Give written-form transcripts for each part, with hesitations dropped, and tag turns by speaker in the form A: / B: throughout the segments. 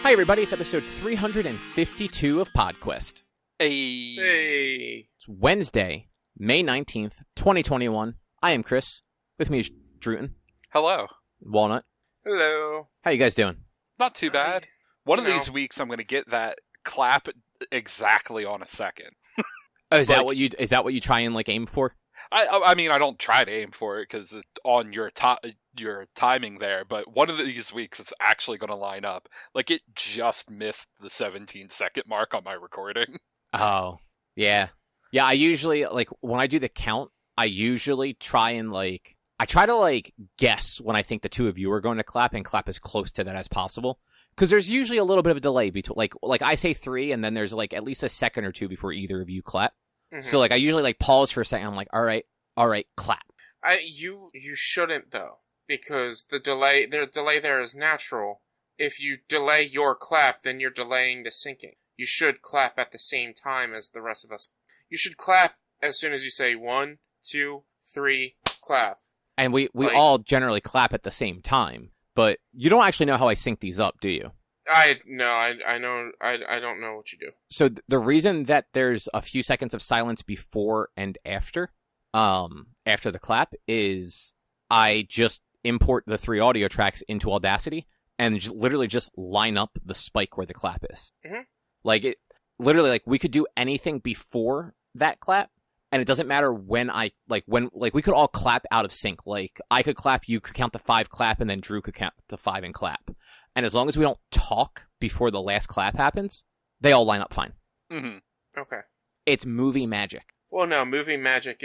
A: Hi, everybody. It's episode 352 of PodQuest.
B: Hey.
A: It's Wednesday, May 19th, 2021. I am Chris. With me is Druten.
C: Hello.
A: Walnut.
B: Hello.
A: How you guys doing?
C: Not too bad. One of these weeks, I'm going to get that clap exactly on a second.
A: Oh, is that what you try and aim for?
C: I mean, I don't try to aim for it because it's on your timing there, but one of these weeks it's actually going to line up. It just missed the 17-second mark on my recording.
A: Oh, yeah. Yeah, I usually, when I do the count, I usually try and, I try to, guess when I think the two of you are going to clap and clap as close to that as possible. Because there's usually a little bit of a delay between, I say 3, and then there's, at least a second or two before either of you clap. Mm-hmm. So, I usually, pause for a second. I'm like, all right, clap.
B: You shouldn't, though, because the delay there is natural. If you delay your clap, then you're delaying the syncing. You should clap at the same time as the rest of us. You should clap as soon as you say 1, 2, 3, clap.
A: And we all generally clap at the same time, but you don't actually know how I sync these up, do you?
B: I know. I don't know what you do.
A: So the reason that there's a few seconds of silence before and after the clap is I just import the 3 audio tracks into Audacity and literally just line up the spike where the clap is.
B: Mm-hmm.
A: We could do anything before that clap, and it doesn't matter when we could all clap out of sync. I could clap, you could count to 5, clap, and then Drew could count to 5 and clap. And as long as we don't talk before the last clap happens, they all line up fine.
C: Mm-hmm.
B: Okay.
A: It's movie magic.
B: Well, no, movie magic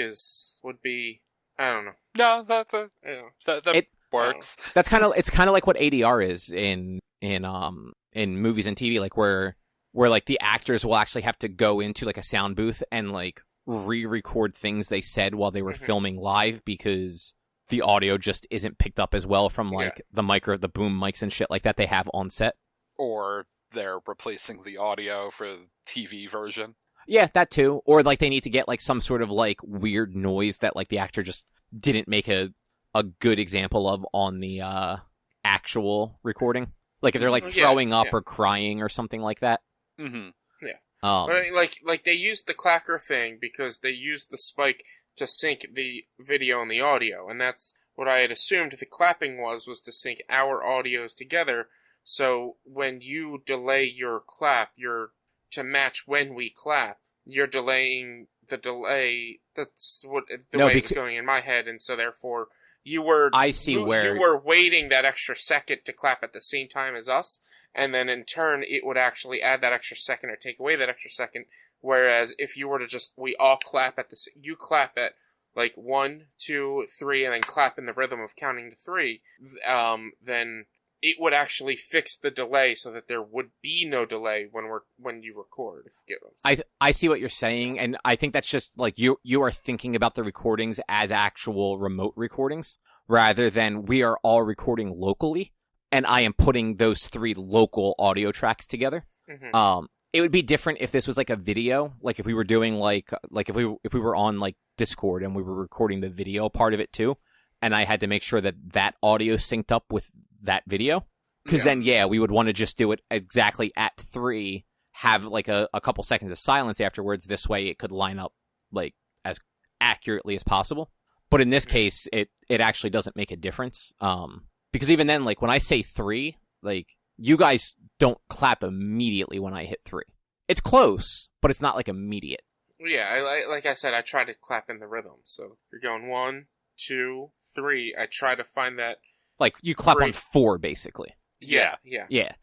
B: would be, I don't know.
C: No, that works.
A: It's kind of like what ADR is in movies and TV, where the actors will actually have to go into a sound booth and re-record things they said while they were filming live because the audio just isn't picked up as well from the boom mics and shit like that they have on set.
C: Or they're replacing the audio for the TV version.
A: Yeah, that too. Or they need to get some sort of weird noise that the actor just didn't make a good example of on the actual recording. If they're throwing up or crying or something like that.
C: Mm-hmm.
B: Yeah. They used the clacker thing because they used the spike to sync the video and the audio, and that's what I had assumed the clapping was to sync our audios together. So when you delay your clap, to match when we clap, you're delaying the delay. That's what the way it's going in my head, and so therefore you were waiting that extra second to clap at the same time as us, and then in turn it would actually add that extra second or take away that extra second. Whereas if you were to we all clap you clap at 1, 2, 3, and then clap in the rhythm of counting to 3, then it would actually fix the delay so that there would be no delay when you record. If you get what I'm saying.
A: I see what you're saying, and I think that's just you are thinking about the recordings as actual remote recordings rather than we are all recording locally, and I am putting those 3 local audio tracks together.
B: Mm-hmm.
A: It would be different if this was a video, if we were doing if we were on Discord and we were recording the video part of it too, and I had to make sure that audio synced up with that video, because then we would want to just do it exactly at 3, have a couple seconds of silence afterwards. This way it could line up as accurately as possible. But in this case, it actually doesn't make a difference, because even then, when I say 3, you guys don't clap immediately when I hit 3. It's close, but it's not immediate.
B: Yeah, like I said, I try to clap in the rhythm. So if you're going 1, 2, 3, I try to find that.
A: You clap 3. On 4, basically.
B: Yeah.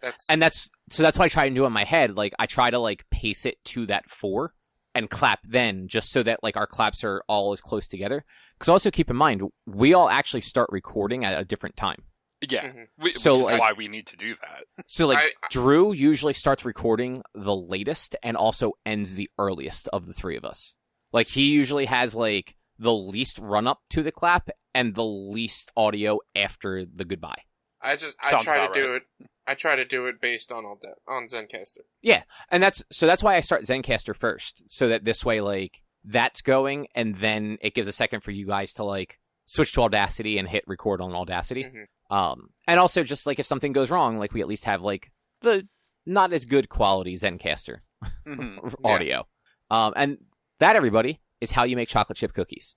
A: That's why I try and do it in my head. I try to pace it to that 4 and clap then, just so that our claps are all as close together. Because also keep in mind, we all actually start recording at a different time.
C: Yeah,
B: mm-hmm.
C: Which is why we need to do that.
A: So, Drew usually starts recording the latest and also ends the earliest of the 3 of us. He usually has, the least run-up to the clap and the least audio after the goodbye.
B: I try to do it based on Zencastr.
A: Yeah, and that's why I start Zencastr first, so that this way, that's going, and then it gives a second for you guys to, switch to Audacity and hit record on Audacity.
B: Mm-hmm.
A: And also just if something goes wrong, we at least have the not as good quality Zencaster
C: Mhm.
A: audio. And that, everybody, is how you make chocolate chip cookies.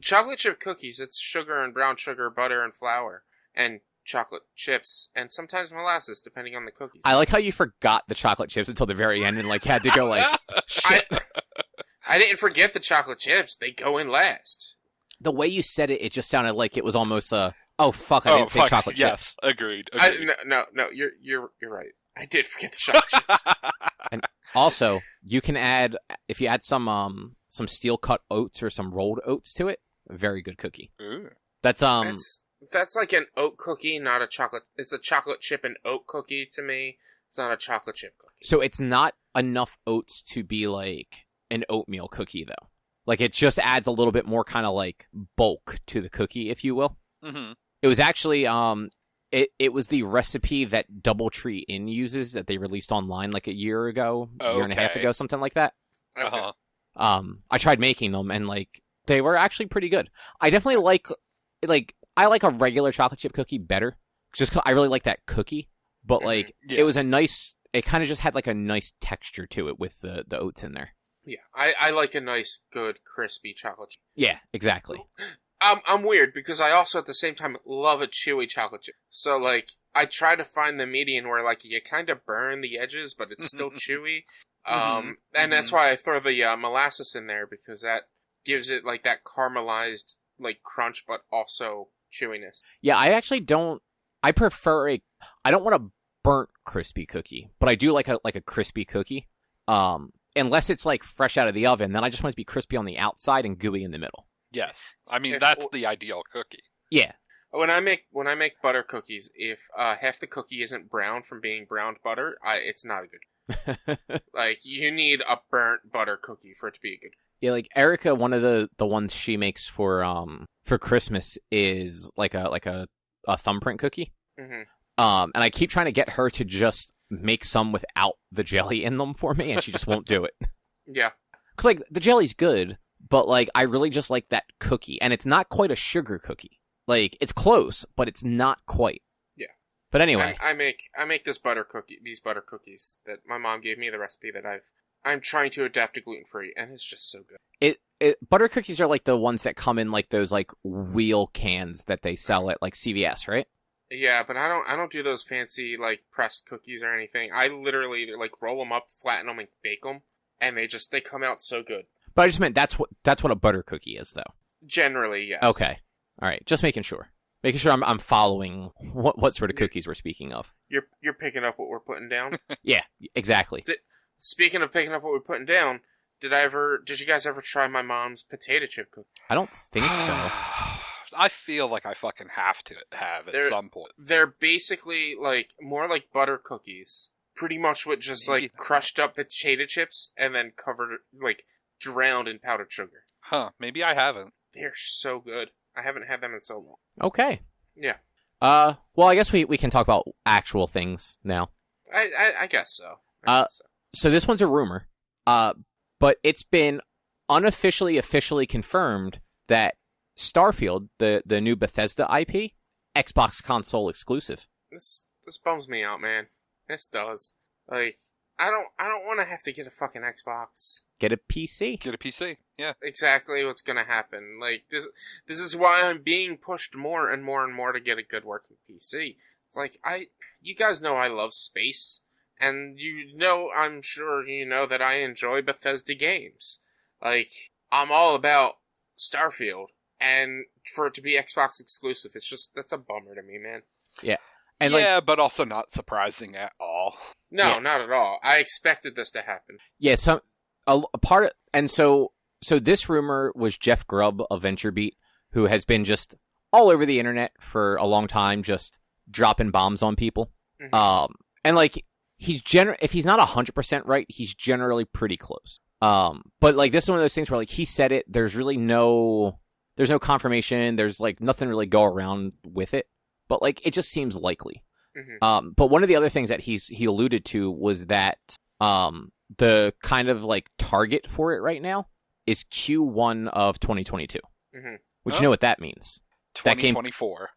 B: Chocolate chip cookies, it's sugar and brown sugar, butter and flour, and chocolate chips, and sometimes molasses, depending on the cookies.
A: I like how you forgot the chocolate chips until the very end and had to go shit.
B: I didn't forget the chocolate chips. They go in last.
A: The way you said it, it just sounded like it was almost oh fuck, I didn't say chocolate chips.
C: Yes, agreed.
B: No, you're right. I did forget the chocolate chips.
A: And also, you can add, if you add some steel cut oats or some rolled oats to it, a very good cookie.
C: Ooh.
A: That's
B: That's like an oat cookie, not a chocolate. It's a chocolate chip and oat cookie to me. It's not a chocolate chip cookie.
A: So it's not enough oats to be like an oatmeal cookie, though. Like, it just adds a little bit more kind of like bulk to the cookie, if you will.
C: Mm-hmm.
A: It was actually it was the recipe that DoubleTree Inn uses that they released online like a year ago, year and a half ago, something like that.
B: Okay.
A: I tried making them, and like they were actually pretty good. I definitely like I like a regular chocolate chip cookie better, just 'cause I really like that cookie. But like
C: Yeah.
A: it was it kind of just had like a nice texture to it with the oats in there.
B: Yeah, I like a nice, good, crispy chocolate chip.
A: Yeah, exactly.
B: I'm weird because I also at the same time love a chewy chocolate chip. So like I try to find the median where like you kind of burn the edges, but it's still chewy. And that's why I throw the molasses in there, because that gives it like that caramelized like crunch, but also chewiness.
A: Yeah, I actually don't. I prefer I don't want a burnt crispy cookie, but I do like a crispy cookie. Unless it's like fresh out of the oven, then I just want it to be crispy on the outside and gooey in the middle.
C: Yes, I mean that's the ideal cookie.
A: Yeah.
B: When I make butter cookies, if half the cookie isn't brown from being browned butter, it's not a good. Like you need a burnt butter cookie for it to be a good.
A: Yeah, like Erica, one of the ones she makes for Christmas is like a thumbprint cookie.
B: Mm-hmm.
A: And I keep trying to get her to just make some without the jelly in them for me, and she just won't do it.
B: Yeah.
A: Because like the jelly's good, but like I really just like that cookie, and it's not quite a sugar cookie. Like it's close, but it's not quite.
B: Yeah.
A: But anyway,
B: I make these butter cookies that my mom gave me the recipe that I'm trying to adapt to gluten free, and it's just so good.
A: Butter cookies are like the ones that come in like those like wheel cans that they sell at like CVS, right?
B: Yeah, but I don't do those fancy like pressed cookies or anything. I literally like roll them up, flatten them, and bake them, and they come out so good.
A: But I just meant that's what a butter cookie is, though.
B: Generally, yes.
A: Okay, all right, just making sure I'm following what sort of cookies we're speaking of.
B: You're picking up what we're putting down.
A: Yeah, exactly.
B: Speaking of picking up what we're putting down, did you guys ever try my mom's potato chip cookie?
A: I don't think so.
C: I feel like I fucking have to have at some point.
B: They're basically like more like butter cookies, pretty much with just like crushed up potato chips and then covered like drowned in powdered sugar.
C: Huh? Maybe I haven't.
B: They're so good. I haven't had them in so long.
A: Okay.
B: Yeah.
A: Well, I guess we can talk about actual things now.
B: I guess so.
A: So this one's a rumor. But it's been officially confirmed that Starfield, the new Bethesda IP, Xbox console exclusive.
B: This bums me out, man. This does. Like, I don't want to have to get a fucking Xbox.
A: Get a PC.
C: Get a PC. Yeah.
B: Exactly what's gonna happen. Like this is why I'm being pushed more and more and more to get a good working PC. It's like you guys know I love space, and I'm sure you know that I enjoy Bethesda games. Like I'm all about Starfield. And for it to be Xbox exclusive, that's a bummer to me, man.
A: Yeah. And
C: but also not surprising at all.
B: No, not at all. I expected this to happen.
A: Yeah, so this rumor was Jeff Grubb of VentureBeat, who has been just all over the internet for a long time, just dropping bombs on people. Mm-hmm. And like if he's not 100% right, he's generally pretty close. But like this is one of those things where like he said it, there's no confirmation. There's like nothing really go around with it, but like it just seems likely. Mm-hmm. But one of the other things that he alluded to was that the kind of like target for it right now is Q1 of 2022, mm-hmm. Which you know what that means?
C: 2024.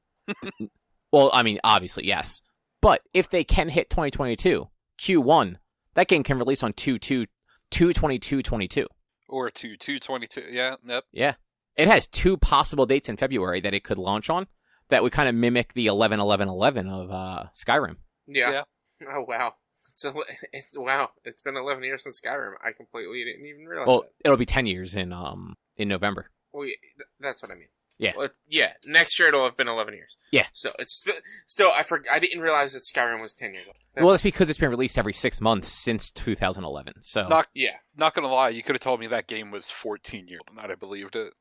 A: Well, I mean, obviously yes, But if they can hit 2022, Q1, that game can release on 2/22/22.
C: Or 2/22. Yeah, yep.
A: Yeah. It has 2 possible dates in February that it could launch on that would kind of mimic the 11/11/11 of Skyrim.
B: Yeah. Oh, wow. Wow. It's been 11 years since Skyrim. I completely didn't even realize
A: Well,
B: that.
A: it'll be 10 years in November.
B: Well, yeah, that's what I mean.
A: Yeah.
B: Well, next year it'll have been 11 years.
A: Yeah.
B: So it's still, I didn't realize that Skyrim was 10 years old.
A: Well, it's because it's been released every 6 months since 2011. So
C: Not gonna lie, you could have told me that game was 14 years old, and I'd have believed it.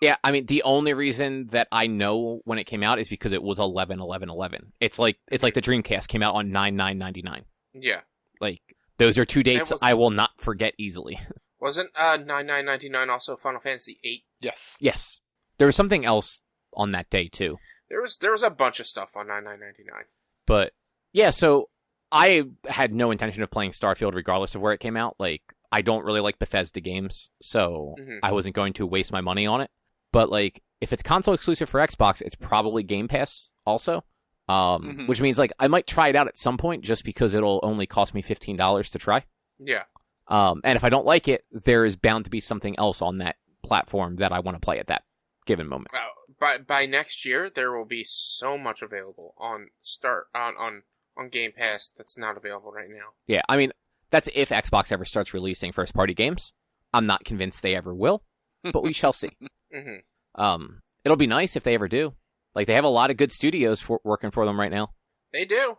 A: yeah, I mean, the only reason that I know when it came out is because it was 11/11/11. It's like the Dreamcast came out on 9/9/99.
B: Yeah.
A: Like, those are 2 dates
B: was-
A: I will not forget easily.
B: Wasn't 9/9/99 also Final Fantasy 8?
C: Yes.
A: Yes. There was something else on that day, too.
B: There was a bunch of stuff on 9/9/99.
A: But, yeah, so I had no intention of playing Starfield regardless of where it came out. Like, I don't really like Bethesda games, so I wasn't going to waste my money on it. But, like, if it's console exclusive for Xbox, it's probably Game Pass also. Which means, like, I might try it out at some point just because it'll only cost me $15 to try.
B: Yeah.
A: And if I don't like it, there is bound to be something else on that platform that I want to play at that given moment.
B: By next year, there will be so much available on Game Pass that's not available right now.
A: Yeah, I mean, that's if Xbox ever starts releasing first-party games. I'm not convinced they ever will, but we shall see. It'll be nice if they ever do. Like, they have a lot of good studios working for them right now.
B: They do.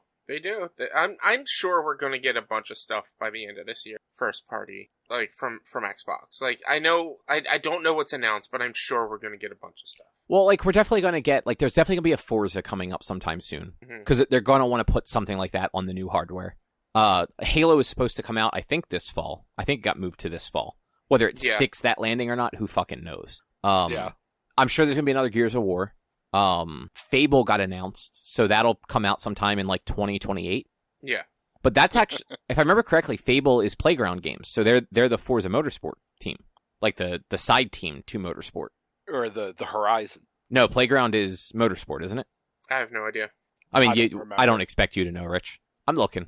B: I'm sure we're going to get a bunch of stuff by the end of this year. First party, like, from Xbox. Like, I don't know what's announced, but I'm sure we're going to get a bunch of stuff.
A: Well, like, we're definitely going to get, like, there's definitely going to be a Forza coming up sometime soon. Because they're going to want to put something like that on the new hardware. Halo is supposed to come out, I think, this fall. I think it got moved to this fall. Whether it sticks that landing or not, who fucking knows? I'm sure there's going to be another Gears of War. Fable got announced, so that'll come out sometime in, like, 2028.
B: Yeah.
A: But that's actually, if I remember correctly, Fable is Playground Games, so they're the Forza Motorsport team. Like, the side team to Motorsport.
C: Or the Horizon.
A: No, Playground is Motorsport, isn't it?
B: I have no idea.
A: I mean, I don't expect you to know, Rich. I'm looking.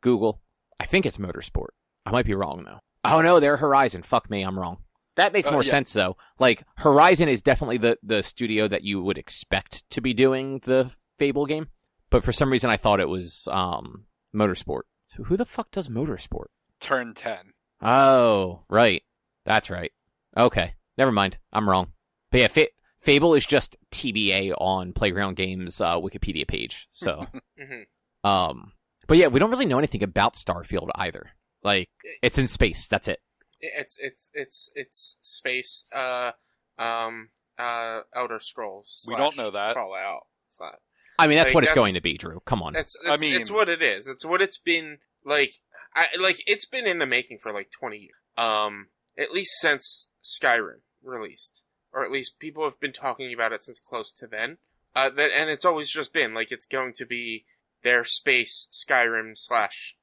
A: Google. I think it's Motorsport. I might be wrong, though. Oh, no, they're Horizon. Fuck me, I'm wrong. That makes more sense, though. Like, Horizon is definitely the studio that you would expect to be doing the Fable game. But for some reason, I thought it was Motorsport. So who the fuck does Motorsport?
C: Turn 10.
A: Oh, right. That's right. Okay. Never mind. I'm wrong. But yeah, Fable is just TBA on Playground Games Wikipedia page. So, but yeah, we don't really know anything about Starfield either. Like, it's in space. That's it.
B: It's space. Elder Scrolls.
C: We don't know that.
B: Fallout. It's not.
A: I mean, that's what it's going to be, Drew. Come on.
B: It's what it is. It's what it's been like. It's been in the making for like 20 years. At least since Skyrim released, or at least people have been talking about it since close to then. And it's always just been like it's going to be their space Skyrim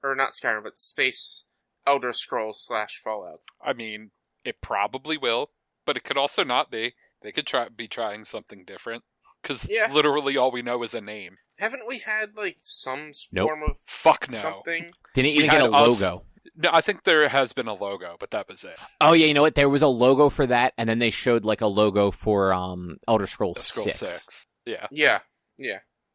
B: or not Skyrim, but space Elder Scrolls / Fallout.
C: I mean, it probably will, but it could also not be. They could be trying something different. Because literally all we know is a name.
B: Haven't we had, like, some form of something?
A: Didn't even get a logo.
C: No, I think there has been a logo, but that was it.
A: Oh, yeah, you know what? There was a logo for that, and then they showed, like, a logo for Elder Scrolls 6.
B: Yeah.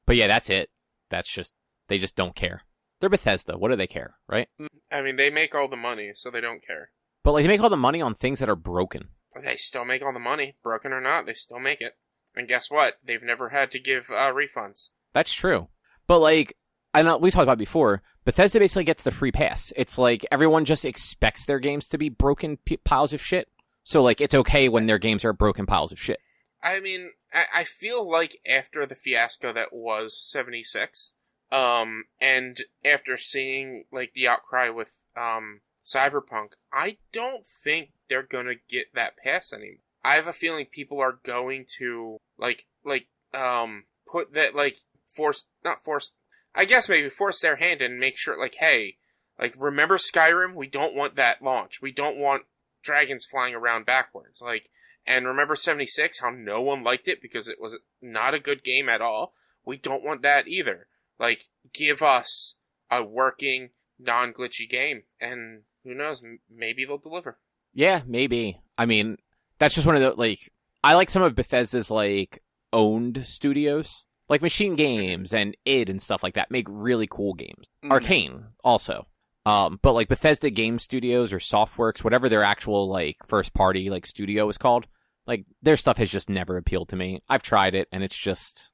A: But yeah, that's it. That's just, they just don't care. They're Bethesda. What do they care, right?
B: I mean, they make all the money, so they don't care.
A: But, like, they make all the money on things that are broken.
B: They still make all the money. Broken or not, they still make it. And guess what? They've never had to give refunds.
A: That's true. But, like, I know we talked about before, Bethesda basically gets the free pass. It's like everyone just expects their games to be broken piles of shit. So, like, it's okay when their games are broken piles of shit.
B: I mean, I feel like after the fiasco that was 76, and after seeing, like, the outcry with Cyberpunk, I don't think they're gonna get that pass anymore. I have a feeling people are going to, put that, like, I guess maybe force their hand and make sure, like, hey, like, remember Skyrim? We don't want that launch. We don't want dragons flying around backwards. Like, and remember 76, how no one liked it because it was not a good game at all? We don't want that either. Like, give us a working, non-glitchy game, and who knows, maybe they'll deliver.
A: Yeah, maybe. I mean, that's just one of the, like, I like some of Bethesda's, like, owned studios. Like Machine Games and id and stuff like that make really cool games. Arcane also. But like Bethesda Game Studios or Softworks, whatever their actual like first party like studio is called, like their stuff has just never appealed to me. I've tried it and it's just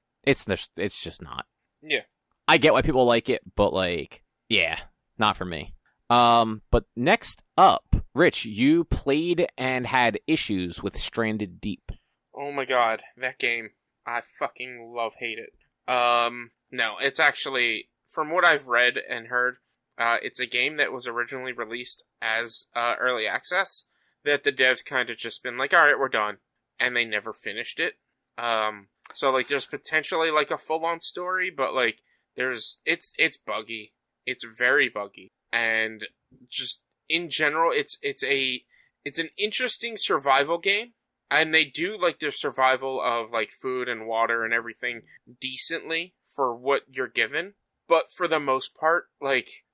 A: not.
B: Yeah.
A: I get why people like it, but like, yeah, not for me. But next up, Rich, you played and had issues with Stranded Deep.
B: Oh my god, that game. I fucking hate it. No, it's actually, from what I've read and heard, it's a game that was originally released as early access, that the devs kind of just been like, alright, we're done. And they never finished it. So like there's potentially like a full-on story, but like it's buggy. It's very buggy. And just in general, it's an interesting survival game. And they do, like, their survival of, like, food and water and everything decently for what you're given. But for the most part, like,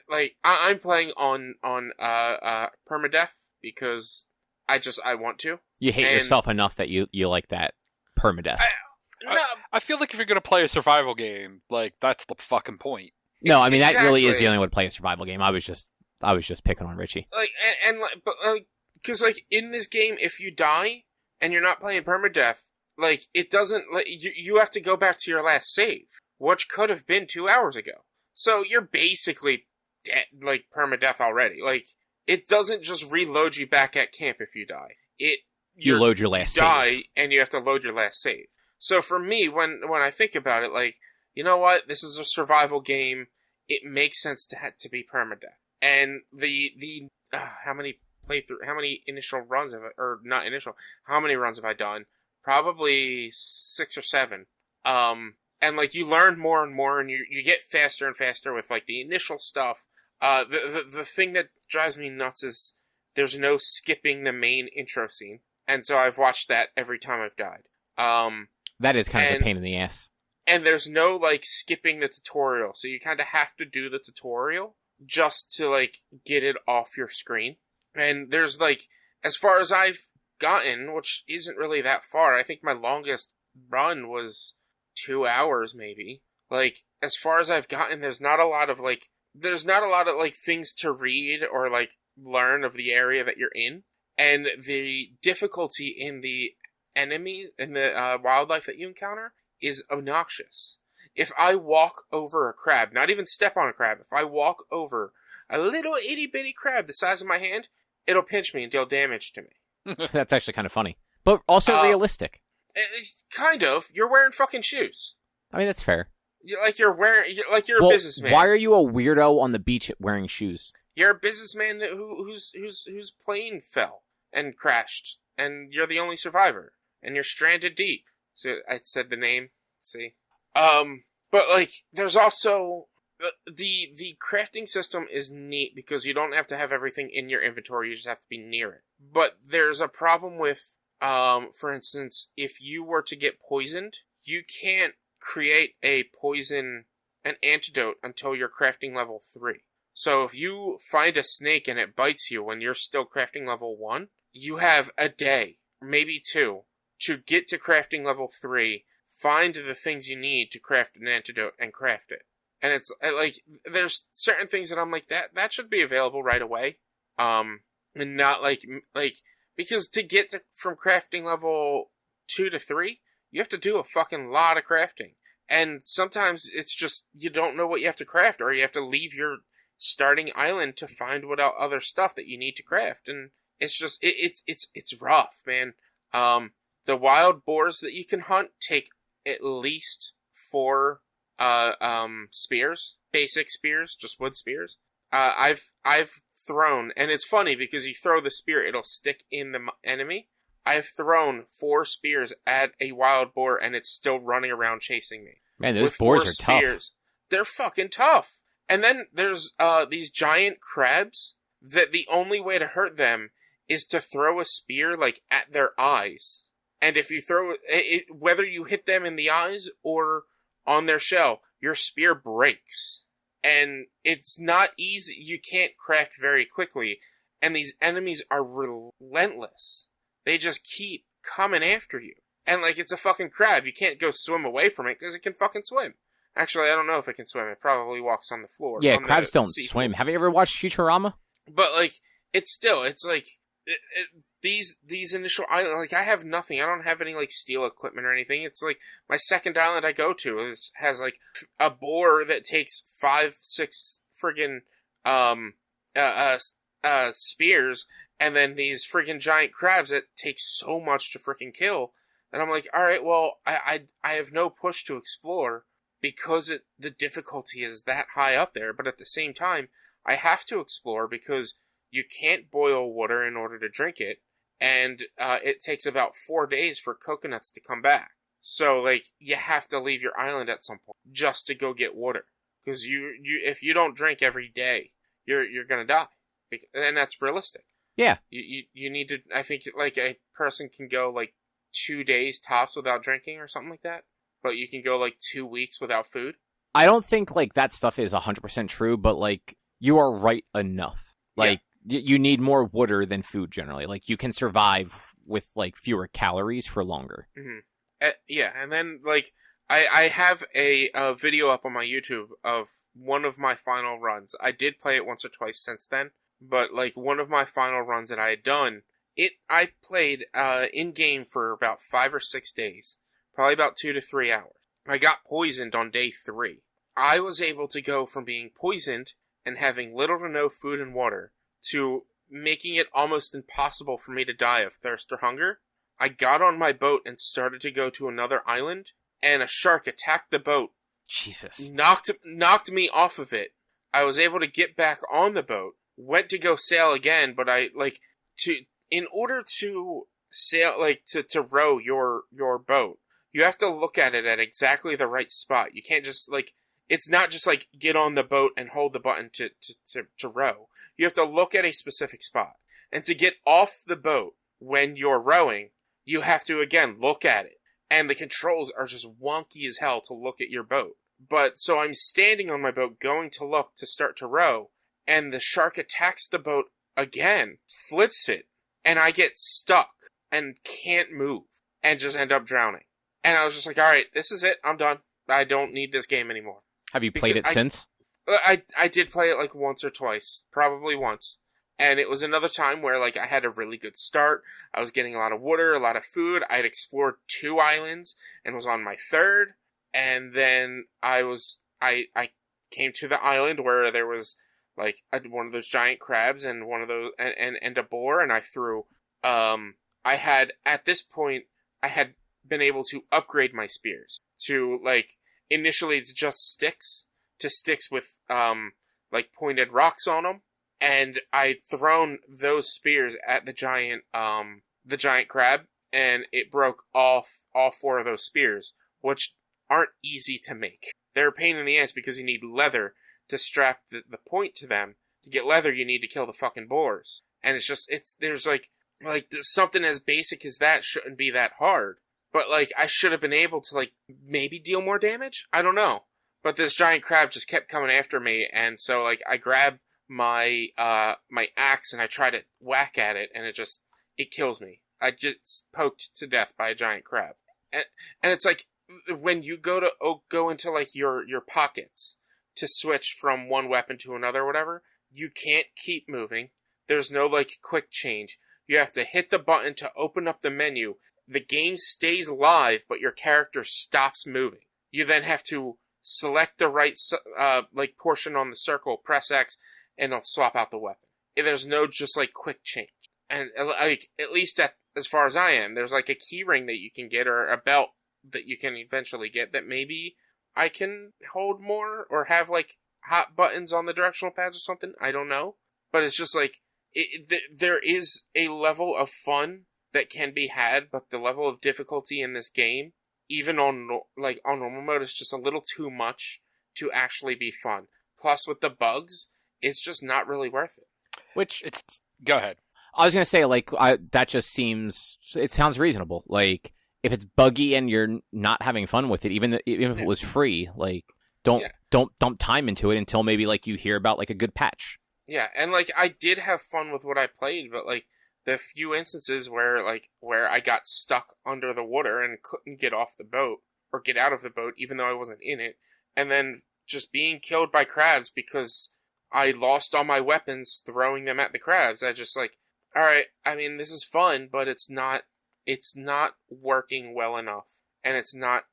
B: I'm playing on permadeath because I want to.
A: You hate yourself enough that you like that permadeath.
C: I feel like if you're going to play a survival game, like, that's the fucking point.
A: No, I mean, exactly. That really is the only way to play a survival game. I was just picking on Richie.
B: Like, but, like, because, like, in this game, if you die and you're not playing permadeath, like, it doesn't, like, you have to go back to your last save, which could have been 2 hours ago. So you're basically dead, like, permadeath already. Like, it doesn't just reload you back at camp if you die. You
A: load your last
B: die,
A: save.
B: And you have to load your last save. So for me, when I think about it, like, you know what? This is a survival game. It makes sense to be permadeath. And how many initial runs how many runs have I done? Probably 6 or 7. And like you learn more and more and you get faster and faster with like the initial stuff. The thing that drives me nuts is there's no skipping the main intro scene. And so I've watched that every time I've died.
A: That is kind of a pain in the ass.
B: And there's no like skipping the tutorial. So you kind of have to do the tutorial just to like get it off your screen. And there's, like, as far as I've gotten, which isn't really that far, I think my longest run was 2 hours, maybe. Like, as far as I've gotten, there's not a lot of, like, things to read or, like, learn of the area that you're in. And the difficulty in the enemy, in the wildlife that you encounter, is obnoxious. If I walk over a crab, not even step on a crab, if I walk over a little itty-bitty crab the size of my hand, it'll pinch me and deal damage to me.
A: That's actually kind of funny. But also realistic.
B: Kind of. You're wearing fucking shoes.
A: I mean, that's fair.
B: You're a businessman.
A: Why are you a weirdo on the beach wearing shoes?
B: You're a businessman whose plane fell and crashed, and you're the only survivor, and you're stranded deep. So I said the name. See? But like, there's also the crafting system is neat because you don't have to have everything in your inventory. You just have to be near it. But there's a problem with, for instance, if you were to get poisoned, you can't create an antidote until you're crafting level 3. So if you find a snake and it bites you when you're still crafting level 1, you have a day, maybe 2, to get to crafting level 3, find the things you need to craft an antidote, and craft it. And it's, like, there's certain things that I'm like, that should be available right away. And not, like, because to get from crafting level 2 to 3, you have to do a fucking lot of crafting. And sometimes it's just, you don't know what you have to craft, or you have to leave your starting island to find what other stuff that you need to craft. And it's just, it's rough, man. The wild boars that you can hunt take at least 4 spears, basic spears, just wood spears. I've thrown, and it's funny because you throw the spear, it'll stick in the enemy. I've thrown 4 spears at a wild boar, and it's still running around chasing me.
A: Man, those boars are tough.
B: They're fucking tough. And then there's these giant crabs that the only way to hurt them is to throw a spear like at their eyes. And if you throw it, whether you hit them in the eyes or on their shell, your spear breaks. And it's not easy. You can't craft very quickly. And these enemies are relentless. They just keep coming after you. And, like, it's a fucking crab. You can't go swim away from it because it can fucking swim. Actually, I don't know if it can swim. It probably walks on the floor.
A: Yeah, crabs don't swim. Have you ever watched Futurama?
B: But, like, it's like, these initial islands, like, I have nothing. I don't have any, like, steel equipment or anything. It's like, my second island I go to has, like, a boar that takes 5-6 friggin', spears, and then these friggin' giant crabs that take so much to friggin' kill. And I'm like, alright, well, I have no push to explore because the difficulty is that high up there, but at the same time, I have to explore because you can't boil water in order to drink it, and it takes about 4 days for coconuts to come back. So, like, you have to leave your island at some point just to go get water. Because if you don't drink every day, you're gonna die. And that's realistic.
A: Yeah.
B: You need to, I think, like, a person can go, like, 2 days tops without drinking or something like that. But you can go, like, 2 weeks without food.
A: I don't think, like, that stuff is 100% true, but, like, you are right enough. Like, you need more water than food generally. Like, you can survive with, like, fewer calories for longer.
B: Mm-hmm. Yeah, and then, like, I have a video up on my YouTube of one of my final runs. I did play it once or twice since then, but, like, one of my final runs that I had done, I played in-game for about 5 or 6 days, probably about 2 to 3 hours. I got poisoned on day 3. I was able to go from being poisoned and having little to no food and water to making it almost impossible for me to die of thirst or hunger. I got on my boat and started to go to another island, and a shark attacked the boat.
A: Jesus.
B: Knocked me off of it. I was able to get back on the boat, went to go sail again, but in order to sail, like, to row your boat, you have to look at it at exactly the right spot. You can't just, like, it's not just, like, get on the boat and hold the button to row. You have to look at a specific spot. And to get off the boat when you're rowing, you have to, again, look at it. And the controls are just wonky as hell to look at your boat. But, so I'm standing on my boat going to look to start to row, and the shark attacks the boat again, flips it, and I get stuck and can't move and just end up drowning. And I was just like, alright, this is it. I'm done. I don't need this game anymore.
A: Have you played it since?
B: I did play it like once or twice. Probably once. And it was another time where, like, I had a really good start. I was getting a lot of water, a lot of food. I had explored 2 islands and was on my 3rd. And then I came to the island where there was, like, one of those giant crabs and one of those, and a boar, and I threw, at this point, I had been able to upgrade my spears to, like, initially it's just sticks, to sticks with, like, pointed rocks on them, and I'd thrown those spears at the giant crab, and it broke off all 4 of those spears, which aren't easy to make. They're a pain in the ass because you need leather to strap the point to them. To get leather, you need to kill the fucking boars. And it's just, there's like something as basic as that shouldn't be that hard. But, like, I should have been able to, like, maybe deal more damage? I don't know. But this giant crab just kept coming after me, and so, like, I grabbed my axe and I try to whack at it, and it kills me. I get poked to death by a giant crab. And it's like, when you go into, like, your pockets to switch from one weapon to another or whatever, you can't keep moving. There's no, like, quick change. You have to hit the button to open up the menu. The game stays live, but your character stops moving. You then have to select the right, like, portion on the circle, press X, and it'll swap out the weapon. There's no just, like, quick change. And, like, at least as far as I am, there's, like, a key ring that you can get, or a belt that you can eventually get that maybe I can hold more, or have, like, hot buttons on the directional pads or something. I don't know. But it's just, like, there is a level of fun that can be had, but the level of difficulty in this game, even on normal mode, is just a little too much to actually be fun. Plus, with the bugs, it's just not really worth it.
C: Go ahead.
A: I was gonna say, like, that just it sounds reasonable. Like, if it's buggy and you're not having fun with it, even if it was free, like, Don't dump time into it until maybe like you hear about like a good patch.
B: Yeah, and like I did have fun with what I played, but like the few instances where I got stuck under the water and couldn't get off the boat or get out of the boat even though I wasn't in it, and then just being killed by crabs because I lost all my weapons throwing them at the crabs. I just like, all right, I mean this is fun, but it's not working well enough, and it's not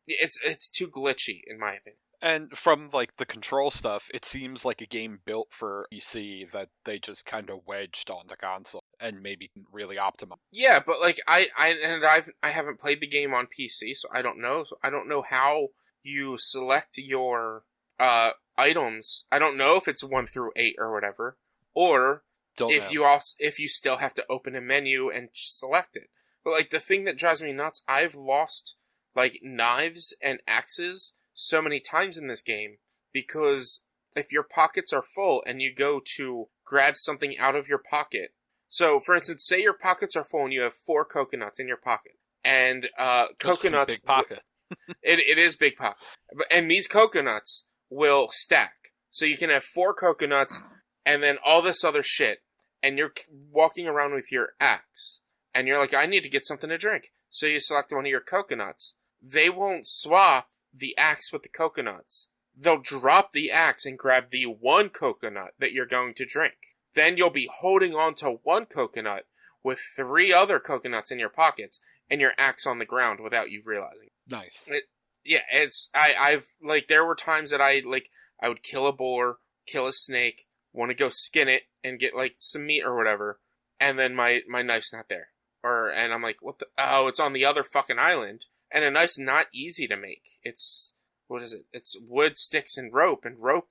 B: it's too glitchy in my opinion.
C: And from like the control stuff, it seems like a game built for PC that they just kind of wedged onto console and maybe didn't really optimize.
B: Yeah, but like I haven't played the game on PC, so I don't know. So I don't know how you select your items. I don't know if it's 1 through 8 or whatever, or if you still have to open a menu and select it. But like the thing that drives me nuts, I've lost like knives and axes so many times in this game because if your pockets are full and you go to grab something out of your pocket. So, for instance, say your pockets are full and you have 4 coconuts in your pocket. And coconuts...
C: Big pocket.
B: It is big pocket. And these coconuts will stack. So you can have 4 coconuts and then all this other shit. And you're walking around with your axe. And you're like, I need to get something to drink. So you select one of your coconuts. They won't swap the axe with the coconuts. They'll drop the axe and grab the 1 coconut that you're going to drink. Then you'll be holding on to 1 coconut with 3 other coconuts in your pockets and your axe on the ground without you realizing.
C: Nice.
B: I've like there were times that I would kill a boar, kill a snake, want to go skin it and get like some meat or whatever, and then my knife's not there. And I'm like, what the? Oh, it's on the other fucking island. And a knife's not easy to make. It's, what is it? It's wood, sticks, and rope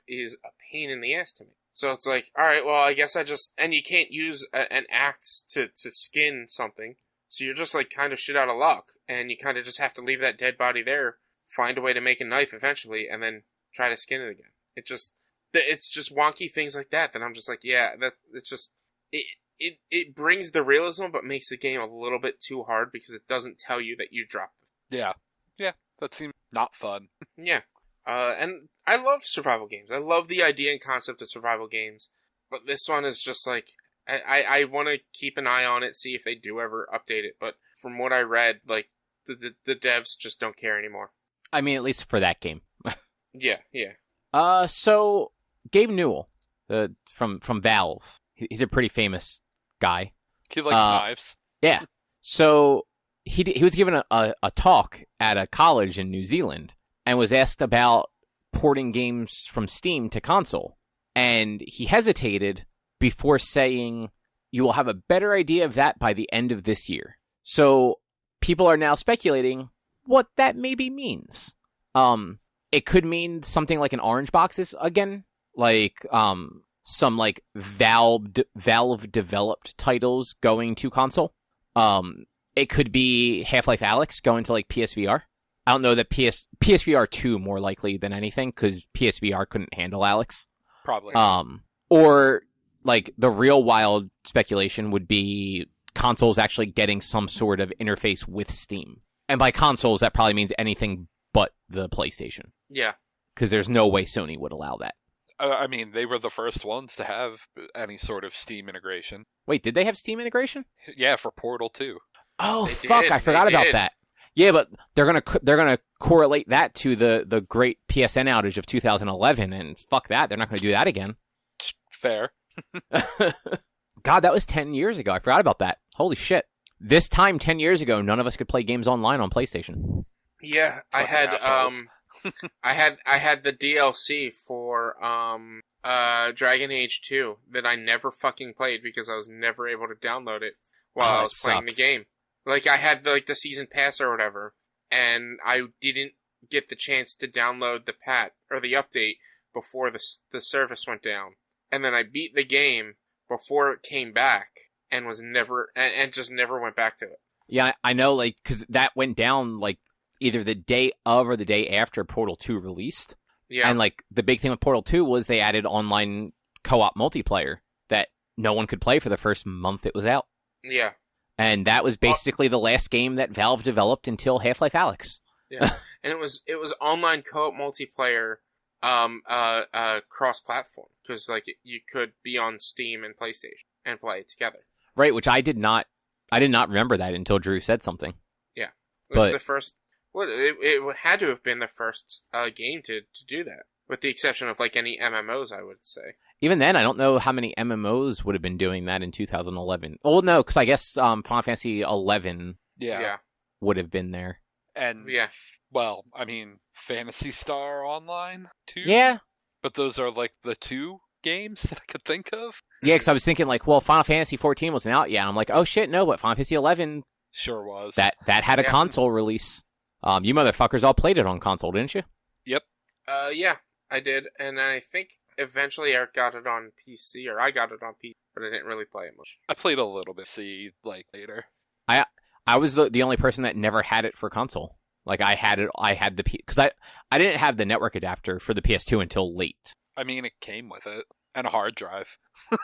B: is a pain in the ass to make. So it's like, alright, well, I guess and you can't use an axe to skin something. So you're just like kind of shit out of luck. And you kind of just have to leave that dead body there, find a way to make a knife eventually, and then try to skin it again. It's just wonky things like that I'm just like, yeah, it brings the realism, but makes the game a little bit too hard because it doesn't tell you that you dropped.
C: Yeah, that seems not fun.
B: Yeah, and I love survival games. I love the idea and concept of survival games, but this one is just like, I want to keep an eye on it, see if they do ever update it, but from what I read, like, the devs just don't care anymore.
A: I mean, at least for that game.
B: Yeah.
A: So, Gabe Newell, from Valve, he's a pretty famous guy.
C: He likes knives.
A: Yeah, so... He was given a talk at a college in New Zealand and was asked about porting games from Steam to console. And he hesitated before saying, you will have a better idea of that by the end of this year. So people are now speculating what that maybe means. It could mean something like an orange boxes again, like some like Valve developed titles going to console. It could be Half-Life Alyx going to like PSVR. I don't know that PSVR 2 more likely than anything because PSVR couldn't handle Alyx.
C: Probably.
A: Or like the real wild speculation would be consoles actually getting some sort of interface with Steam. And by consoles, that probably means anything but the PlayStation.
B: Yeah.
A: Because there's no way Sony would allow that.
C: I mean, they were the first ones to have any sort of Steam integration.
A: Wait, did they have Steam integration?
C: Yeah, for Portal 2.
A: Oh, fuck, I forgot about that. Yeah, but they're gonna correlate that to the great PSN outage of 2011, and fuck that, they're not gonna do that again.
C: Fair.
A: God, that was 10 years ago. I forgot about that. Holy shit. This time 10 years ago, none of us could play games online on PlayStation.
B: Yeah, I had the DLC for Dragon Age 2 that I never fucking played because I was never able to download it while I was playing the game. Like, I had, the season pass or whatever, and I didn't get the chance to download the update before the service went down. And then I beat the game before it came back, and just never went back to it.
A: Yeah, I know, like, because that went down, like, either the day of or the day after Portal 2 released.
B: Yeah.
A: And, like, the big thing with Portal 2 was they added online co-op multiplayer that no one could play for the first month it was out.
B: Yeah.
A: And that was basically the last game that Valve developed until Half-Life Alyx.
B: Yeah. and it was online co-op multiplayer, cross-platform, because like you could be on Steam and PlayStation and play it together.
A: Right, which I did not remember that until Drew said something.
B: Yeah, it was the first. Well, it had to have been the first game to do that, with the exception of like any MMOs, I would say.
A: Even then, I don't know how many MMOs would have been doing that in 2011. Well, no, because I guess Final Fantasy 11 would have been there.
C: And well, I mean, Phantasy Star Online too.
A: Yeah,
C: but those are like the two games that I could think of.
A: Yeah, because I was thinking like, well, Final Fantasy 14 wasn't out yet. I'm like, oh shit, no, but Final Fantasy 11
C: sure was.
A: That had a console release. You motherfuckers all played it on console, didn't you?
C: Yep.
B: Yeah, I did, and I think eventually Eric got it on PC, or I got it on PC, but I didn't really play it much.
C: I played a little bit later.
A: I was the only person that never had it for console. Like I had the because I didn't have the network adapter for the PS2 until late.
C: I mean, it came with it and a hard drive.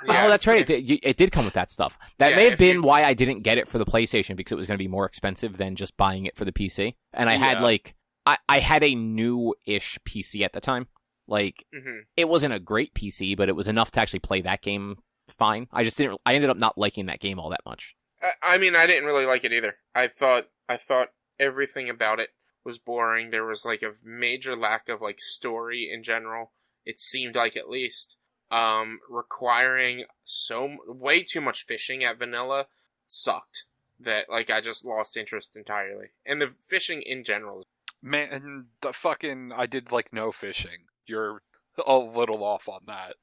A: Yeah, oh, that's right. It did come with that stuff. That may have been why I didn't get it for the PlayStation, because it was going to be more expensive than just buying it for the PC. And I had I had a new-ish PC at the time. Like, It wasn't a great PC, but it was enough to actually play that game fine. I ended up not liking that game all that much.
B: I mean, I didn't really like it either. I thought everything about it was boring. There was like a major lack of like story in general. It seemed like, at least, requiring way too much fishing at vanilla sucked. That like I just lost interest entirely. And the fishing in general.
C: Man, I did like no fishing. You're a little off on that.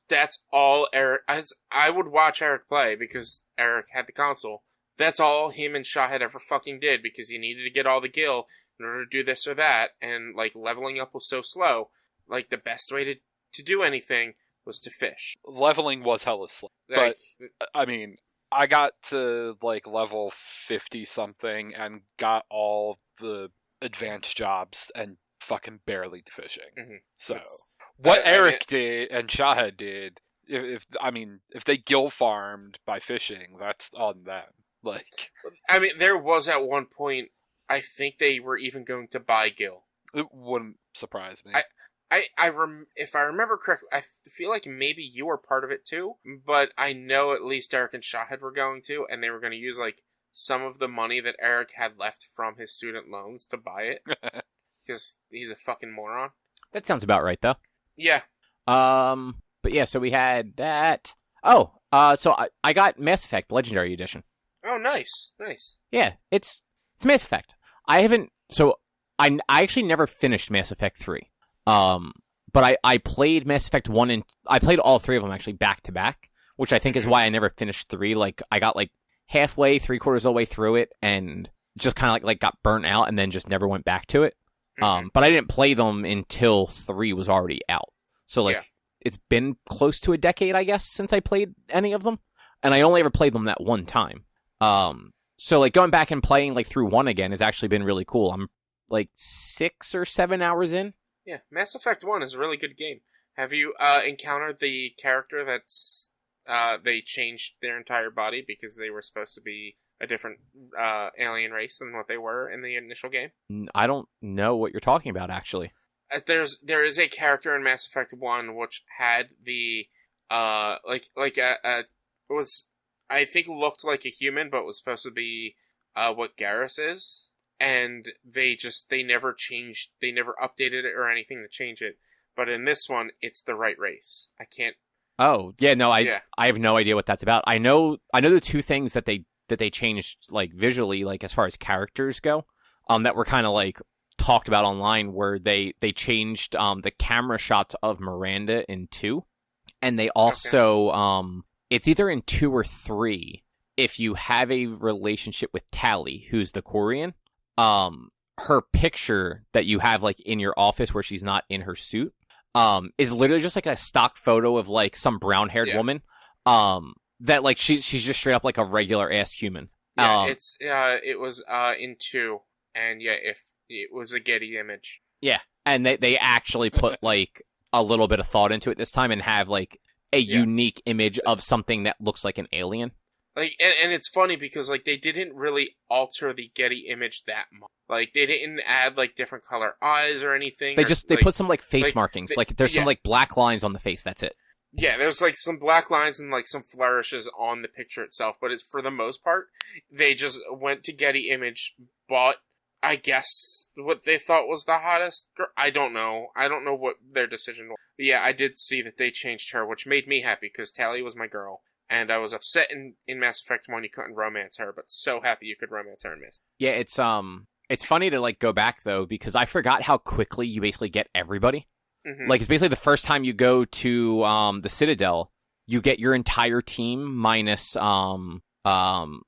B: That's all Eric. I would watch Eric play because Eric had the console. That's all him and Shahid ever fucking did, because he needed to get all the gil in order to do this or that, and like leveling up was so slow. Like the best way to do anything was to fish.
C: Leveling was hella slow. But I mean, I got to like level 50 something and got all the advanced jobs and fucking barely to fishing. So what Eric did and Shahid did, if they gill farmed by fishing, that's on them. Like,
B: I mean, there was at one point, I think they were even going to buy gil.
C: It wouldn't surprise me.
B: If I remember correctly, I feel like maybe you were part of it too, but I know at least Eric and Shahid were going to, and they were going to use like some of the money that Eric had left from his student loans to buy it. Because he's a fucking moron.
A: That sounds about right, though.
B: Yeah.
A: But yeah, so we had that. Oh, so I got Mass Effect Legendary Edition.
B: Oh, nice.
A: Yeah, it's Mass Effect. I actually never finished Mass Effect 3. But I played Mass Effect 1 and I played all three of them actually back to back, which I think is why I never finished 3. Like, I got like halfway, 3/4 of the way through it and just kind of like got burnt out and then just never went back to it. But I didn't play them until 3 was already out. So like, It's been close to a decade, I guess, since I played any of them. And I only ever played them that one time. So like going back and playing like through 1 again has actually been really cool. I'm like 6 or 7 hours in.
B: Yeah, Mass Effect 1 is a really good game. Have you encountered the character that's they changed their entire body because they were supposed to be a different alien race than what they were in the initial game?
C: I don't know what you're talking about, actually.
B: There is a character in Mass Effect 1 which had the was, I think, looked like a human, but was supposed to be what Garrus is. And they never changed, they never updated it or anything to change it. But in this one, it's the right race. I can't.
A: Oh yeah, no, I have no idea what that's about. I know the two things that they changed like visually, like as far as characters go, that were kind of like talked about online, where they changed the camera shots of Miranda in 2, and they also it's either in 2 or 3 if you have a relationship with Tali, who's the Quarian. Her picture that you have like in your office where she's not in her suit, is literally just like a stock photo of like some brown haired woman. That like she's just straight up like a regular ass human.
B: Yeah, it was in 2, and if it was a Getty image. Yeah,
A: and they actually put like a little bit of thought into it this time and have like a unique image of something that looks like an alien.
B: Like, and it's funny because like they didn't really alter the Getty image that much. Like, they didn't add, like, different color eyes or anything.
A: They
B: like,
A: put some, like, face markings. There's some,
B: yeah.
A: like, black lines on the face. That's it.
B: Yeah, there's, like, some black lines and, like, some flourishes on the picture itself. But it's, for the most part, they just went to Getty Image, bought, I guess, what they thought was the hottest girl. I don't know. I don't know what their decision was. But yeah, I did see that they changed her, which made me happy, because Tali was my girl. And I was upset in Mass Effect 1 you couldn't romance her, but so happy you could romance her in Mass Effect.
A: Yeah, it's funny to, like, go back, though, because I forgot how quickly you basically get everybody.
B: Mm-hmm.
A: Like, it's basically the first time you go to the Citadel, you get your entire team minus, why can't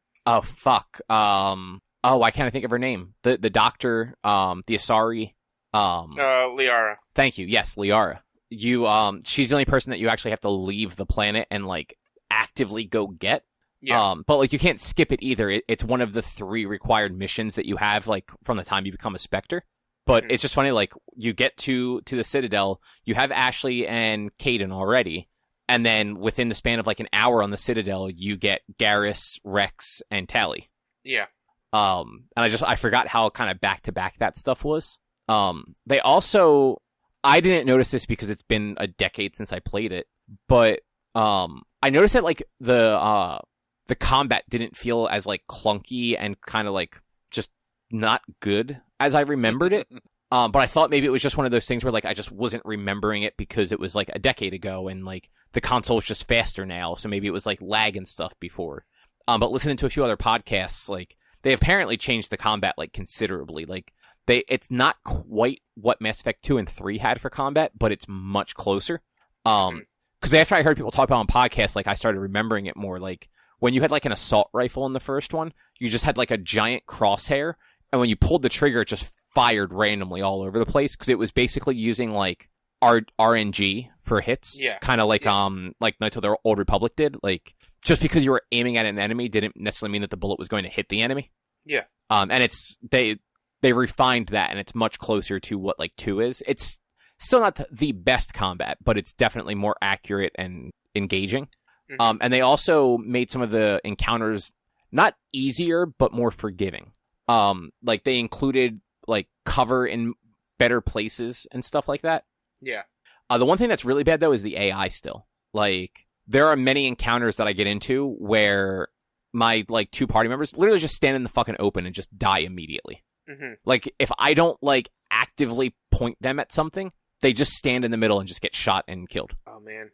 A: I think of her name? The doctor, the Asari,
B: Liara.
A: Thank you, yes, Liara. She's the only person that you actually have to leave the planet and, like, actively go get.
B: Yeah.
A: But, like, you can't skip it either. It's one of the 3 required missions that you have, like, from the time you become a Spectre. But it's just funny, like, you get to the Citadel, you have Ashley and Kaidan already, and then within the span of, like, an hour on the Citadel, you get Garrus, Rex, and Tali.
B: Yeah.
A: And I forgot how kind of back-to-back that stuff was. They also, I didn't notice this because it's been a decade since I played it, but, I noticed that, like, the combat didn't feel as, like, clunky and kind of, like, just not good as I remembered it. But I thought maybe it was just one of those things where, like, I just wasn't remembering it because it was, like, a decade ago and, like, the console's just faster now, so maybe it was, like, lag and stuff before. But listening to a few other podcasts, like, they apparently changed the combat, like, considerably. Like, it's not quite what Mass Effect 2 and 3 had for combat, but it's much closer. Because after I heard people talk about it on podcasts, like, I started remembering it more, like, when you had, like, an assault rifle in the first one, you just had, like, a giant crosshair, and when you pulled the trigger, it just fired randomly all over the place, because it was basically using, like, RNG for hits.
B: Yeah.
A: Kind of like, like Knights of the Old Republic did. Like, just because you were aiming at an enemy didn't necessarily mean that the bullet was going to hit the enemy.
B: Yeah.
A: And they refined that, and it's much closer to what, like, 2 is. It's still not the best combat, but it's definitely more accurate and engaging.
B: Mm-hmm.
A: And they also made some of the encounters not easier, but more forgiving. Like, they included, like, cover in better places and stuff like that.
B: Yeah.
A: The one thing that's really bad, though, is the AI still. Like, there are many encounters that I get into where my, like, 2 party members literally just stand in the fucking open and just die immediately.
B: Mm-hmm.
A: Like, if I don't, like, actively point them at something, they just stand in the middle and just get shot and killed.
B: Oh, man.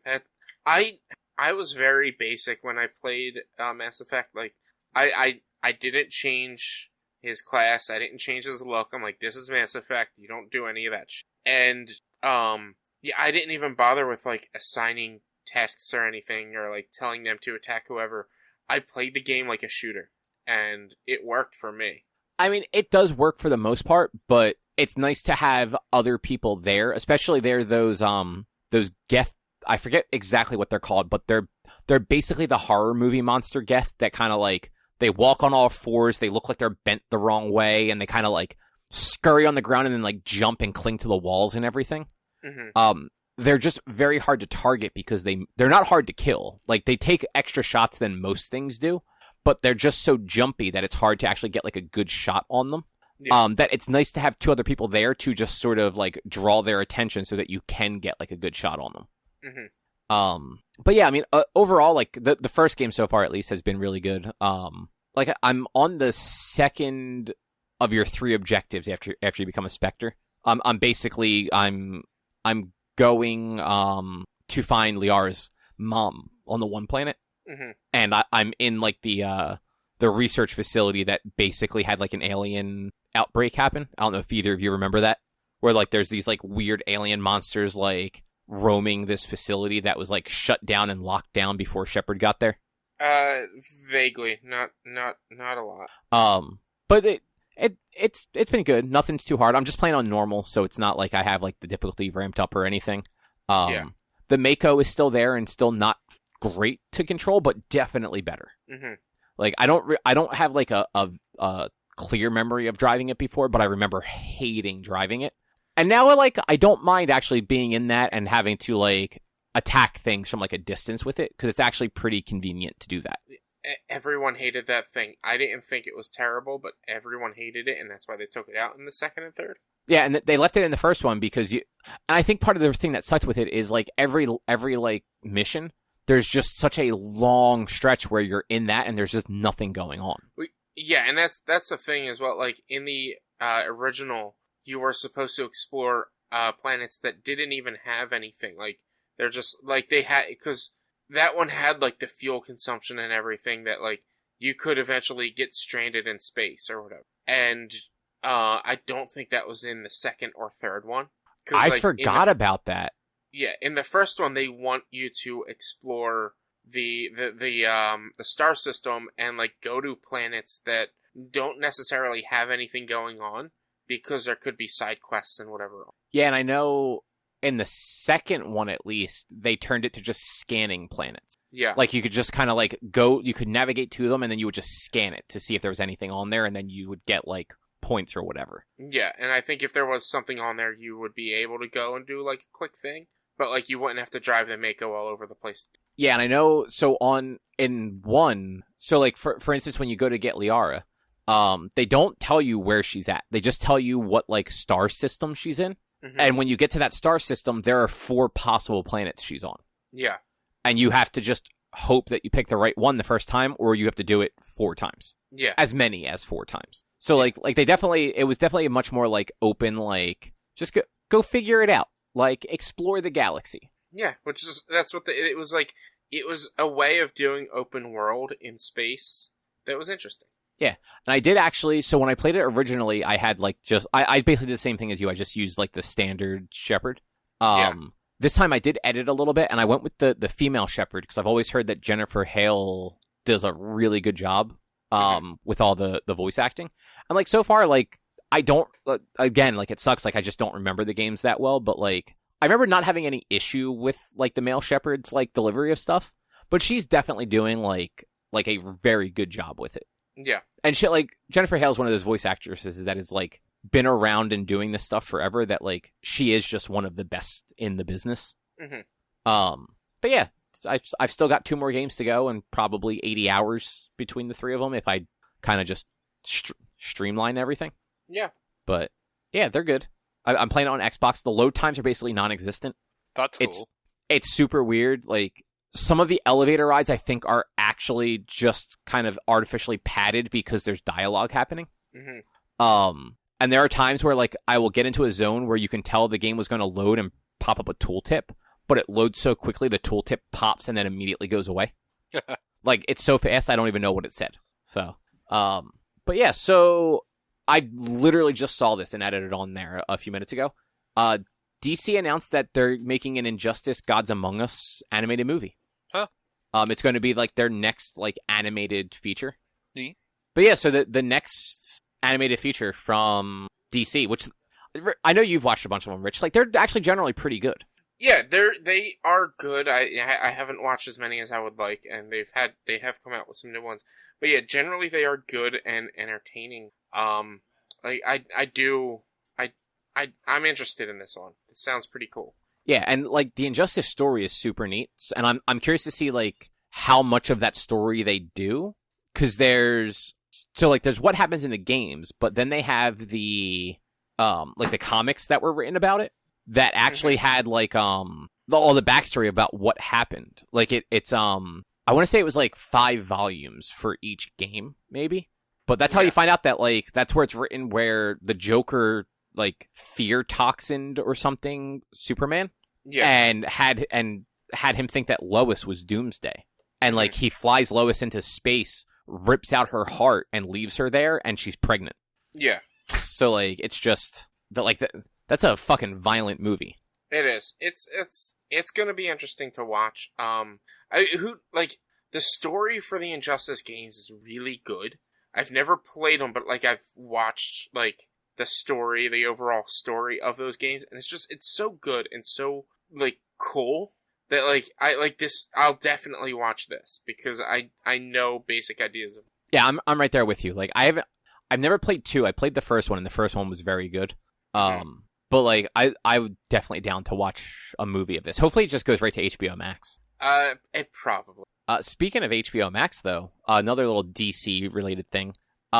B: I was very basic when I played Mass Effect. Like, I didn't change his class. I didn't change his look. I'm like, this is Mass Effect. You don't do any of that shit. And, yeah, I didn't even bother with, like, assigning tasks or anything, or, like, telling them to attack whoever. I played the game like a shooter, and it worked for me.
A: I mean, it does work for the most part, but it's nice to have other people there, especially those Geth. I forget exactly what they're called, but they're basically the horror movie monster Geth that kind of, like, they walk on all 4s, they look like they're bent the wrong way, and they kind of, like, scurry on the ground and then, like, jump and cling to the walls and everything.
B: Mm-hmm.
A: They're just very hard to target because they're not hard to kill. Like, they take extra shots than most things do, but they're just so jumpy that it's hard to actually get, like, a good shot on them.
B: Yeah.
A: That it's nice to have 2 other people there to just sort of, like, draw their attention so that you can get, like, a good shot on them.
B: Mm-hmm.
A: But yeah, I mean, overall, like, the first game so far at least has been really good. Like, I'm on the second of your 3 objectives after you become a Spectre. I'm basically going to find Liara's mom on the one planet, and I'm in, like, the research facility that basically had, like, an alien outbreak happen. I don't know if either of you remember that, where, like, there's these, like, weird alien monsters, like, roaming this facility that was, like, shut down and locked down before Shepard got there.
B: Vaguely, not a lot.
A: But it's been good. Nothing's too hard. I'm just playing on normal, so it's not like I have, like, the difficulty ramped up or anything.
B: Yeah.
A: The Mako is still there and still not great to control, but definitely better.
B: Mm-hmm.
A: Like, I don't have, like, a clear memory of driving it before, but I remember hating driving it. And now, like, I don't mind actually being in that and having to, like, attack things from, like, a distance with it, because it's actually pretty convenient to do that.
B: everyone hated that thing. I didn't think it was terrible, but everyone hated it, and that's why they took it out in the second and third.
A: Yeah, and they left it in the first one because and I think part of the thing that sucks with it is like every like mission, there's just such a long stretch where you're in that and there's just nothing going on.
B: Yeah, and that's the thing as well. Like in the original, you were supposed to explore planets that didn't even have anything. Like they're just like they had, because that one had like the fuel consumption and everything that like you could eventually get stranded in space or whatever. And I don't think that was in the second or third one.
A: I forgot about that.
B: Yeah, in the first one, they want you to explore the star system and like go to planets that don't necessarily have anything going on because there could be side quests and whatever.
A: Yeah, and I know in the second one at least, they turned it to just scanning planets.
B: Yeah.
A: Like you could just kind of like go, you could navigate to them and then you would just scan it to see if there was anything on there and then you would get like points or whatever.
B: Yeah, and I think if there was something on there, you would be able to go and do like a quick thing, but like you wouldn't have to drive the Mako all over the place.
A: Yeah, and I know, so in one, so like for instance, when you go to get Liara, they don't tell you where she's at. They just tell you what like star system she's in. Mm-hmm. And when you get to that star system, there are 4 possible planets she's on.
B: Yeah.
A: And you have to just hope that you pick the right one the first time, or you have to do it 4 times.
B: Yeah.
A: As many as 4 times. So like it was definitely a much more like open, like just go figure it out. Like explore the galaxy.
B: Yeah, that's what it was like. It was a way of doing open world in space that was interesting.
A: Yeah, and I did actually, so when I played it originally, I had like I basically did the same thing as you. I just used like the standard Shepherd. This time I did edit a little bit, and I went with the female Shepherd because I've always heard that Jennifer Hale does a really good job with all the voice acting. And like so far, like I don't, again, like it sucks, like I just don't remember the games that well, but like I remember not having any issue with like the male Shepherd's like delivery of stuff, but she's definitely doing like a very good job with it.
B: Yeah. And
A: she, like, Jennifer Hale's one of those voice actresses that has, like, been around and doing this stuff forever, that, like, she is just one of the best in the business.
B: Mm-hmm.
A: But yeah, I've still got 2 more games to go and probably 80 hours between the 3 of them if I kind of just streamline everything.
B: Yeah.
A: But, yeah, they're good. I'm playing it on Xbox. The load times are basically non-existent.
C: That's cool.
A: It's super weird, like, some of the elevator rides, I think, are actually just kind of artificially padded because there's dialogue happening. Mm-hmm. And there are times where, like, I will get into a zone where you can tell the game was going to load and pop up a tooltip, but it loads so quickly the tooltip pops and then immediately goes away. Like, it's so fast, I don't even know what it said. So, but yeah, so I literally just saw this and added it on there a few minutes ago. DC announced that they're making an Injustice Gods Among Us animated movie.
C: Huh.
A: It's going to be like their next like animated feature.
C: Neat.
A: But yeah, so the next animated feature from DC, which I know you've watched a bunch of them, Rich. Like they're actually generally pretty good.
B: Yeah, they are good. I haven't watched as many as I would like, and they have come out with some new ones. But yeah, generally they are good and entertaining. Like I'm interested in this one. It sounds pretty cool.
A: Yeah, and like the Injustice story is super neat, and I'm curious to see like how much of that story they do, because there's what happens in the games, but then they have the like the comics that were written about it that actually had like all the backstory about what happened. Like it's I want to say it was like 5 volumes for each game, maybe, but that's how you find out that like that's where it's written where the Joker like fear toxined or something Superman, and had him think that Lois was Doomsday, and like he flies Lois into space, rips out her heart, and leaves her there, and she's pregnant. Yeah. So like it's just that's a fucking violent movie.
B: It is. It's gonna be interesting to watch. The story for the Injustice games is really good. I've never played them, but like I've watched like the story, the overall story of those games, and it's so good and so like cool that like I like this. I'll definitely watch this because I know basic ideas of.
A: Yeah, I'm right there with you. Like I've never played 2. I played the first one, and the first one was very good. But like I would definitely down to watch a movie of this. Hopefully, it just goes right to HBO Max.
B: It probably.
A: Speaking of HBO Max, though, another little DC-related thing.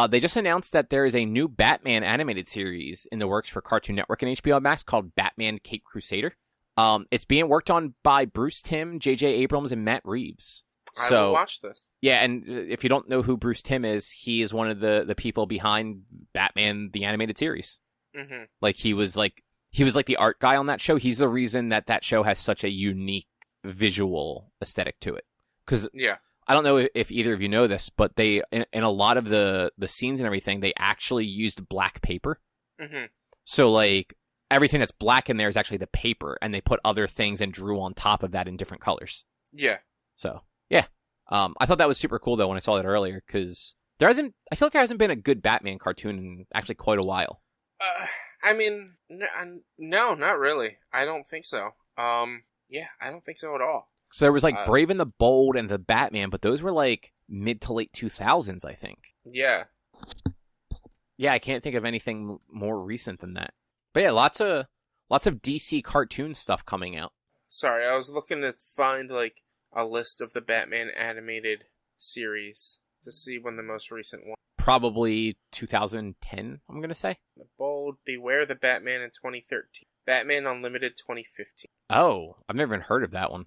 A: They just announced that there is a new Batman animated series in the works for Cartoon Network and HBO Max called Batman Caped Crusader. It's being worked on by Bruce Timm, J.J. Abrams, and Matt Reeves.
B: I will watch this.
A: Yeah, and if you don't know who Bruce Timm is, he is one of the people behind Batman the animated series.
B: Mm-hmm.
A: Like he was like the art guy on that show. He's the reason that show has such a unique visual aesthetic to it. Because I don't know if either of you know this, but they in a lot of the scenes and everything, they actually used black paper.
B: Mm-hmm.
A: So like everything that's black in there is actually the paper, and they put other things and drew on top of that in different colors.
B: Yeah.
A: So yeah, I thought that was super cool though when I saw that earlier, because I feel like there hasn't been a good Batman cartoon in actually quite a while.
B: I mean, no, not really. I don't think so. Yeah, I don't think so at all.
A: So there was like Brave and the Bold and the Batman, but those were like mid to late 2000s, I think.
B: Yeah.
A: Yeah, I can't think of anything more recent than that. But yeah, lots of DC cartoon stuff coming out.
B: Sorry, I was looking to find like a list of the Batman animated series to see when the most recent one.
A: Probably 2010, I'm going to say.
B: The Bold, Beware the Batman in 2013. Batman Unlimited 2015.
A: Oh, I've never even heard of that one.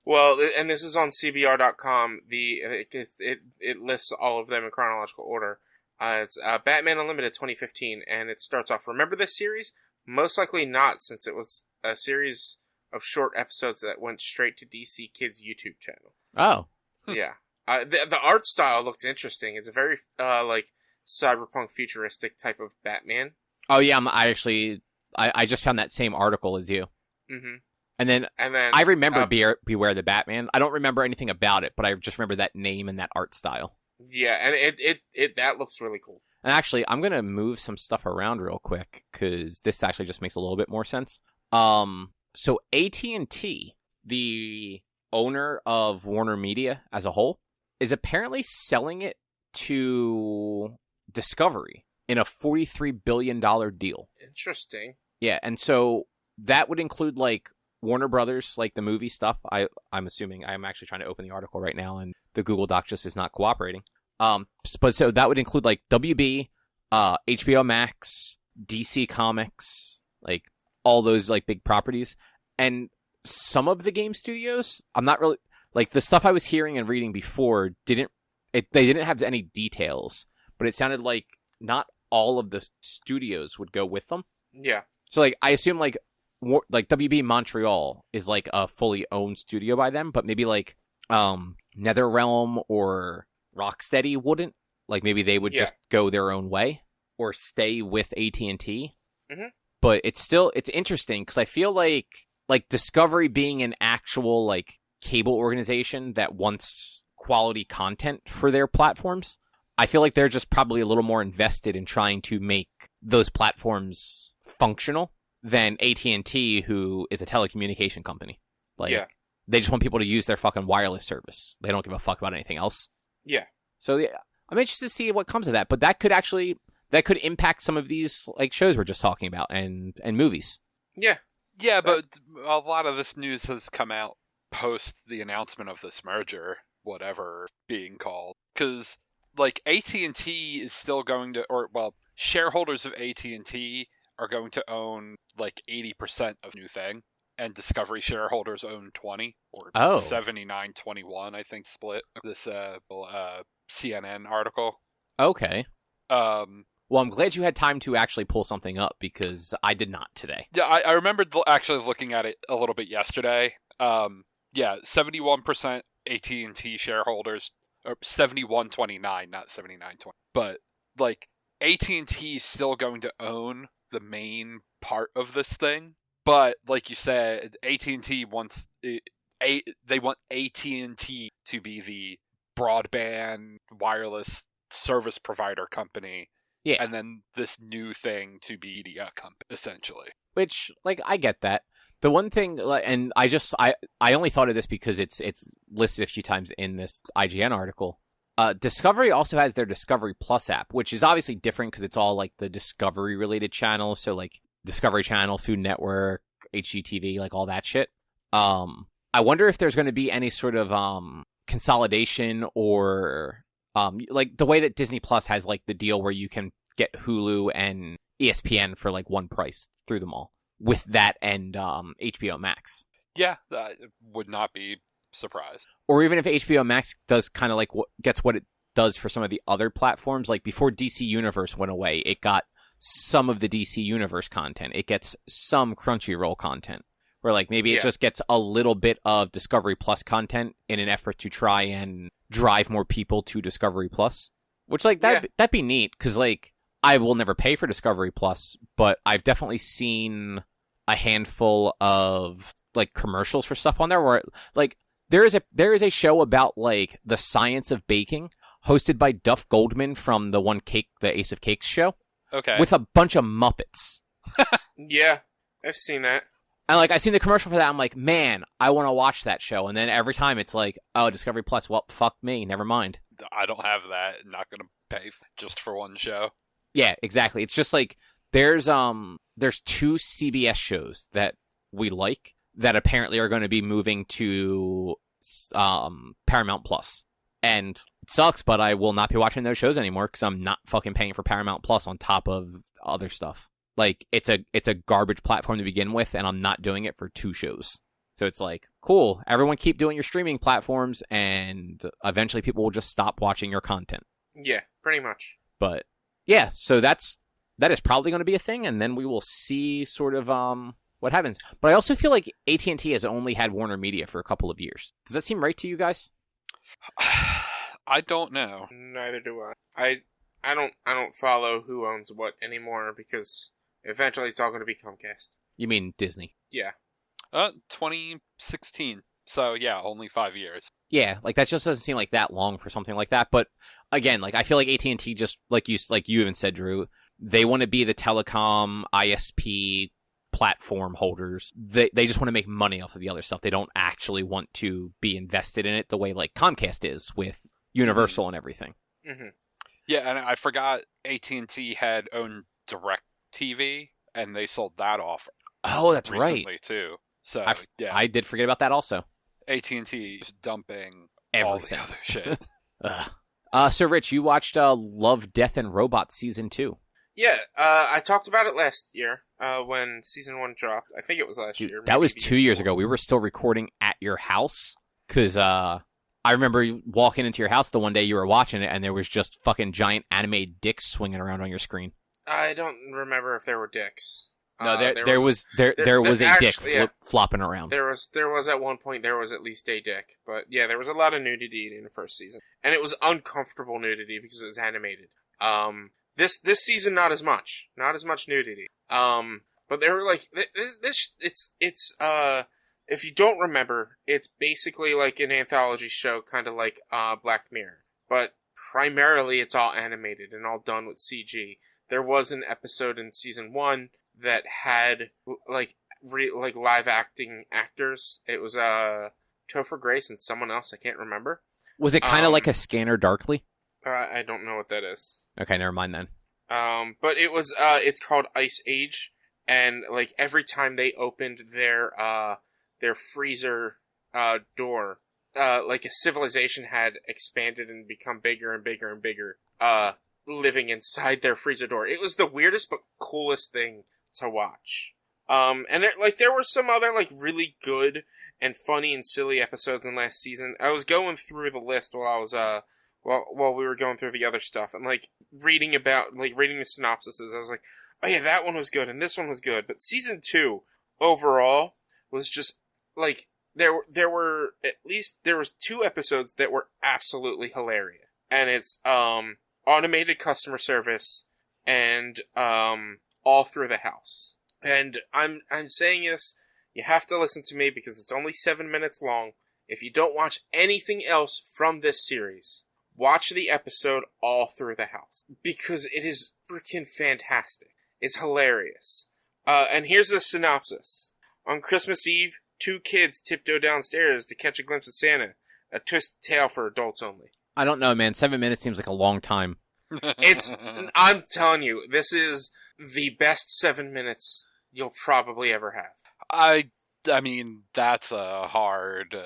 B: Well, and this is on CBR.com. It lists all of them in chronological order. It's Batman Unlimited 2015, and it starts off, remember this series? Most likely not, since it was a series of short episodes that went straight to DC Kids' YouTube channel.
A: Oh.
B: Yeah. The art style looks interesting. It's a very, like, cyberpunk futuristic type of Batman.
A: Oh, yeah, I just found that same article as you.
B: Mm-hmm.
A: And then I remember Beware the Batman. I don't remember anything about it, but I just remember that name and that art style.
B: Yeah, and it that looks really cool.
A: And actually, I'm going to move some stuff around real quick, because this actually just makes a little bit more sense. So AT&T, the owner of Warner Media as a whole, is apparently selling it to Discovery in a $43 billion deal.
B: Interesting.
A: Yeah, and so that would include, like, Warner Brothers, like the movie stuff. I'm assuming. I'm actually trying to open the article right now, and the Google Doc just is not cooperating. But so that would include like WB, HBO Max, DC Comics, like all those like big properties, and some of the game studios. I'm not really like the stuff I was hearing and reading before. They didn't have any details, but it sounded like not all of the studios would go with them.
B: Yeah.
A: So like I assume like WB Montreal is like a fully owned studio by them, but maybe like NetherRealm or Rocksteady wouldn't. Like maybe they would just go their own way or stay with AT&T.
B: Mm-hmm.
A: But it's interesting because I feel like Discovery being an actual like cable organization that wants quality content for their platforms, I feel like they're just probably a little more invested in trying to make those platforms functional than AT&T, who is a telecommunication company. Like, they just want people to use their fucking wireless service. They don't give a fuck about anything else.
B: Yeah.
A: So yeah, I'm interested to see what comes of that. But that could impact some of these like shows we're just talking about and movies.
B: Yeah.
C: Yeah, but a lot of this news has come out post the announcement of this merger, whatever being called. Because like AT&T is still going to, shareholders of AT&T are going to own like 80% of new thing, and Discovery shareholders own 20 or 79-21, I think, split. This CNN article.
A: Okay.
C: Well,
A: I'm glad you had time to actually pull something up because I did not today.
C: Yeah, I remembered actually looking at it a little bit yesterday. 71% AT&T shareholders, or 71-29, not 79-20. But like AT&T is still going to own the main part of this thing, but like you said, AT&T wants they want AT&T to be the broadband wireless service provider company, and then this new thing to be media company, essentially. Which,
A: like, I get that. The one thing, and I only thought of this because it's listed a few times in this IGN article. Discovery also has their Discovery Plus app, which is obviously different because it's all like the Discovery related channels. So like Discovery Channel, Food Network, HGTV, like all that shit. I wonder if there's going to be any sort of consolidation or like the way that Disney Plus has like the deal where you can get Hulu and ESPN for like one price through them all with that and HBO Max.
C: Yeah, I would not be surprised.
A: Or even if HBO Max does kind of like gets what it does for some of the other platforms, like before DC Universe went away, it got some of the DC Universe content. It gets some Crunchyroll content. Where like maybe it just gets a little bit of Discovery Plus content in an effort to try and drive more people to Discovery Plus. Which like that'd be neat because like I will never pay for Discovery Plus, but I've definitely seen a handful of like commercials for stuff on there where like there is a show about like the science of baking hosted by Duff Goldman from the Ace of Cakes show.
C: Okay.
A: With a bunch of Muppets.
B: Yeah, I've seen that.
A: And like I seen the commercial for that, I'm like, man, I want to watch that show. And then every time it's like, oh, Discovery Plus, well, fuck me, never mind.
C: I don't have that. Not gonna pay just for one show.
A: Yeah, exactly. It's just like there's 2 CBS shows that we like that apparently are going to be moving to Paramount Plus. And it sucks, but I will not be watching those shows anymore because I'm not fucking paying for Paramount Plus on top of other stuff. Like, it's a garbage platform to begin with, and I'm not doing it for 2 shows. So it's like, cool, everyone keep doing your streaming platforms, and eventually people will just stop watching your content.
B: Yeah, pretty much.
A: But, yeah, so that is probably going to be a thing, and then we will see sort of what happens. But I also feel like AT&T has only had Warner Media for a couple of years. Does that seem right to you guys?
C: I don't know.
B: Neither do I. I don't follow who owns what anymore because eventually it's all going to be Comcast.
A: You mean Disney?
B: Yeah.
C: 2016. So yeah, only 5 years.
A: Yeah, like that just doesn't seem like that long for something like that. But again, like I feel like AT&T just like you even said, Drew, they want to be the telecom ISP platform holders. They just want to make money off of the other stuff. They don't actually want to be invested in it the way like Comcast is with Universal and everything.
B: Mm-hmm.
C: Yeah, and I forgot AT&T had owned DirecTV, and they sold that off.
A: Oh, that's
C: recently
A: right.
C: Too. So yeah,
A: I did forget about that also.
C: AT&T is dumping
A: everything.
C: All the other shit.
A: So Rich, you watched Love, Death, and Robots season 2.
B: Yeah, I talked about it last year when season 1 dropped. I think it was last year.
A: That was 2 years ago. We were still recording at your house because I remember walking into your house the one day you were watching it, and there was just fucking giant anime dicks swinging around on your screen.
B: I don't remember if there were dicks.
A: No, there was a dick flopping around.
B: There was at one point there was at least a dick, but yeah, there was a lot of nudity in the first season, and it was uncomfortable nudity because it was animated. This season not as much nudity. But they were like it's if you don't remember, it's basically like an anthology show, kind of like Black Mirror, but primarily it's all animated and all done with CG. There was an episode in season 1 that had like live acting actors. It was Topher Grace and someone else I can't remember.
A: Was it kind of like a Scanner Darkly?
B: I don't know what that is.
A: Okay, never mind then.
B: But it was it's called Ice Age, and like every time they opened their freezer door, like a civilization had expanded and become bigger and bigger and bigger, living inside their freezer door. It was the weirdest but coolest thing to watch. And there were some other like really good and funny and silly episodes in last season. I was going through the list while I was while we were going through the other stuff and like reading the synopsises. I was like, oh yeah, that one was good and this one was good. But season 2 overall was just like there was 2 episodes that were absolutely hilarious, and it's automated customer service and all through the house. And I'm saying this, you have to listen to me because it's only 7 minutes long. If you don't watch anything else from this series, watch the episode All Through the House, because it is freaking fantastic. It's hilarious. And here's the synopsis. On Christmas Eve, 2 kids tiptoe downstairs to catch a glimpse of Santa. A twisted tale for adults only.
A: I don't know, man. 7 minutes seems like a long time.
B: I'm telling you, this is the best 7 minutes you'll probably ever have.
C: I I mean, that's a hard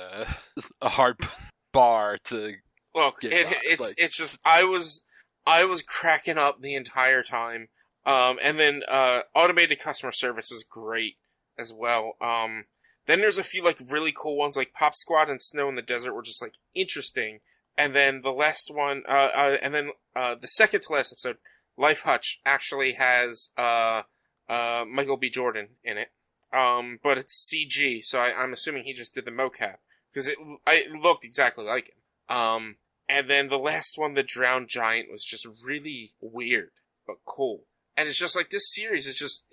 C: bar to
B: Look,
C: get
B: it's just I was cracking up the entire time. And then automated customer service was great as well. Then there's a few like really cool ones, like Pop Squad and Snow in the Desert were just like interesting. And then the last one, the second to last episode, Life Hutch, actually has Michael B. Jordan in it. But it's CG, so I'm assuming he just did the mocap because it looked exactly like him. And then the last one, the Drowned Giant, was just really weird but cool. And it's just like this series is just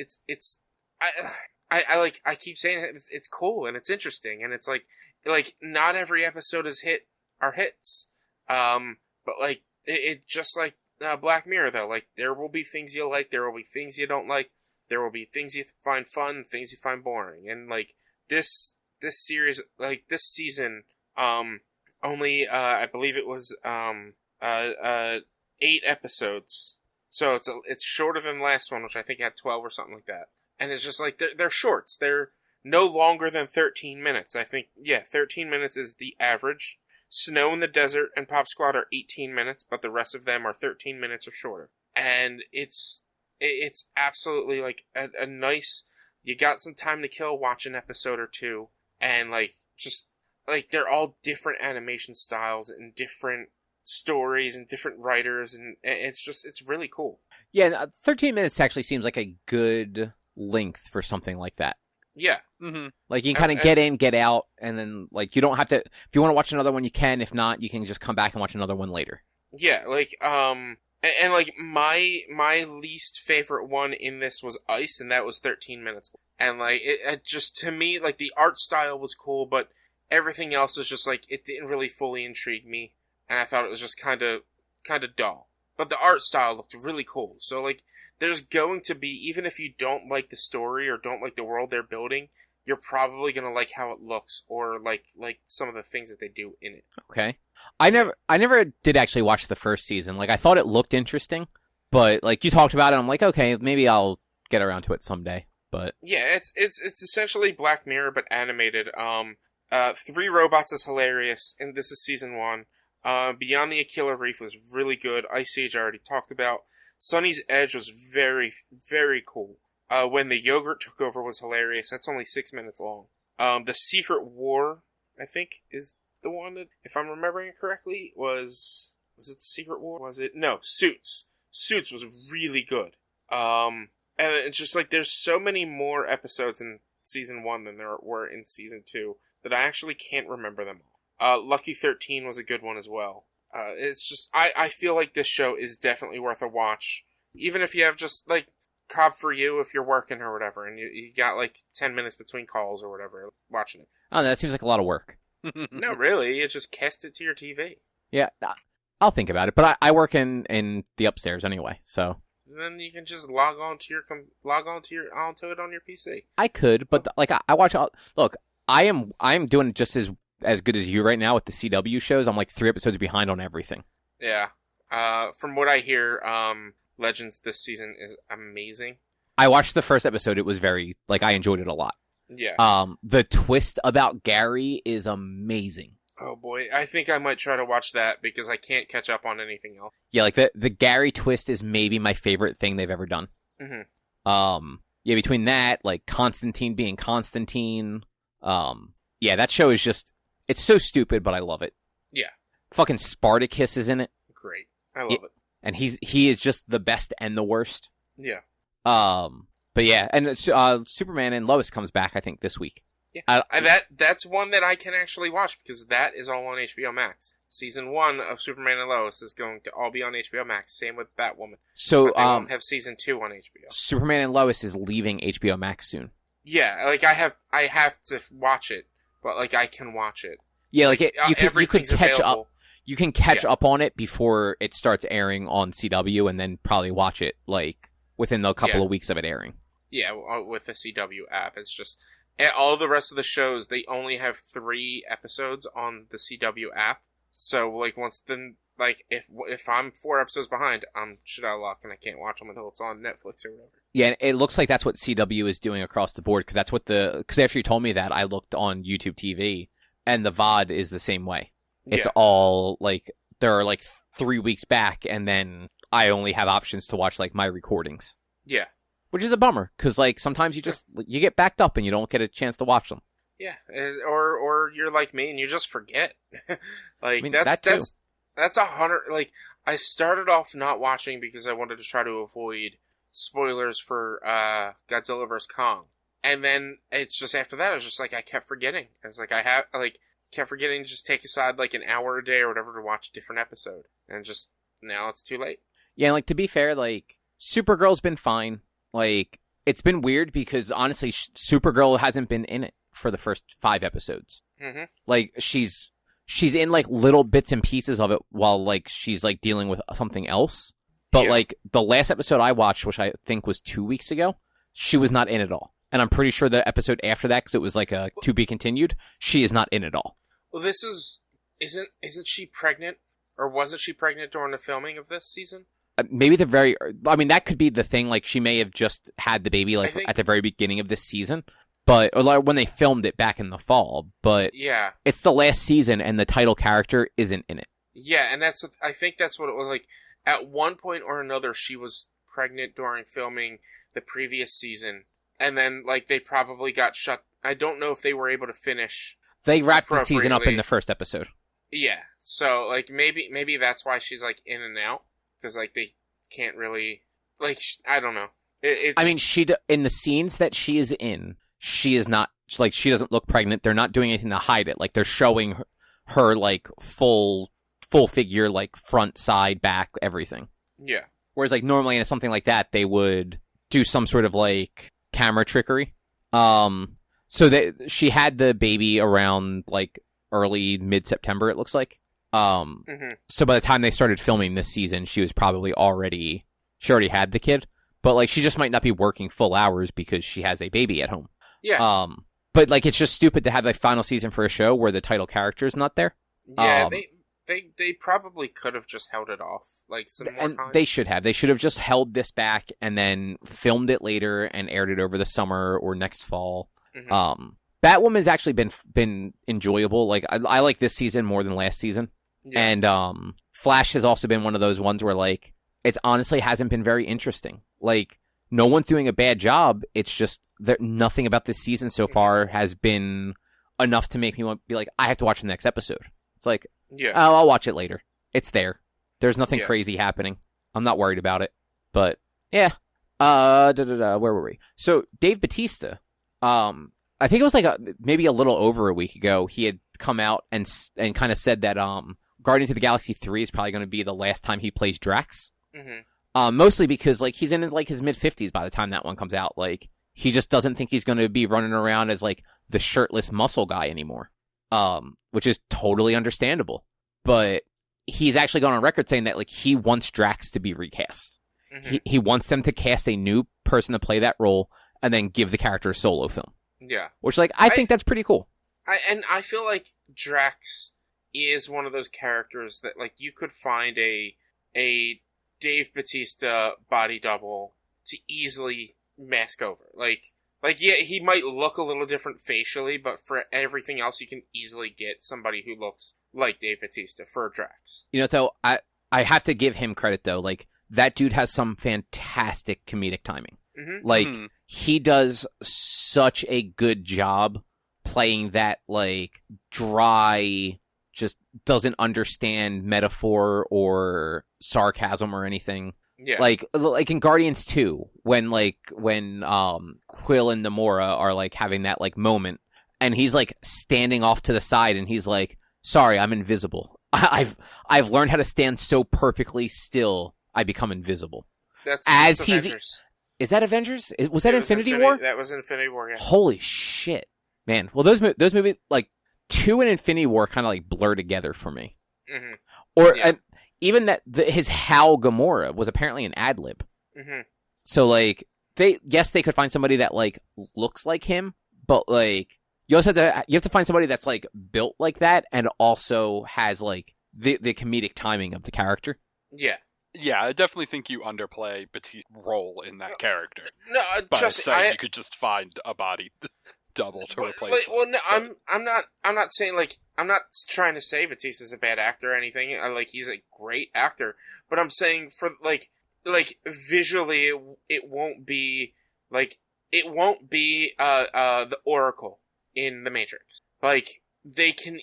B: I keep saying it's cool and it's interesting and it's like not every episode are hits. But like it just like Black Mirror though, like there will be things you like, there will be things you don't like, there will be things you find fun, things you find boring, and like this series, like this season, only I believe it was 8 episodes. So it's shorter than the last one, which I think had 12 or something like that. And it's just like, they're shorts. They're no longer than 13 minutes. I think, 13 minutes is the average. Snow in the Desert and Pop Squad are 18 minutes, but the rest of them are 13 minutes or shorter. And it's absolutely like a nice, you got some time to kill, watch an episode or two. And like, just like, they're all different animation styles and different stories and different writers, and it's really cool.
A: Yeah, 13 minutes actually seems like a good length for something like that.
B: Yeah.
C: Mm-hmm.
A: Like, you can kind of get in, get out, and then, like, you don't have to, if you want to watch another one, you can. If not, you can just come back and watch another one later.
B: Yeah, like, and like, my least favorite one in this was Ice, and that was 13 minutes. And, like, it just, to me, like, the art style was cool, but everything else was just, like, it didn't really fully intrigue me. And I thought it was just kind of dull. But the art style looked really cool. So, like, there's going to be, even if you don't like the story or don't like the world they're building, you're probably going to like how it looks or like some of the things that they do in it.
A: Okay. I never did actually watch the first season. Like, I thought it looked interesting, but, like, you talked about it, I'm like, okay, maybe I'll get around to it someday. But
B: yeah, it's essentially Black Mirror, but animated. 3 Robots is hilarious, and this is season 1. Beyond the Aquila Reef was really good. Ice Age I already talked about. Sunny's Edge was very, very cool. When the Yogurt Took Over was hilarious. That's only 6 minutes long. The Secret War, I think, is the one that, if I'm remembering it correctly, was it The Secret War? Was it? No, Suits. Suits was really good. And it's just like, there's so many more episodes in season 1 than there were in season 2 that I actually can't remember them all. Lucky 13 was a good one as well. It's just, I feel like this show is definitely worth a watch. Even if you have just, like, Cop for You if you're working or whatever, and you got, like, 10 minutes between calls or whatever, watching it.
A: oh, that seems like a lot of work.
B: No, really, you just cast it to your TV.
A: Yeah, I'll think about it. But I work in the upstairs anyway, so.
B: And then you can just log onto it on your PC.
A: I could, but like I watch. Look, I'm doing just as good as you right now with the CW shows. I'm like 3 episodes behind on everything.
B: Yeah. From what I hear, Legends this season is amazing.
A: I watched the first episode. It was very, like, I enjoyed it a lot.
B: Yeah.
A: The twist about Gary is amazing.
B: Oh boy, I think I might try to watch that because I can't catch up on anything else.
A: Yeah, like the Gary twist is maybe my favorite thing they've ever done.
B: Mm-hmm.
A: Yeah, between that, like Constantine being Constantine, yeah, that show is just, it's so stupid, but I love it.
B: Yeah.
A: Fucking Spartacus is in it.
B: Great. I love it.
A: And he is just the best and the worst.
B: Yeah.
A: But yeah, and Superman and Lois comes back, I think, this week.
B: Yeah. That's one that I can actually watch because that is all on HBO Max. Season 1 of Superman and Lois is going to all be on HBO Max. Same with Batwoman.
A: So,
B: but they won't have season 2 on HBO.
A: Superman and Lois is leaving HBO Max soon.
B: Yeah, like I have to watch it, but like I can watch it.
A: Yeah, like you could catch
B: available.
A: up. You can catch up on it before it starts airing on CW, and then probably watch it like within the couple of weeks of it airing.
B: Yeah, with the CW app, it's just all the rest of the shows. They only have 3 episodes on the CW app, So like once then, like if I'm 4 episodes behind, I'm shit out of luck and I can't watch them until it's on Netflix or whatever.
A: Yeah, and it looks like that's what CW is doing across the board, because that's what because after you told me that, I looked on YouTube TV, and the VOD is the same way. It's all like there are like 3 weeks back, and then I only have options to watch like my recordings.
B: Yeah,
A: which is a bummer, because like sometimes you get backed up and you don't get a chance to watch them.
B: Yeah, or you're like me and you just forget. Like, I mean, that's 100. Like, I started off not watching because I wanted to try to avoid spoilers for Godzilla vs. Kong, and then it's just after that I was just like I kept forgetting. I was like kept forgetting to just take aside like an hour a day or whatever to watch a different episode, and just now it's too late.
A: Yeah, like to be fair, like Supergirl's been fine. Like it's been weird because honestly, Supergirl hasn't been in it for the first 5 episodes.
B: Mm-hmm.
A: Like she's in like little bits and pieces of it while like she's like dealing with something else. But like the last episode I watched, which I think was 2 weeks ago, she was not in at all. And I'm pretty sure the episode after that, because it was like a to be continued, she is not in at all.
B: Well, this isn't she pregnant, or wasn't she pregnant during the filming of this season?
A: Maybe that could be the thing. Like she may have just had the baby like at the very beginning of this season. Or like when they filmed it back in the fall, but
B: yeah, it's
A: the last season and the title character isn't in it.
B: Yeah, and I think that's what it was like. At one point or another, she was pregnant during filming the previous season, and then like they probably got shut. I don't know if they were able to finish.
A: They wrapped the season up in the first episode.
B: Yeah, so like maybe that's why she's like in and out, because like they can't really like I don't know.
A: I mean, in the scenes that she is in. She is not, like, she doesn't look pregnant. They're not doing anything to hide it. Like, they're showing her like, full figure, like, front, side, back, everything.
B: Yeah.
A: Whereas, like, normally in something like that, they would do some sort of, like, camera trickery. So she had the baby around, like, early, mid-September, it looks like. So by the time they started filming this season, she already had the kid. But, like, she just might not be working full hours because she has a baby at home.
B: Yeah.
A: But like it's just stupid to have a final season for a show where the title character is not there.
B: Yeah, they probably could have just held it off like some more time.
A: They should have. They should have just held this back and then filmed it later and aired it over the summer or next fall. Mm-hmm. Batwoman's actually been enjoyable. Like I like this season more than last season. Yeah. And Flash has also been one of those ones where like it's honestly hasn't been very interesting. Like no one's doing a bad job. It's just that nothing about this season so far has been enough to make me want to be like, I have to watch the next episode. It's like, I'll watch it later. It's there. There's nothing crazy happening. I'm not worried about it. But yeah. Where were we? So Dave Bautista, I think it was like maybe a little over a week ago, he had come out and kind of said that Guardians of the Galaxy 3 is probably going to be the last time he plays Drax. Mm-hmm. Mostly because like he's in like his mid-50s by the time that one comes out. Like he just doesn't think he's going to be running around as like the shirtless muscle guy anymore. Which is totally understandable. But he's actually gone on record saying that like he wants Drax to be recast. Mm-hmm. He wants them to cast a new person to play that role and then give the character a solo film.
B: Yeah.
A: Which like I think that's pretty cool.
B: I feel like Drax is one of those characters that like you could find a Dave Bautista body double to easily mask over. Like yeah, he might look a little different facially, but for everything else, you can easily get somebody who looks like Dave Bautista for Drax.
A: You know, though, I have to give him credit, though. Like, that dude has some fantastic comedic timing. Mm-hmm. Like, he does such a good job playing that, like, dry, just doesn't understand metaphor or sarcasm or anything.
B: Yeah.
A: Like in Guardians 2, when Quill and Namora are like having that like moment, and he's like standing off to the side, and he's like, "Sorry, I'm invisible. I've learned how to stand so perfectly still, I become invisible."
B: That's
A: Avengers. Is that Avengers? Was that Infinity War?
B: That was Infinity War. Yeah.
A: Holy shit, man! Well, those movies like 2 and Infinity War kind of like blur together for me. Mm-hmm. Or. Yeah. Even that his Hal Gamora was apparently an ad lib. Mm-hmm. So like they could find somebody that like looks like him, but like you have to find somebody that's like built like that and also has like the comedic timing of the character.
B: Yeah.
C: Yeah, I definitely think you underplay Batista's role in that character.
B: No,
C: By
B: just
C: saying you could just find a body double to replace him.
B: Well, no, I'm not saying like I'm not trying to say Batista's a bad actor or anything. Like he's a great actor, but I'm saying for like visually it won't be the Oracle in the Matrix. Like they can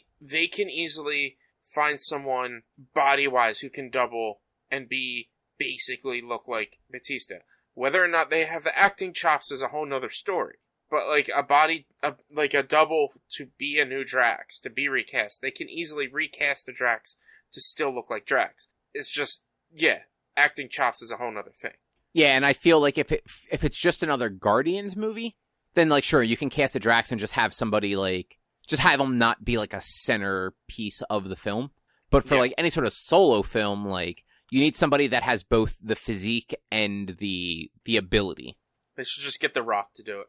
B: easily find someone body wise who can double and be basically look like Batista. Whether or not they have the acting chops is a whole nother story. But like a double to be a new Drax, to be recast, they can easily recast the Drax to still look like Drax. It's just, acting chops is a whole nother thing.
A: Yeah, and I feel like if it's just another Guardians movie, then like sure you can cast a Drax and just have somebody like just have him not be like a center piece of the film. But for like any sort of solo film, like you need somebody that has both the physique and the ability.
B: They should just get The Rock to do it.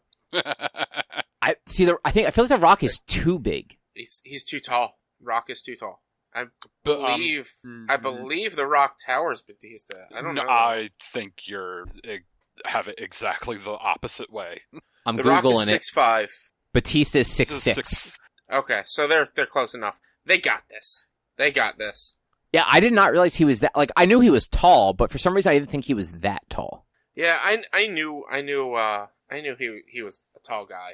A: I feel like The Rock is too big.
B: He's too tall. Rock is too tall. I believe The Rock towers Batista. I don't know.
C: I think have it exactly the opposite way.
B: I'm the Googling Rock is 6'5".
A: Batista is 6'6".
B: Okay, so they're close enough. They got this.
A: Yeah, I did not realize he was that. Like, I knew he was tall, but for some reason I didn't think he was that tall.
B: Yeah, I knew he was a tall guy.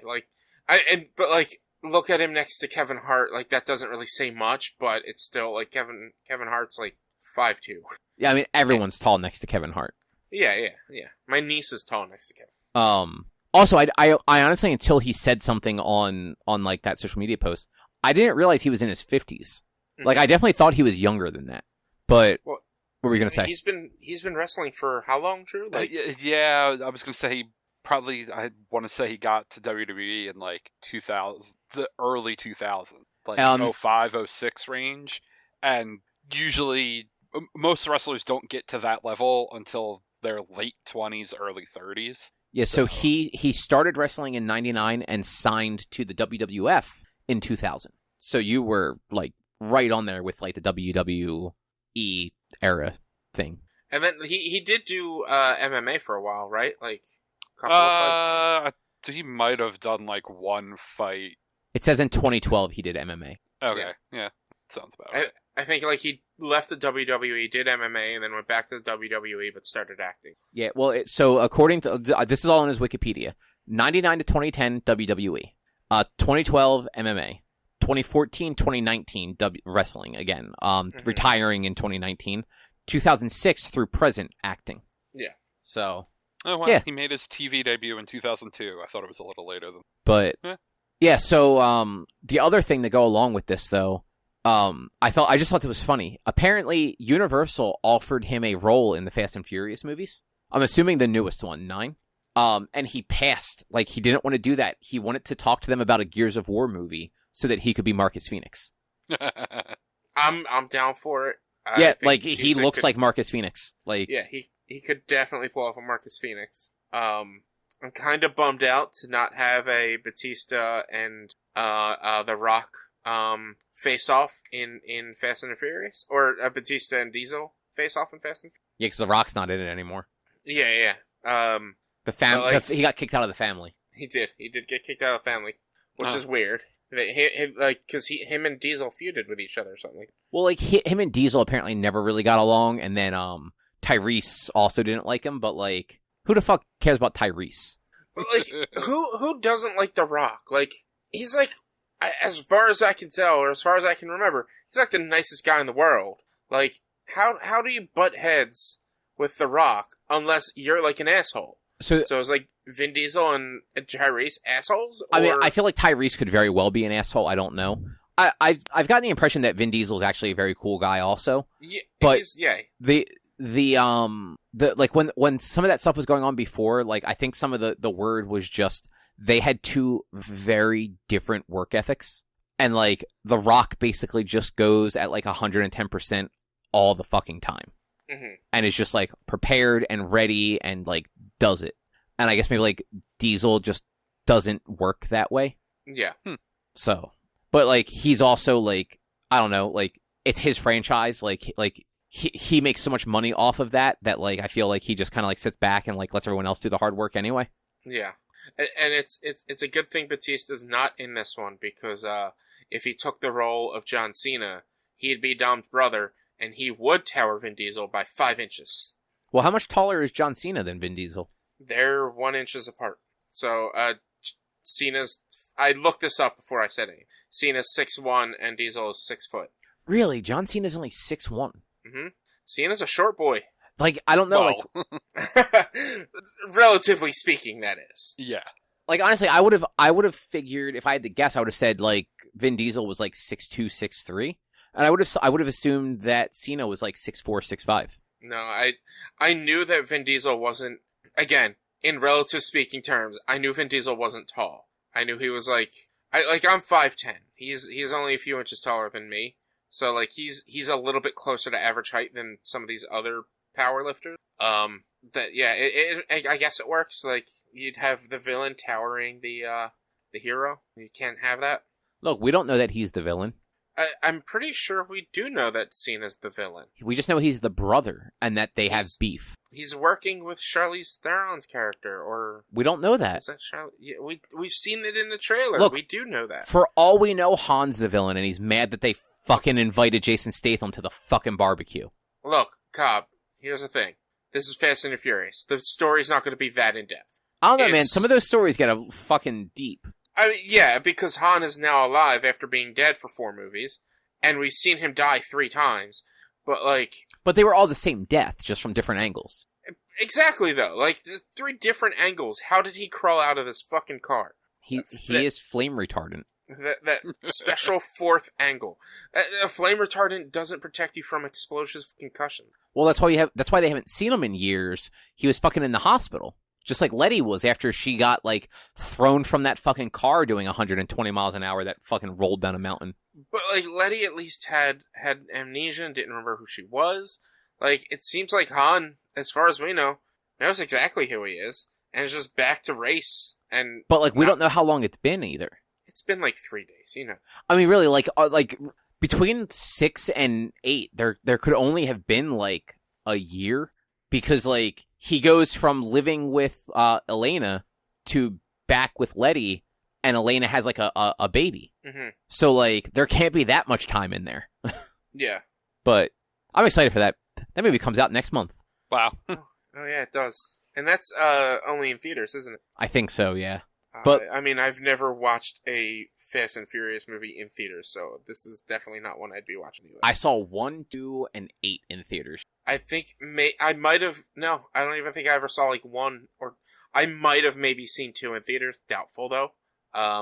B: But look at him next to Kevin Hart. Like that doesn't really say much, but it's still like Kevin Hart's like 5'2".
A: Yeah, I mean everyone's tall next to Kevin Hart.
B: Yeah. My niece is tall next to Kevin.
A: Also, I honestly, until he said something on like that social media post, I didn't realize he was in his 50s. Like, I definitely thought he was younger than that. But what were you gonna say?
B: He's been wrestling for how long, Drew?
C: Yeah, I was gonna say I want to say he got to WWE in like 2000, the early 2000s, like 05, 06 range. And usually, most wrestlers don't get to that level until their late 20s, early 30s.
A: Yeah, so he started wrestling in 99 and signed to the WWF in 2000. So you were like right on there with like the WWE era thing.
B: And then he did do MMA for a while, right? Like a couple of fights.
C: He might have done like one fight.
A: It says in 2012 he did MMA.
C: Okay, yeah. Sounds about right.
B: I think like he left the WWE, did MMA, and then went back to the WWE, but started acting.
A: Yeah, well, so according to this is all in his Wikipedia. 99 to 2010 WWE, 2012 MMA, 2014 2019 wrestling again, retiring in 2019, 2006 through present acting.
B: Yeah.
A: So.
C: Oh wow! Yeah. He made his TV debut in 2002. I thought it was a little later than.
A: But yeah, so the other thing to go along with this though. I just thought it was funny. Apparently, Universal offered him a role in the Fast and Furious movies. I'm assuming the newest one, 9. And he passed. Like, he didn't want to do that. He wanted to talk to them about a Gears of War movie so that he could be Marcus Phoenix.
B: I'm down for it.
A: Yeah, like, he looks like Marcus Phoenix. Like,
B: yeah, he could definitely pull off a Marcus Phoenix. I'm kind of bummed out to not have a Batista and The Rock face off in Fast and the Furious, or Batista and Diesel face off in Fast and Furious.
A: Yeah, because The Rock's not in it anymore.
B: Yeah.
A: The family, he got kicked out of the family.
B: He did get kicked out of the family, which is weird. Because him and Diesel feuded with each other or something.
A: Well, like him and Diesel apparently never really got along, and then Tyrese also didn't like him. But like, who the fuck cares about Tyrese?
B: But like, who doesn't like The Rock? Like, he's like, as far as I can tell, or as far as I can remember, he's like the nicest guy in the world. Like, how do you butt heads with The Rock unless you're like an asshole? So it's like Vin Diesel and Tyrese assholes? Or... I mean,
A: I feel like Tyrese could very well be an asshole. I don't know. I've gotten the impression that Vin Diesel is actually a very cool guy also.
B: Yeah,
A: but like when some of that stuff was going on before, like I think some of the word was just they had two very different work ethics, and like The Rock basically just goes at like 110% all the fucking time, and is just like prepared and ready and like does it. And I guess maybe like Diesel just doesn't work that way.
B: Yeah.
A: So, but like he's also like I don't know, like it's his franchise. Like he makes so much money off of that like I feel like he just kind of like sits back and like lets everyone else do the hard work anyway.
B: Yeah, and it's a good thing Batista's not in this one, because if he took the role of John Cena, he'd be Dom's brother, and he would tower Vin Diesel by 5 inches.
A: Well, how much taller is John Cena than Vin Diesel?
B: They're 1 inch apart. So Cena's. I looked this up before I said it. Cena's 6'1" and Diesel is 6 foot.
A: Really, John Cena's only 6'1".
B: Mm-hmm. Cena's a short boy.
A: Like, I don't know.
C: Well.
B: Like, relatively speaking, that is.
C: Yeah.
A: Like, honestly, I would have figured, if I had to guess, I would have said like Vin Diesel was like 6'2", 6'3", and I would have assumed that Cena was like 6'4", 6'5".
B: No, I knew that Vin Diesel wasn't. Again, in relative speaking terms, I knew Vin Diesel wasn't tall. I knew he was like I'm 5'10". He's only a few inches taller than me, so like he's a little bit closer to average height than some of these other powerlifters. I guess it works. Like, you'd have the villain towering the hero. You can't have that.
A: Look, we don't know that he's the villain.
B: I'm pretty sure we do know that Cena's the villain.
A: We just know he's the brother and that they have beef.
B: He's working with Charlize Theron's character, or
A: we don't know that.
B: Is that Charlize? Yeah, we've seen it in the trailer.
A: Look,
B: we do know that.
A: For all we know, Han's the villain, and he's mad that they fucking invited Jason Statham to the fucking barbecue.
B: Look, Cobb, here's the thing. This is Fast and the Furious. The story's not going to be that in-depth.
A: I don't know, man. Some of those stories get a fucking deep.
B: I mean, yeah, because Han is now alive after being dead for 4 movies, and we've seen him die 3 times, but like...
A: But they were all the same death, just from different angles.
B: Exactly, though. Like, 3 different angles. How did he crawl out of his fucking car?
A: He is flame retardant.
B: That special 4th angle. A flame retardant doesn't protect you from explosive concussion.
A: Well, that's why they haven't seen him in years. He was fucking in the hospital. Just like Letty was after she got, like, thrown from that fucking car doing 120 miles an hour that fucking rolled down a mountain.
B: But, like, Letty at least had amnesia and didn't remember who she was. Like, it seems like Han, as far as we know, knows exactly who he is, and is just back to race.
A: But, like, we don't know how long it's been, either.
B: It's been, like, 3 days, you know.
A: I mean, really, like between 6 and 8, there could only have been, like, a year. Because, like, he goes from living with Elena to back with Letty, and Elena has, like, a baby.
B: Mm-hmm.
A: So, like, there can't be that much time in there.
B: Yeah.
A: But I'm excited for that. That movie comes out next month.
C: Wow.
B: Oh, yeah, it does. And that's only in theaters, isn't it?
A: I think so, yeah. But
B: I mean, I've never watched a Fast and Furious movie in theaters, so this is definitely not one I'd be watching either.
A: I saw 1, 2, and 8 in theaters.
B: I think I might have. No, I don't even think I ever saw like 1, or I might have maybe seen 2 in theaters. Doubtful though. Yeah.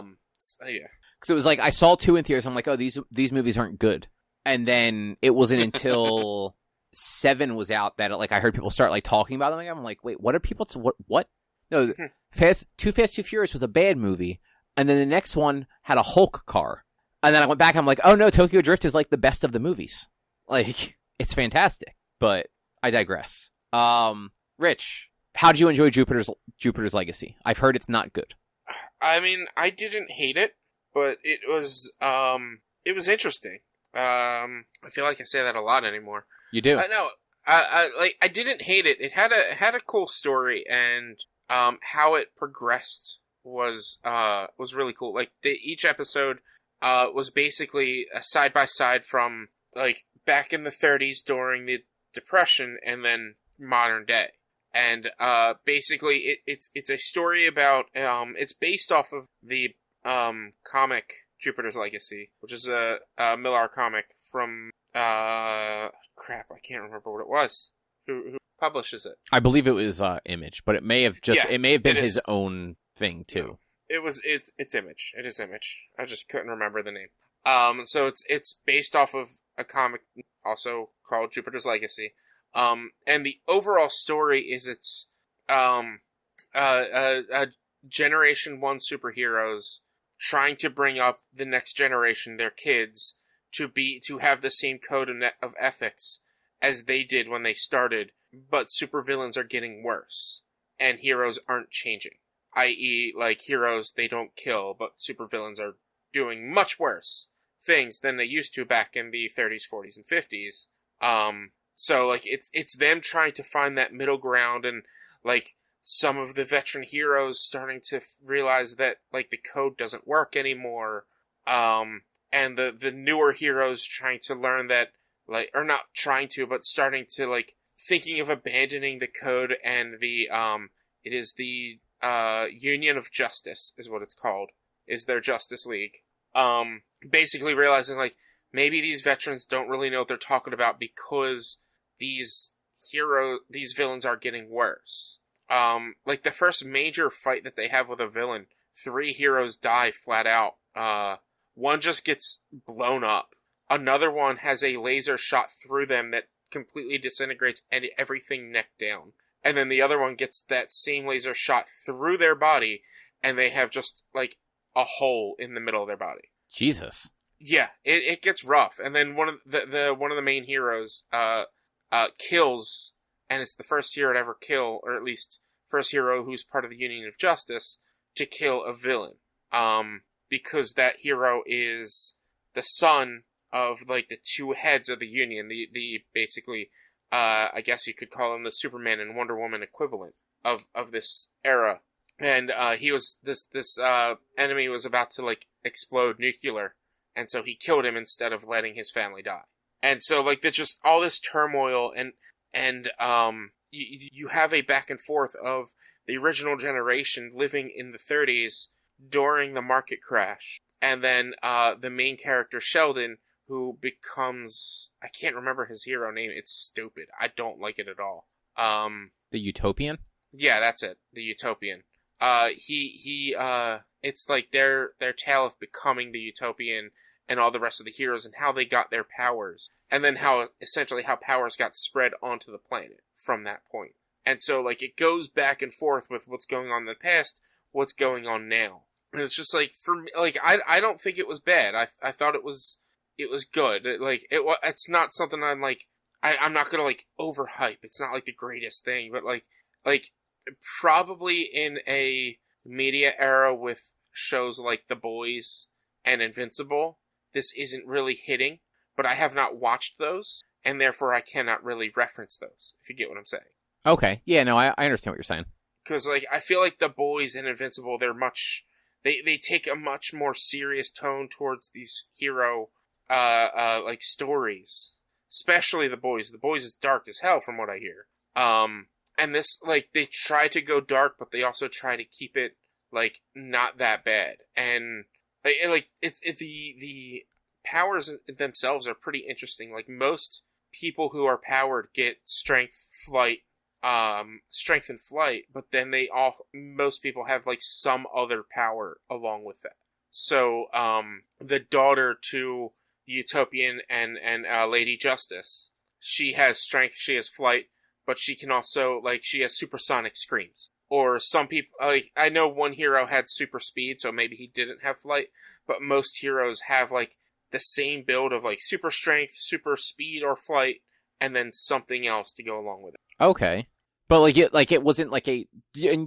A: Because it was like I saw 2 in theaters. I'm like, oh, these movies aren't good. And then it wasn't until 7 was out that like I heard people start like talking about them. I'm like, wait, what are people? What? No, Too Fast, Too Furious was a bad movie, and then the next one had a Hulk car. And then I went back. I'm like, oh no, Tokyo Drift is like the best of the movies. Like, it's fantastic. But I digress. Rich, how did you enjoy Jupiter's Legacy? I've heard it's not good.
B: I mean, I didn't hate it, but it was interesting. I feel like I say that a lot anymore.
A: You do.
B: I know. I didn't hate it. It had a cool story, and how it progressed was really cool. Like each episode was basically a side by side from like back in the 30s during the Depression and then modern day. And basically it's a story about it's based off of the comic Jupiter's Legacy, which is a Millar comic from crap, I can't remember what it was. Who publishes it? I
A: believe it was Image, but it may have been his own thing too.
B: It's Image. It is Image. I just couldn't remember the name. So it's based off of a comic also called Jupiter's Legacy. And the overall story is it's Generation 1 superheroes trying to bring up the next generation, their kids, to have the same code of ethics as they did when they started, but supervillains are getting worse, and heroes aren't changing. I.e., like, heroes, they don't kill, but supervillains are doing much worse. things than they used to back in the 30s, 40s, and 50s. So like it's them trying to find that middle ground, and like some of the veteran heroes starting to realize that like the code doesn't work anymore. And the newer heroes trying to learn that, like, or not trying to, but starting to, like, thinking of abandoning the code, and it is the Union of Justice is what it's called, is their Justice League. Basically realizing, like, maybe these veterans don't really know what they're talking about because these villains are getting worse. Like, the first major fight that they have with a villain, 3 heroes die flat out. One just gets blown up. Another one has a laser shot through them that completely disintegrates everything neck down. And then the other one gets that same laser shot through their body, and they have just, like, a hole in the middle of their body.
A: Jesus.
B: Yeah, it gets rough. And then one of the main heroes, kills, and it's the first hero to ever kill, or at least first hero who's part of the Union of Justice, to kill a villain. Because that hero is the son of, like, the 2 heads of the Union, the basically, I guess you could call him the Superman and Wonder Woman equivalent of this era. And, this enemy was about to, like, explode nuclear, and so he killed him instead of letting his family die. And so, like, there's just all this turmoil, and you have a back and forth of the original generation living in the 30s, during the market crash, and then the main character Sheldon, who becomes, I can't remember his hero name. It's stupid. I don't like it at all.
A: The Utopian?
B: Yeah, that's it. The Utopian. It's like their tale of becoming the Utopian, and all the rest of the heroes, and how they got their powers, and then how powers got spread onto the planet from that point. And so, like, it goes back and forth with what's going on in the past, what's going on now. And it's just like, for me, like, I don't think it was bad. I thought it was good. It's not something I'm like, I'm not gonna, like, overhype. It's not like the greatest thing, but like probably in a media era with shows like The Boys and Invincible, this isn't really hitting, but I have not watched those, and therefore I cannot really reference those, if you get what I'm saying.
A: Okay. Yeah, no, I understand what you're saying.
B: Because, like, I feel like The Boys and Invincible, they take a much more serious tone towards these hero, like, stories. Especially The Boys. The Boys is dark as hell, from what I hear. And this, like, they try to go dark, but they also try to keep it, like, not that bad. And, the powers themselves are pretty interesting. Like, most people who are powered get strength and flight, but then most people have, like, some other power along with that. So, the daughter to the Utopian and Lady Justice, she has strength, she has flight, but she can also, like, she has supersonic screams. Or some people, like, I know one hero had super speed, so maybe he didn't have flight, but most heroes have, like, the same build of, like, super strength, super speed, or flight, and then something else to go along with it.
A: Okay. But, it wasn't, like, and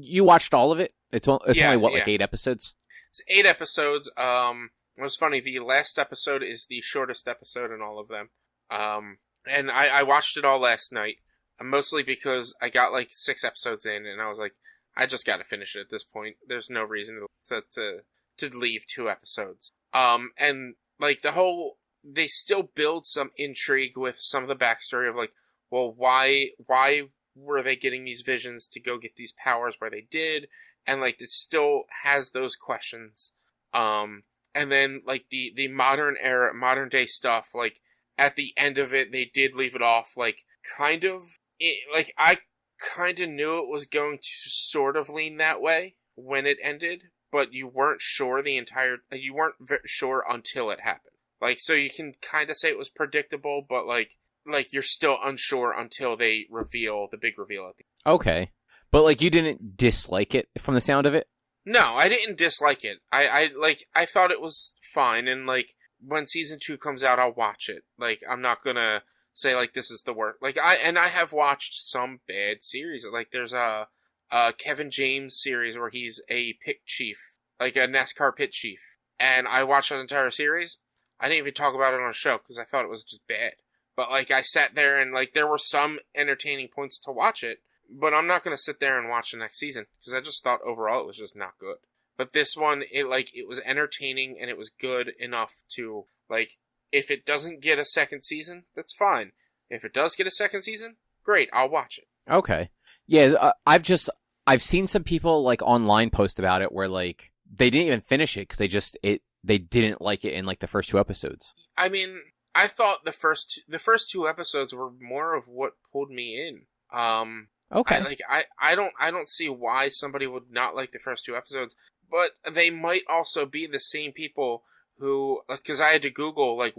A: you watched all of it? It's only, 8 episodes?
B: It's 8 episodes. It was funny, the last episode is the shortest episode in all of them. And I watched it all last night, mostly because I got, like, 6 episodes in, and I was like, I just gotta finish it at this point. There's no reason to leave 2 episodes. And, like, they still build some intrigue with some of the backstory of, like, well, why were they getting these visions to go get these powers where they did? And, like, it still has those questions. And then, like, the modern day stuff, like, at the end of it, they did leave it off, like, kind of, like, I kind of knew it was going to sort of lean that way when it ended, but you weren't sure sure until it happened. Like, so you can kind of say it was predictable, but, like, you're still unsure until they reveal the big reveal at the end.
A: Okay. But, like, you didn't dislike it from the sound of it?
B: No, I didn't dislike it. I thought it was fine, and, like, when season 2 comes out, I'll watch it. Like, I'm not gonna say, like, this is the worst. Like, I have watched some bad series. Like, there's a Kevin James series where he's a pit chief, like a NASCAR pit chief. And I watched an entire series. I didn't even talk about it on the show because I thought it was just bad. But, like, I sat there and, like, there were some entertaining points to watch it, but I'm not going to sit there and watch the next season because I just thought overall it was just not good. But this one, it was entertaining and it was good enough to, like, if it doesn't get a second season, that's fine. If it does get a second season, great, I'll watch it.
A: Okay. Yeah, I've seen some people, like, online post about it where, like, they didn't even finish it because they didn't like it in, like, the first 2 episodes.
B: I mean, I thought the first 2 episodes were more of what pulled me in.
A: Okay.
B: I don't see why somebody would not like the first 2 episodes, but they might also be the same people who, because I had to Google, like,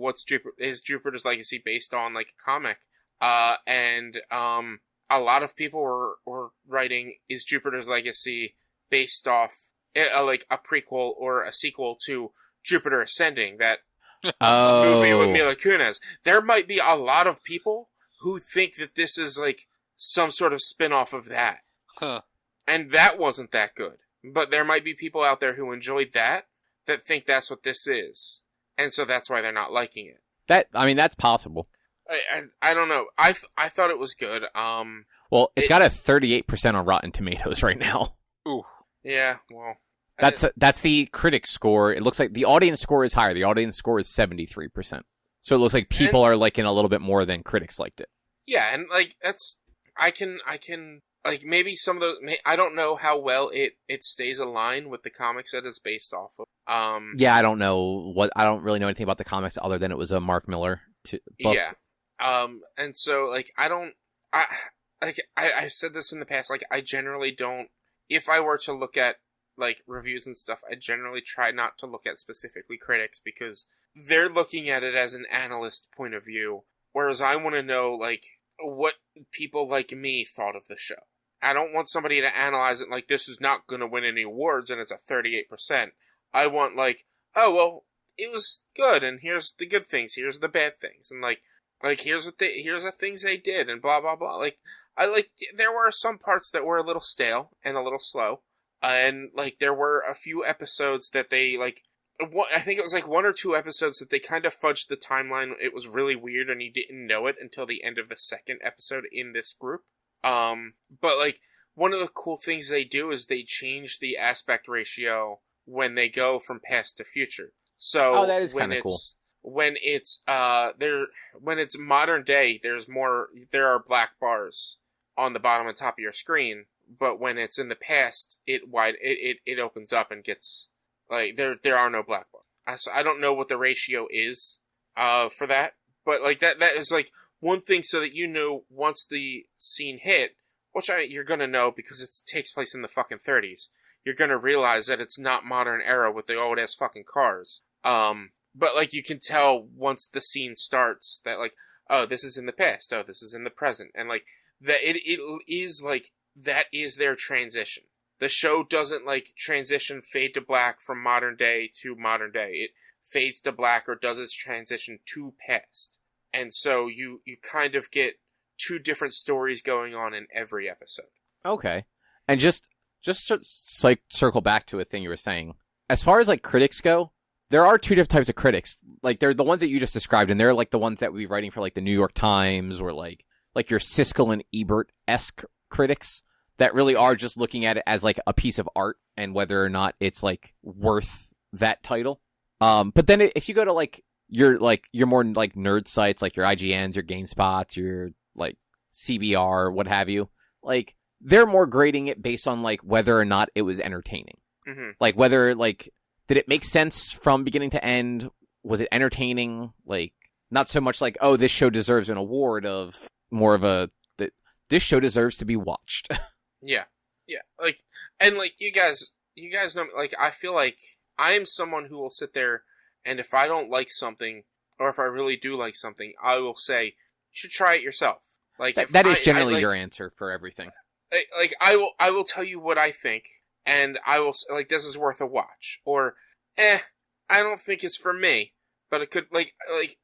B: is Jupiter's Legacy based on, like, a comic, and a lot of people were writing, is Jupiter's Legacy based off, like, a prequel or a sequel to Jupiter Ascending, that movie with Mila Kunis. There might be a lot of people who think that this is, like, some sort of spin-off of that.
C: Huh.
B: And that wasn't that good. But there might be people out there who enjoyed that think that's what this is. And so that's why they're not liking it.
A: That's possible.
B: I don't know. I thought it was good.
A: Well, it's got a 38% on Rotten Tomatoes right now.
C: Ooh.
B: Yeah, well.
A: That's the critic score. It looks like the audience score is higher. The audience score is 73%. So it looks like people are liking a little bit more than critics liked it.
B: Yeah, and, like, I can, like, maybe some of those, I don't know how well it stays aligned with the comics that it's based off of.
A: Yeah, I don't really know anything about the comics other than it was a Mark Miller book.
B: Yeah. And so, like, I've said this in the past, like, I generally don't, if I were to look at, like, reviews and stuff, I generally try not to look at specifically critics because they're looking at it as an analyst point of view, whereas I want to know, like, what people like me thought of the show. I don't want somebody to analyze it like this is not going to win any awards and it's a 38%. I want, like, oh, well, it was good and here's the good things, here's the bad things, and like here's the things they did and blah blah blah. Like, there were some parts that were a little stale and a little slow, and, like, there were a few episodes that they, like, I think it was like 1 or 2 episodes that they kind of fudged the timeline. It was really weird and you didn't know it until the end of the second episode in this group. But, like, one of the cool things they do is they change the aspect ratio when they go from past to future. So
A: that is kind of cool.
B: When it's modern day, there are black bars on the bottom and top of your screen, but when it's in the past, it opens up and gets, like, there are no black bars. So I don't know what the ratio is for that, but, like, that is, like, one thing so that you know once the scene hit, which you're gonna know because it takes place in the fucking 30s. You're gonna realize that it's not modern era with the old ass fucking cars. But, like, you can tell once the scene starts that, like, oh, this is in the past, oh, this is in the present, and, like, that it is, like, that is their transition. The show doesn't, like, transition fade to black from modern day to modern day. It fades to black or does its transition to past. And so you kind of get 2 different stories going on in every episode.
A: Okay. And just like circle back to a thing you were saying. As far as, like, critics go, there are 2 different types of critics. Like, they're the ones that you just described, and they're, like, the ones that would be writing for, like, the New York Times or, like your Siskel and Ebert-esque critics that really are just looking at it as, like, a piece of art and whether or not it's, like, worth that title. But then if you go to, like, your more, like, nerd sites, like your IGNs, your GameSpots, your, like, CBR, what have you, like, they're more grading it based on, like, whether or not it was entertaining.
B: Mm-hmm.
A: Like, whether, like, did it make sense from beginning to end? Was it entertaining? Like, not so much like, oh, this show deserves an award, of more of this show deserves to be watched.
B: Yeah. Like, and, like, you guys know, like, I feel like I am someone who will sit there, and if I don't like something, or if I really do like something, I will say, you should try it yourself. Like,
A: that is generally your answer for everything.
B: Like, I will tell you what I think, and I will, like, this is worth a watch, or, I don't think it's for me, but it could, like,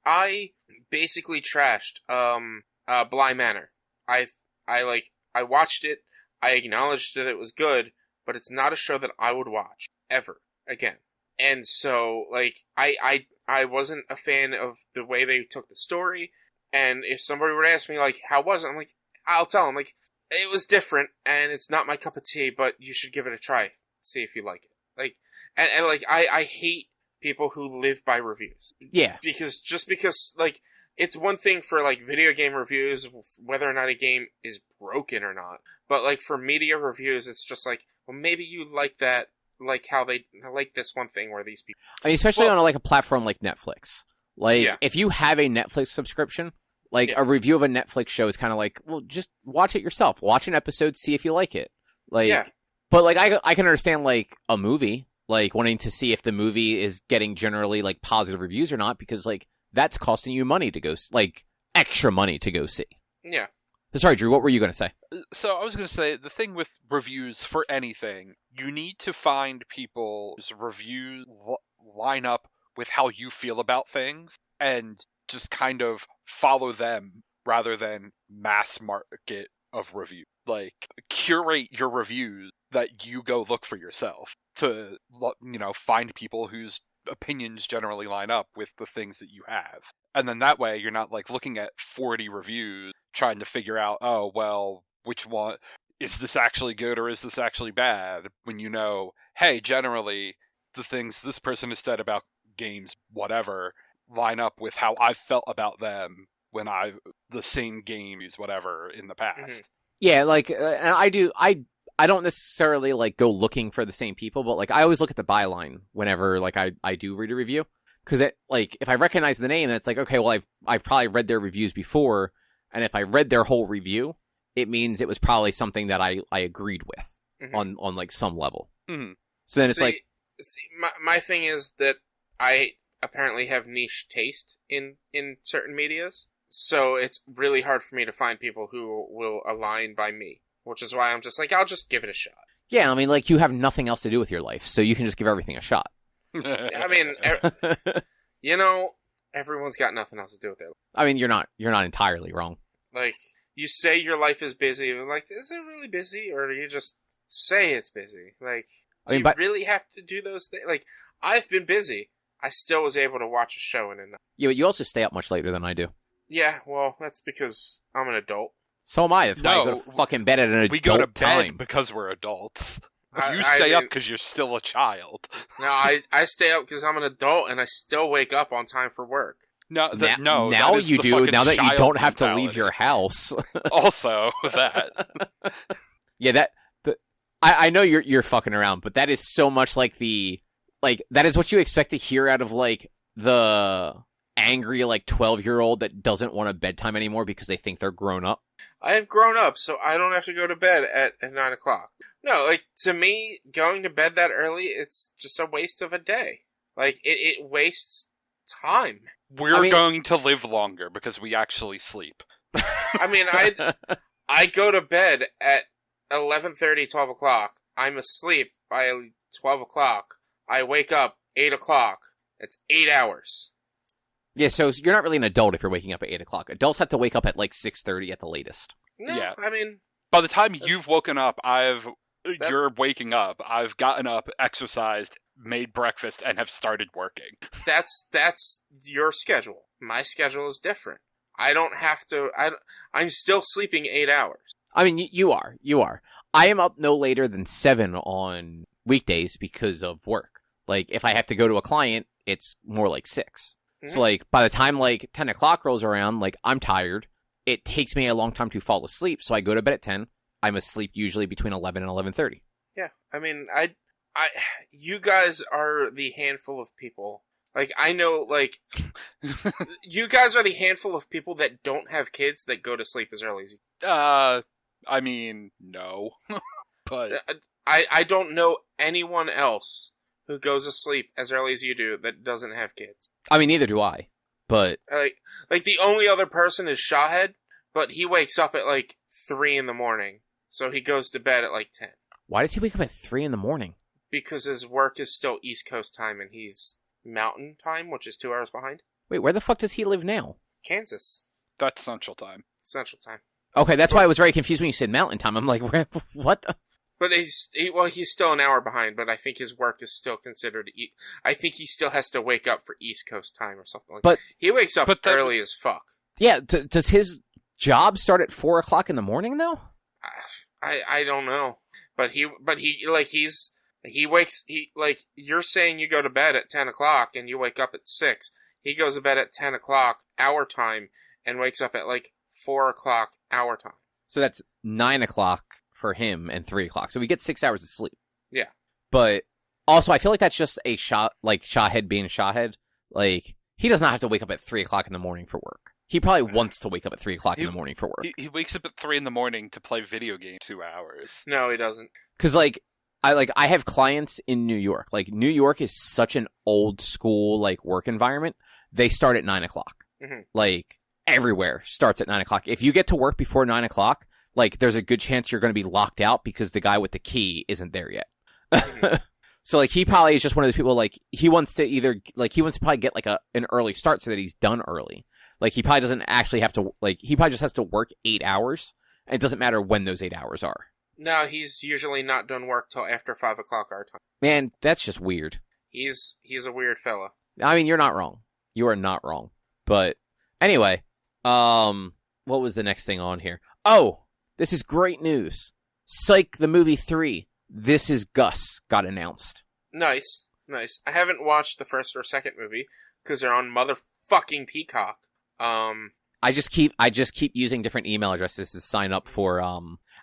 B: I basically trashed, Bly Manor. I watched it, I acknowledged that it was good, but it's not a show that I would watch, ever, again. And so, like, I wasn't a fan of the way they took the story, and if somebody would ask me, like, how was it? I'm like, I'll tell them, like, it was different, and it's not my cup of tea, but you should give it a try, see if you like it. Like, and like, I hate people who live by reviews.
A: Yeah.
B: Because, like, it's one thing for, like, video game reviews, whether or not a game is broken or not, but, like, for media reviews, it's just like, well, maybe you like that, like how they like this one thing where these people.
A: I mean, especially on like a platform like Netflix. Like, if you have a Netflix subscription, like a review of a Netflix show is kind of like, well, just watch it yourself. Watch an episode, see if you like it. Like, but like I can understand like a movie, like wanting to see if the movie is getting generally like positive reviews or not, because like that's costing you money to go, like extra money to go see.
B: Yeah.
A: Sorry, Drew, what were you going to say?
C: So I was going to say, the thing with reviews for anything, you need to find people's reviews line up with how you feel about things and just kind of follow them rather than mass market of review. Like, curate your reviews that you go look for yourself to, find people whose opinions generally line up with the things that you have. And then that way you're not like looking at 40 reviews trying to figure out, oh, well, which one is this actually good or is this actually bad, when you know, hey, generally the things this person has said about games, whatever, line up with how I felt about them when the same games, whatever, in the past.
A: Mm-hmm. Yeah, like, and I don't necessarily like go looking for the same people, but like I always look at the byline whenever like I do read a review, because it, like, if I recognize the name, it's like, okay, well I've probably read their reviews before, and if I read their whole review, it means it was probably something that I agreed with on like some level.
C: Mm-hmm.
A: So then it's
B: my thing is that I apparently have niche taste in certain medias, so it's really hard for me to find people who will align by me. Which is why I'm just like, I'll just give it a shot.
A: Yeah, I mean, like, you have nothing else to do with your life, so you can just give everything a shot.
B: I mean, everyone's got nothing else to do with their life.
A: I mean, you're not entirely wrong.
B: Like, you say your life is busy, like, is it really busy? Or do you just say it's busy? Like, do you really have to do those things? Like, I've been busy. I still was able to watch a show in a night.
A: Yeah, but you also stay up much later than I do.
B: Yeah, well, that's because I'm an adult.
A: So am I. That's why I go to fucking bed at an adult time.
C: We go to bed because we're adults. You stay up because you're still a child.
B: No, I stay up because I'm an adult and I still wake up on time for work.
C: No,
A: now you do. Now that you don't have to leave your house.
C: Also, that.
A: Yeah, I know you're fucking around, but that is so much like that is what you expect to hear out of like the angry like 12-year-old that doesn't want a bedtime anymore because they think they're grown up.
B: I have grown up, so I don't have to go to bed at 9 o'clock. No, like, to me, going to bed that early, it's just a waste of a day. Like, it wastes time.
C: We're going to live longer because we actually sleep.
B: I mean, I go to bed at 11:30, 12 o'clock. I'm asleep by 12 o'clock. I wake up 8 o'clock. It's 8 hours.
A: Yeah, so you're not really an adult if you're waking up at 8 o'clock. Adults have to wake up at like 6:30 at the latest.
B: No,
C: yeah.
B: I mean,
C: by the time you've woken up, you're waking up. I've gotten up, exercised, made breakfast, and have started working.
B: That's your schedule. My schedule is different. I don't have to. I'm still sleeping 8 hours.
A: I mean, you are. I am up no later than 7 on weekdays because of work. Like, if I have to go to a client, it's more like 6. Mm-hmm. So, like, by the time, like, 10 o'clock rolls around, like, I'm tired. It takes me a long time to fall asleep, so I go to bed at 10. I'm asleep usually between 11 and 11:30.
B: Yeah, I mean, you guys are the handful of people. Like, I know, like, you guys are the handful of people that don't have kids that go to sleep as early as you.
C: I mean, no. But
B: I don't know anyone else who goes to sleep as early as you do that doesn't have kids.
A: I mean, neither do I, but...
B: Like the only other person is Shawhead, but he wakes up at, like, 3 in the morning, so he goes to bed at, like, 10.
A: Why does he wake up at 3 in the morning?
B: Because his work is still East Coast time, and he's Mountain time, which is 2 hours behind.
A: Wait, where the fuck does he live now?
B: Kansas.
C: That's Central time.
B: Central time.
A: Okay, that's why I was very confused when you said Mountain time. I'm like, what?
B: But he's still an hour behind, but I think his work is still considered. I think he still has to wake up for East Coast time or something like that. He wakes up early as fuck.
A: Yeah, does his job start at 4 o'clock in the morning though?
B: I don't know, but he wakes you're saying you go to bed at 10 o'clock and you wake up at 6. He goes to bed at 10 o'clock our time and wakes up at 4 o'clock our time.
A: So that's 9 o'clock for him and 3 o'clock. So we get 6 hours of sleep.
B: Yeah.
A: But also, I feel like that's just a Shahhead being Shahhead. He does not have to wake up at 3 o'clock in the morning for work. He probably wants to wake up at 3 o'clock in the morning for work.
C: He wakes up at 3 in the morning to play video games 2 hours.
B: No, he doesn't.
A: Because, I have clients in New York. New York is such an old school, work environment. They start at 9 o'clock. Mm-hmm. Everywhere starts at 9 o'clock. If you get to work before 9 o'clock, there's a good chance you're going to be locked out because the guy with the key isn't there yet. Mm-hmm. So, he probably is just one of those people, he wants to probably get, an early start so that he's done early. He probably doesn't actually have to, he probably just has to work 8 hours, and it doesn't matter when those 8 hours are.
B: No, he's usually not done work till after 5 o'clock our time.
A: Man, that's just weird.
B: He's a weird fella.
A: I mean, you're not wrong. You are not wrong. But, anyway, what was the next thing on here? Oh, this is great news. Psych the Movie 3, This Is Gus, got announced.
B: Nice. I haven't watched the first or second movie, because they're on motherfucking Peacock.
A: I just keep using different email addresses to sign up for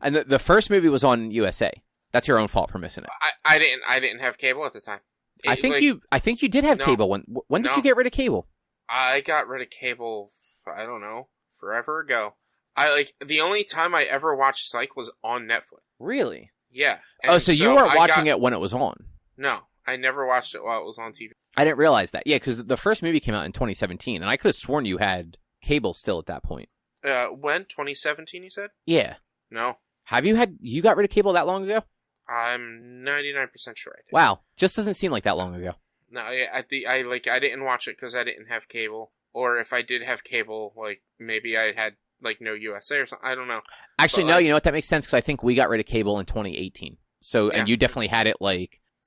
A: and the first movie was on USA. That's your own fault for missing it.
B: I didn't have cable at the time.
A: I think you did have cable. When did you get rid of cable?
B: I got rid of cable, I don't know, forever ago. The only time I ever watched Psych was on Netflix.
A: Really?
B: Yeah.
A: So you weren't watching it when it was on?
B: No, I never watched it while it was on TV.
A: I didn't realize that. Yeah, because the first movie came out in 2017, and I could have sworn you had cable still at that point.
B: When? 2017, you said?
A: Yeah.
B: No.
A: You got rid of cable that long ago?
B: I'm 99% sure I did.
A: Wow. Just doesn't seem like that long ago.
B: No, I didn't watch it because I didn't have cable. Or if I did have cable, maybe I had, no USA or something. I don't know.
A: Actually, no, you know what? That makes sense because I think we got rid of cable in 2018. So, yeah, and you definitely had it,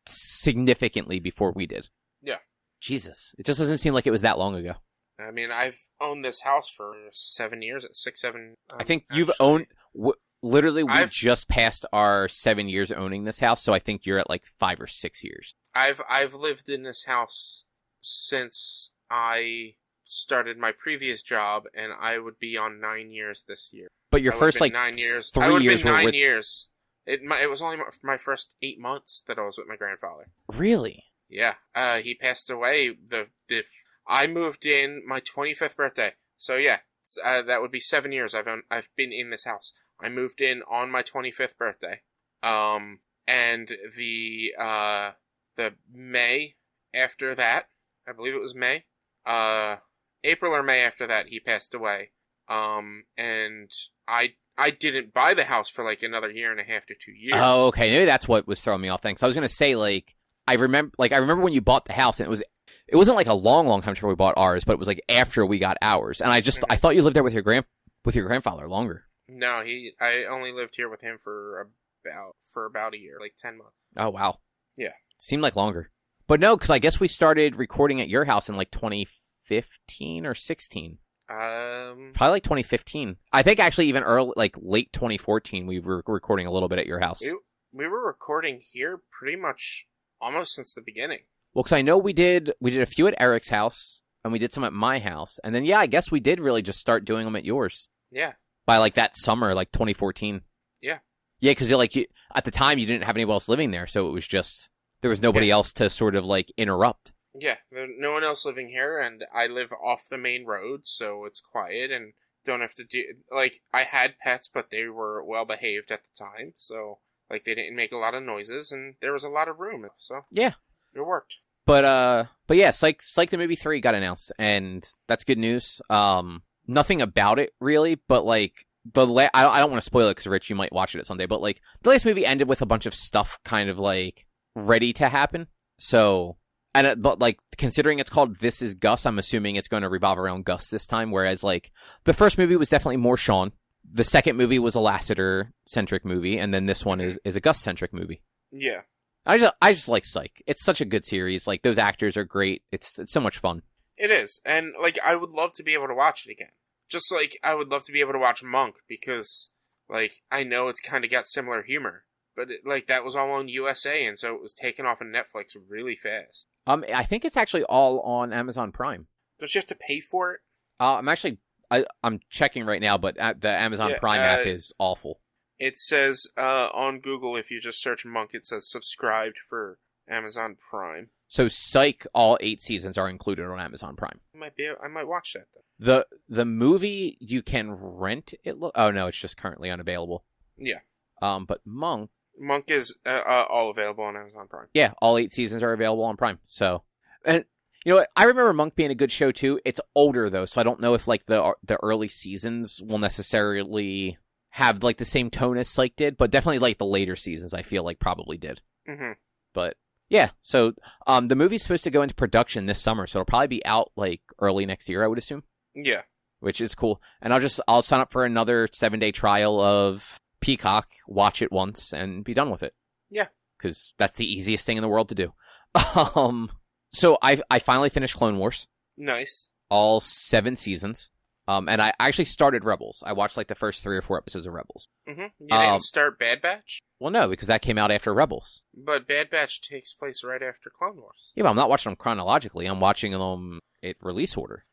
A: significantly before we did.
B: Yeah.
A: Jesus. It just doesn't seem like it was that long ago.
B: I mean, I've owned this house for 7 years, 6, 7.
A: I think you've owned... Literally, we just passed our 7 years owning this house, so I think you're at 5 or 6 years.
B: I've lived in this house since I started my previous job, and I would be on 9 years this year.
A: But your first
B: 9 years.
A: 3
B: I would
A: years
B: have been
A: were
B: 9
A: with...
B: years. It was only my first 8 months that I was with my grandfather.
A: Really?
B: Yeah. He passed away. I moved in my 25th birthday. So yeah, that would be 7 years I've been in this house. I moved in on my 25th birthday. And the May after that, I believe it was May, April or May after that, he passed away. And I didn't buy the house for another year and a half to 2 years.
A: Oh, okay. Maybe that's what was throwing me off then. So I was going to say, I remember when you bought the house, and it wasn't a long time before we bought ours, but it was after we got ours. And I thought you lived there with your grandfather longer.
B: No, I only lived here with him for about a year, 10 months.
A: Oh, wow.
B: Yeah.
A: Seemed like longer. But no, because I guess we started recording at your house in 2015 or 16. Probably 2015. I think actually even early, late 2014, we were recording a little bit at your house.
B: We were recording here pretty much almost since the beginning.
A: Well, because I know we did a few at Eric's house, and we did some at my house, and then yeah, I guess we did really just start doing them at yours.
B: Yeah.
A: By that summer, 2014.
B: Yeah.
A: Yeah, because at the time you didn't have anyone else living there, so it was just there was nobody else to sort of interrupt.
B: Yeah, there's no one else living here, and I live off the main road, so it's quiet and don't have to do I had pets, but they were well behaved at the time, so they didn't make a lot of noises, and there was a lot of room, so yeah, it worked.
A: But yeah, Psych the Movie 3 got announced, and that's good news. Nothing about it really, but I don't want to spoil it because Rich, you might watch it someday. But the last movie ended with a bunch of stuff kind of ready to happen. So, but considering it's called This Is Gus, I'm assuming it's going to revolve around Gus this time. Whereas the first movie was definitely more Sean, the second movie was a Lassiter-centric movie, and then this one is a Gus-centric movie.
B: Yeah.
A: I just like Psych. It's such a good series. Like, those actors are great. It's so much fun.
B: It is. And, like, I would love to be able to watch it again. Just like I would love to be able to watch Monk, because, like, I know it's kind of got similar humor. But, that was all on USA, and so it was taken off of Netflix really fast.
A: I think it's actually all on Amazon Prime.
B: Don't you have to pay for it?
A: I'm checking right now, but the Amazon Prime app is awful.
B: It says on Google, if you just search Monk, it says subscribed for Amazon Prime.
A: So Psych, all 8 seasons are included on Amazon Prime.
B: I might watch that then.
A: The movie you can rent. Oh no, it's just currently unavailable.
B: Yeah.
A: But Monk
B: is all available on Amazon Prime.
A: Yeah, all 8 seasons are available on Prime. So, and you know what? I remember Monk being a good show too. It's older though, so I don't know if like the early seasons will necessarily have like the same tone as Psych did, but definitely like the later seasons I feel like probably did.
B: Mm-hmm.
A: But yeah, so the movie's supposed to go into production this summer, so it'll probably be out like early next year, I would assume.
B: Yeah.
A: Which is cool. And I'll sign up for another 7-day trial of Peacock, watch it once, and be done with it.
B: Yeah.
A: Because that's the easiest thing in the world to do. So I finally finished Clone Wars.
B: Nice.
A: All 7 seasons. And I actually started Rebels. I watched like the first 3 or 4 episodes of Rebels.
B: Mm-hmm. You didn't start Bad Batch?
A: Well, no, because that came out after Rebels.
B: But Bad Batch takes place right after Clone Wars.
A: Yeah, but I'm not watching them chronologically. I'm watching them in release order.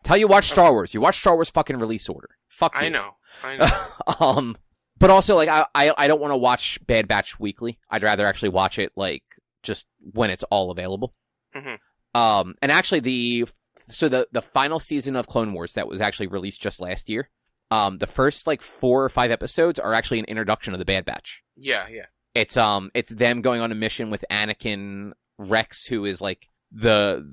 A: Tell you watch Star Wars. You watch Star Wars fucking release order. Fuck you.
B: I know.
A: But also, like, I don't want to watch Bad Batch weekly. I'd rather actually watch it, like, just when it's all available.
B: Mm-hmm.
A: And actually the final season of Clone Wars that was actually released just last year, the first, like, 4 or 5 episodes are actually an introduction of the Bad Batch.
B: Yeah.
A: It's them going on a mission with Anakin, Rex, who is, like, the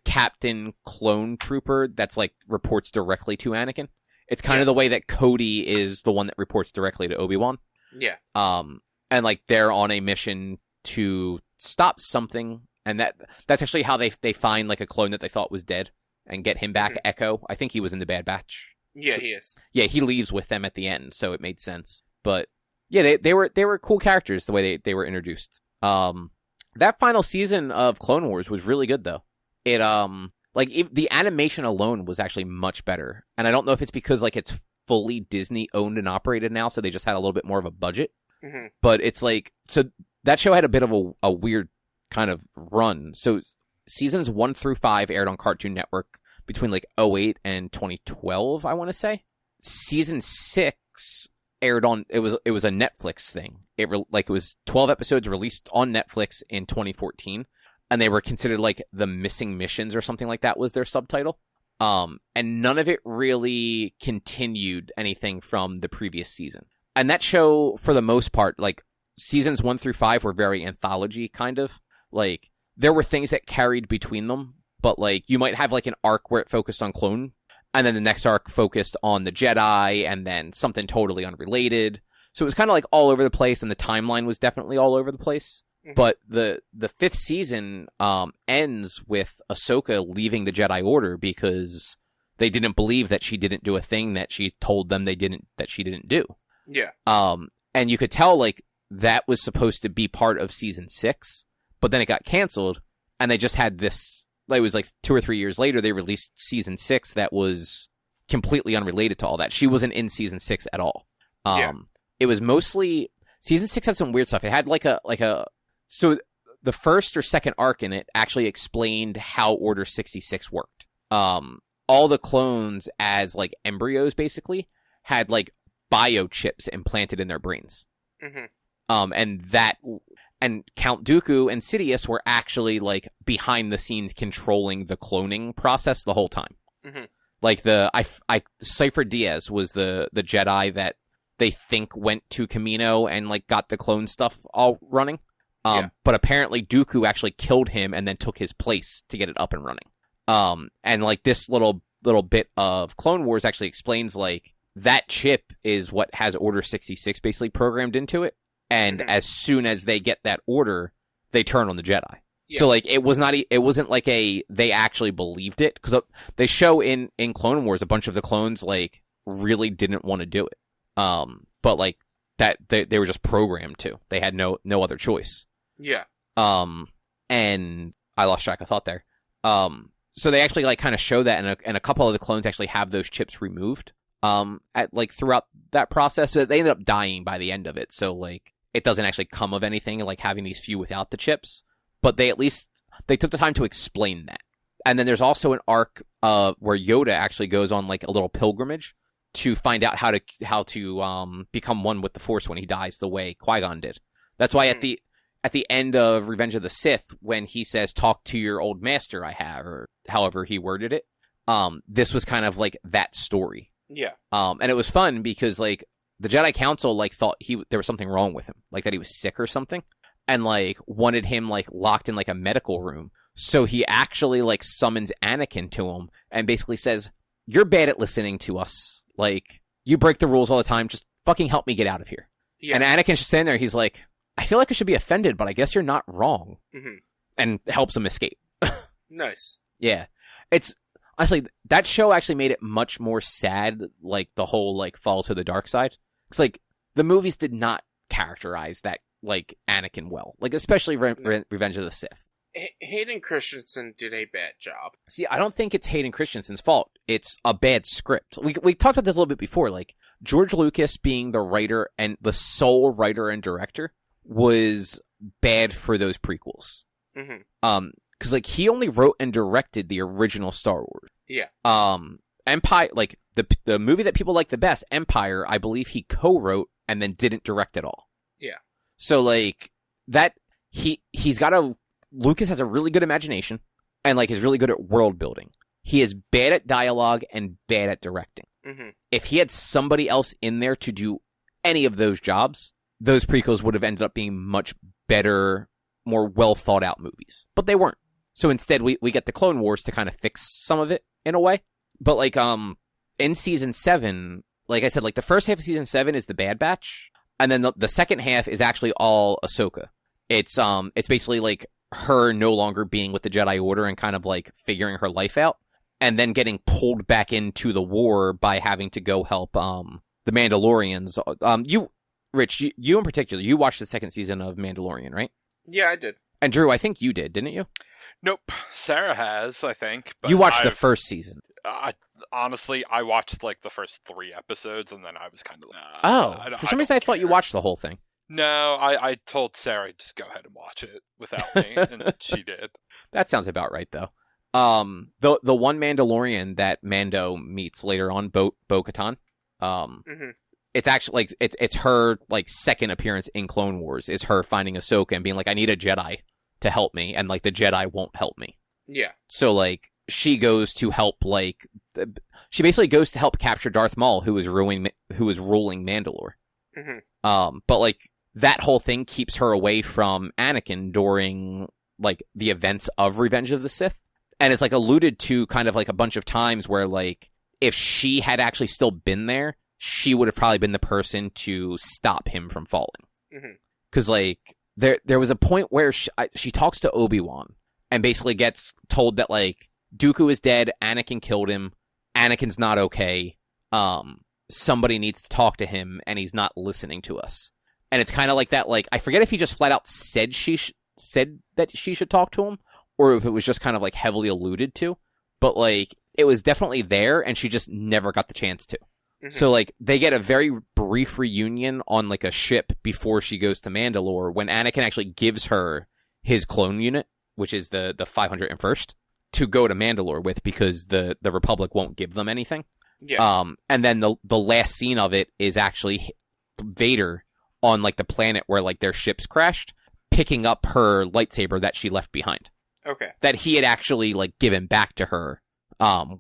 A: captain clone trooper that's, like, reports directly to Anakin. It's kind of the way that Cody is the one that reports directly to Obi-Wan.
B: Yeah.
A: And, like, they're on a mission to stop something, and that's actually how they find, like, a clone that they thought was dead and get him back, Echo. I think he was in the Bad Batch.
B: Yeah, he is.
A: Yeah, he leaves with them at the end, so it made sense. But, yeah, they were cool characters the way they were introduced. That final season of Clone Wars was really good, though. It, the animation alone was actually much better. And I don't know if it's because, like, it's fully Disney owned and operated now, so they just had a little bit more of a budget.
B: Mm-hmm.
A: But it's like, so that show had a bit of a weird kind of run. So seasons 1 through 5 aired on Cartoon Network between like 2008 and 2012, I want to say. Season 6 aired on, it was a Netflix thing. It was 12 episodes released on Netflix in 2014. And they were considered like the missing missions or something like that was their subtitle. And none of it really continued anything from the previous season. And that show, for the most part, like seasons 1 through 5 were very anthology kind of. Like there were things that carried between them, but like you might have like an arc where it focused on clone, and then the next arc focused on the Jedi, and then something totally unrelated. So it was kind of like all over the place, and the timeline was definitely all over the place. But the 5th season ends with Ahsoka leaving the Jedi Order because they didn't believe that she didn't do a thing that she told them that she didn't do.
B: Yeah.
A: And you could tell like that was supposed to be part of season 6, but then it got canceled, and they just had this. It was like 2 or 3 years later they released season 6 that was completely unrelated to all that. She wasn't in season 6 at all. It was mostly season 6 had some weird stuff. It had so the first or second arc in it actually explained how Order 66 worked. All the clones as like embryos basically had like biochips implanted in their brains.
B: Mm-hmm.
A: And Count Dooku and Sidious were actually like behind the scenes controlling the cloning process the whole time.
B: Mm-hmm.
A: Like Cypher Diaz was the Jedi that they think went to Kamino and like got the clone stuff all running. But apparently Dooku actually killed him and then took his place to get it up and running. And like this little bit of Clone Wars actually explains like that chip is what has Order 66 basically programmed into it. And as soon as they get that order, they turn on the Jedi. Yeah. So like it wasn't like they actually believed it, because they show in Clone Wars a bunch of the clones like really didn't want to do it. But like that they were just programmed to. They had no other choice.
B: Yeah.
A: And I lost track of thought there. So they actually like kind of show that, and a couple of the clones actually have those chips removed. At like throughout that process, so they ended up dying by the end of it. So like it doesn't actually come of anything like having these few without the chips, but they took the time to explain that. And then there's also an arc where Yoda actually goes on like a little pilgrimage to find out how to become one with the Force when he dies, the way Qui-Gon did. That's why at the end of Revenge of the Sith, when he says, "Talk to your old master I have," or however he worded it, this was kind of like that story.
B: Yeah.
A: And it was fun because like the Jedi Council like thought there was something wrong with him, like that he was sick or something, and like wanted him like locked in like a medical room. So he actually like summons Anakin to him and basically says, "You're bad at listening to us. Like you break the rules all the time. Just fucking help me get out of here." Yeah. And Anakin's just sitting there. He's like, "I feel like I should be offended, but I guess you're not wrong." Mm-hmm. And helps him escape.
B: Nice.
A: Yeah. It's honestly, that show actually made it much more sad, like the whole like fall to the dark side. It's like the movies did not characterize that like Anakin well, like especially Revenge of the Sith.
B: Hayden Christensen did a bad job.
A: See, I don't think it's Hayden Christensen's fault. It's a bad script. We talked about this a little bit before, like George Lucas being the writer and the sole writer and director was bad for those prequels. Mm-hmm. Because like he only wrote and directed the original Star Wars.
B: Yeah.
A: Empire, like the movie that people like the best, Empire, I believe he co-wrote and then didn't direct at all.
B: Yeah.
A: So like that he's got Lucas has a really good imagination and like is really good at world building. He is bad at dialogue and bad at directing. Mm-hmm. If he had somebody else in there to do any of those jobs, those prequels would have ended up being much better, more well thought out movies. But they weren't. So instead we get the Clone Wars to kind of fix some of it in a way. But like in season 7, like I said, like the first half of season 7 is the Bad Batch, and then the second half is actually all Ahsoka. It's basically like her no longer being with the Jedi Order and kind of like figuring her life out, and then getting pulled back into the war by having to go help the Mandalorians. Rich, you in particular, you watched the second season of Mandalorian, right?
B: Yeah, I did.
A: And Drew, I think you did, didn't you?
C: Nope. Sarah has, I think. But
A: you watched the first season.
C: Honestly, I watched like the first 3 episodes, and then I was kind of
A: for some reason I thought you watched the whole thing.
C: No, I told Sarah just go ahead and watch it without me, and she did.
A: That sounds about right, though. The one Mandalorian that Mando meets later on, Bo-Katan, mm-hmm. It's actually like it's her like second appearance in Clone Wars is her finding Ahsoka and being like, "I need a Jedi to help me," and like the Jedi won't help me.
B: Yeah.
A: So like she goes to help she basically goes to help capture Darth Maul, who was ruling Mandalore. Mm-hmm. But like that whole thing keeps her away from Anakin during like the events of Revenge of the Sith, and it's like alluded to kind of like a bunch of times where like if she had actually still been there, she would have probably been the person to stop him from falling. Because like there was a point where she talks to Obi-Wan and basically gets told that like Dooku is dead, Anakin killed him, Anakin's not okay, somebody needs to talk to him and he's not listening to us. And it's kind of like that, like I forget if he just flat out said said that she should talk to him or if it was just kind of like heavily alluded to, but like it was definitely there and she just never got the chance to. So, like, they get a very brief reunion on, like, a ship before she goes to Mandalore when Anakin actually gives her his clone unit, which is the 501st, to go to Mandalore with because the Republic won't give them anything. Yeah. And then the last scene of it is actually Vader on, like, the planet where, like, their ships crashed, picking up her lightsaber that she left behind.
B: Okay.
A: That he had actually, like, given back to her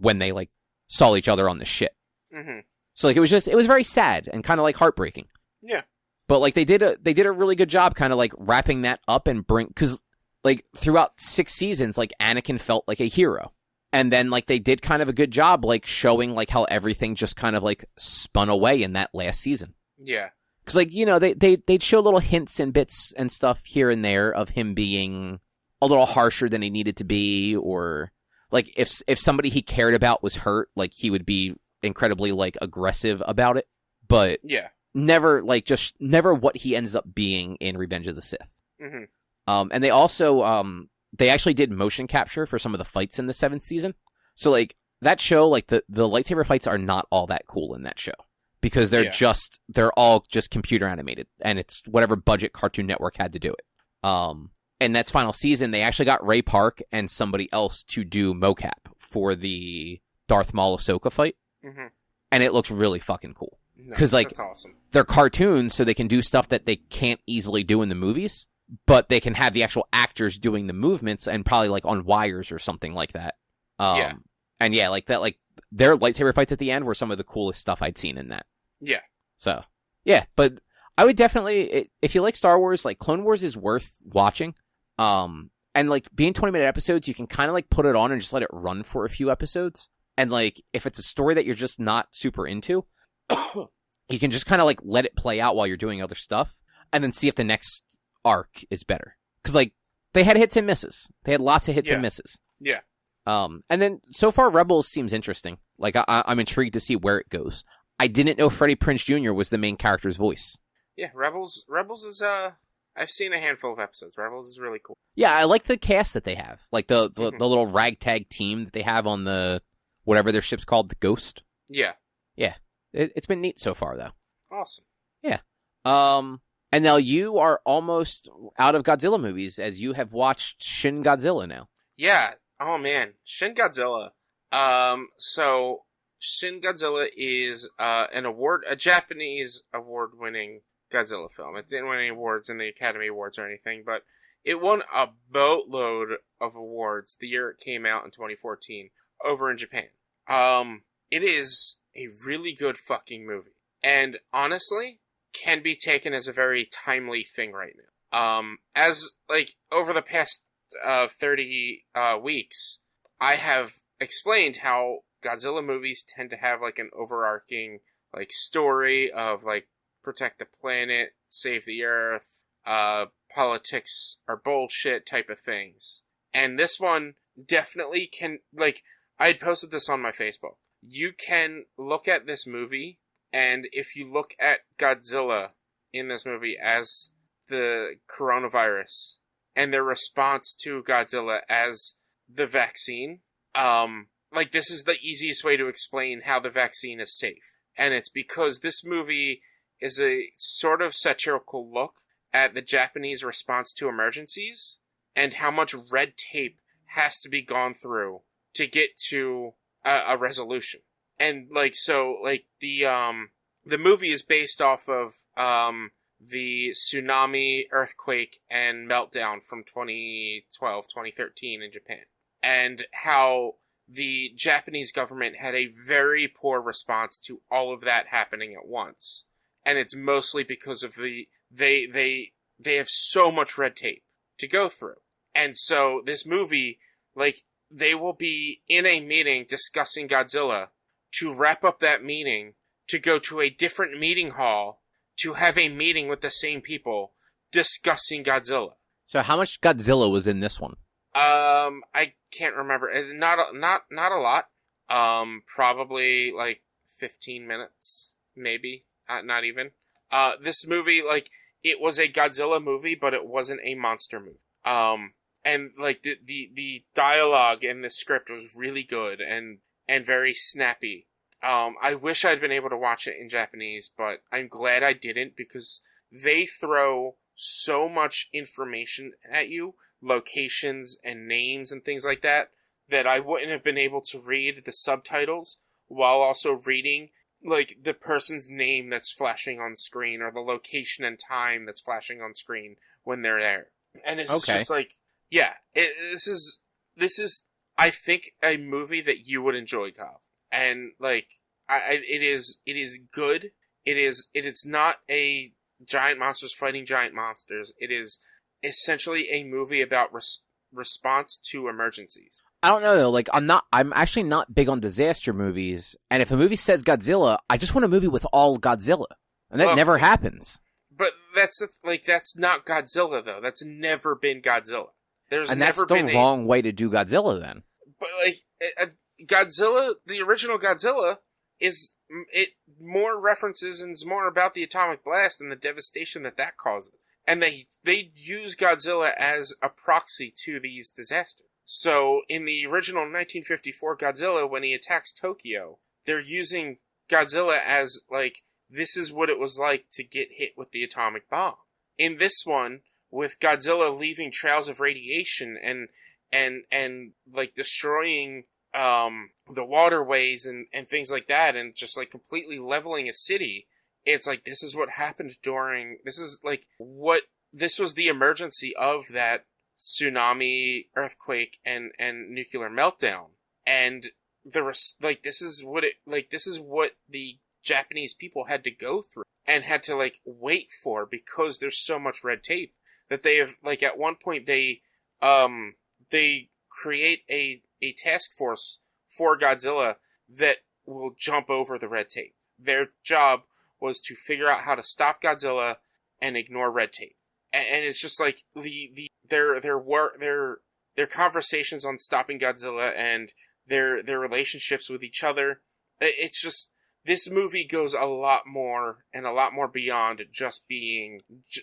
A: when they, like, saw each other on the ship. Mm-hmm. So like it was very sad and kind of like heartbreaking.
B: Yeah.
A: But like they did a really good job kind of like wrapping that up and cuz like throughout 6 seasons like Anakin felt like a hero. And then like they did kind of a good job like showing like how everything just kind of like spun away in that last season.
B: Yeah.
A: Cuz like you know they'd show little hints and bits and stuff here and there of him being a little harsher than he needed to be, or like if somebody he cared about was hurt, like he would be incredibly like aggressive about it, but
B: Yeah.
A: never what he ends up being in Revenge of the Sith.
B: Mm-hmm.
A: And they also they actually did motion capture for some of the fights in the 7th season. So like that show, like the lightsaber fights are not all that cool in that show because they're all just computer animated, and it's whatever budget Cartoon Network had to do it. And that's final season, they actually got Ray Park and somebody else to do mocap for the Darth Maul Ahsoka fight, and it looks really fucking cool. Because
B: that's awesome.
A: They're cartoons, so they can do stuff that they can't easily do in the movies, but they can have the actual actors doing the movements and probably like on wires or something like that. And yeah, like that, like their lightsaber fights at the end were some of the coolest stuff I'd seen in that.
B: Yeah.
A: So yeah, but I would definitely, if you like Star Wars, like Clone Wars is worth watching. And like being 20-minute episodes, you can kind of like put it on and just let it run for a few episodes. And like if it's a story that you're just not super into, you can just kind of like let it play out while you're doing other stuff, and then see if the next arc is better. Because like they had hits and misses. They had lots of hits and misses.
B: Yeah.
A: And then so far Rebels seems interesting. Like I'm intrigued to see where it goes. I didn't know Freddie Prinze Jr. was the main character's voice.
B: Yeah, Rebels is I've seen a handful of episodes. Rebels is really cool.
A: Yeah, I like the cast that they have. Like the little ragtag team that they have on the whatever their ship's called, the Ghost.
B: Yeah.
A: Yeah. It's been neat so far though.
B: Awesome.
A: Yeah. And now you are almost out of Godzilla movies as you have watched Shin Godzilla now.
B: Yeah. Oh man, Shin Godzilla. So Shin Godzilla is a Japanese award-winning Godzilla film. It didn't win any awards in the Academy Awards or anything, but it won a boatload of awards the year it came out in 2014 over in Japan. It is a really good fucking movie, and honestly, can be taken as a very timely thing right now. As like over the past 30 weeks, I have explained how Godzilla movies tend to have like an overarching like story of like protect the planet, save the earth, politics are bullshit type of things. And this one definitely can, like, I had posted this on my Facebook. You can look at this movie, and if you look at Godzilla in this movie as the coronavirus, and their response to Godzilla as the vaccine, like, this is the easiest way to explain how the vaccine is safe. And it's because this movie is a sort of satirical look at the Japanese response to emergencies and how much red tape has to be gone through to get to a resolution. And like, so like the movie is based off of the tsunami, earthquake, and meltdown from 2012, 2013 in Japan, and how the Japanese government had a very poor response to all of that happening at once. And it's mostly because of they have so much red tape to go through. And so this movie, like, they will be in a meeting discussing Godzilla to wrap up that meeting, to go to a different meeting hall to have a meeting with the same people discussing Godzilla.
A: So how much Godzilla was in this one?
B: I can't remember. Not a lot. Probably like 15 minutes, maybe. Not even. This movie, like, it was a Godzilla movie, but it wasn't a monster movie. And like the dialogue in the script was really good and very snappy. I wish I'd been able to watch it in Japanese, but I'm glad I didn't, because they throw so much information at you, locations and names and things like that, that I wouldn't have been able to read the subtitles while also reading like the person's name that's flashing on screen or the location and time that's flashing on screen when they're there. And it's just like, yeah, this is I think a movie that you would enjoy, Kyle. And like, it is good. It is not a giant monsters fighting giant monsters. It is essentially a movie about response to emergencies.
A: I don't know though. Like, I'm actually not big on disaster movies. And if a movie says Godzilla, I just want a movie with all Godzilla, and that never happens.
B: But that's not Godzilla though. That's never been Godzilla. There's
A: and
B: never
A: that's the
B: been
A: wrong way to do Godzilla then.
B: But like Godzilla, the original Godzilla it more references and is more about the atomic blast and the devastation that causes. And they use Godzilla as a proxy to these disasters. So in the original 1954 Godzilla, when he attacks Tokyo, they're using Godzilla as, like, this is what it was like to get hit with the atomic bomb. In this one, with Godzilla leaving trails of radiation and like destroying the waterways and things like that, and just like completely leveling a city, it's like this is what happened this was the emergency of that tsunami, earthquake, and nuclear meltdown, and this is what the Japanese people had to go through and had to like wait for, because there's so much red tape that they have, like, at one point they create a task force for Godzilla that will jump over the red tape. Their job was to figure out how to stop Godzilla and ignore red tape. And it's just like their conversations on stopping Godzilla and their relationships with each other. It's just, this movie goes a lot more beyond just being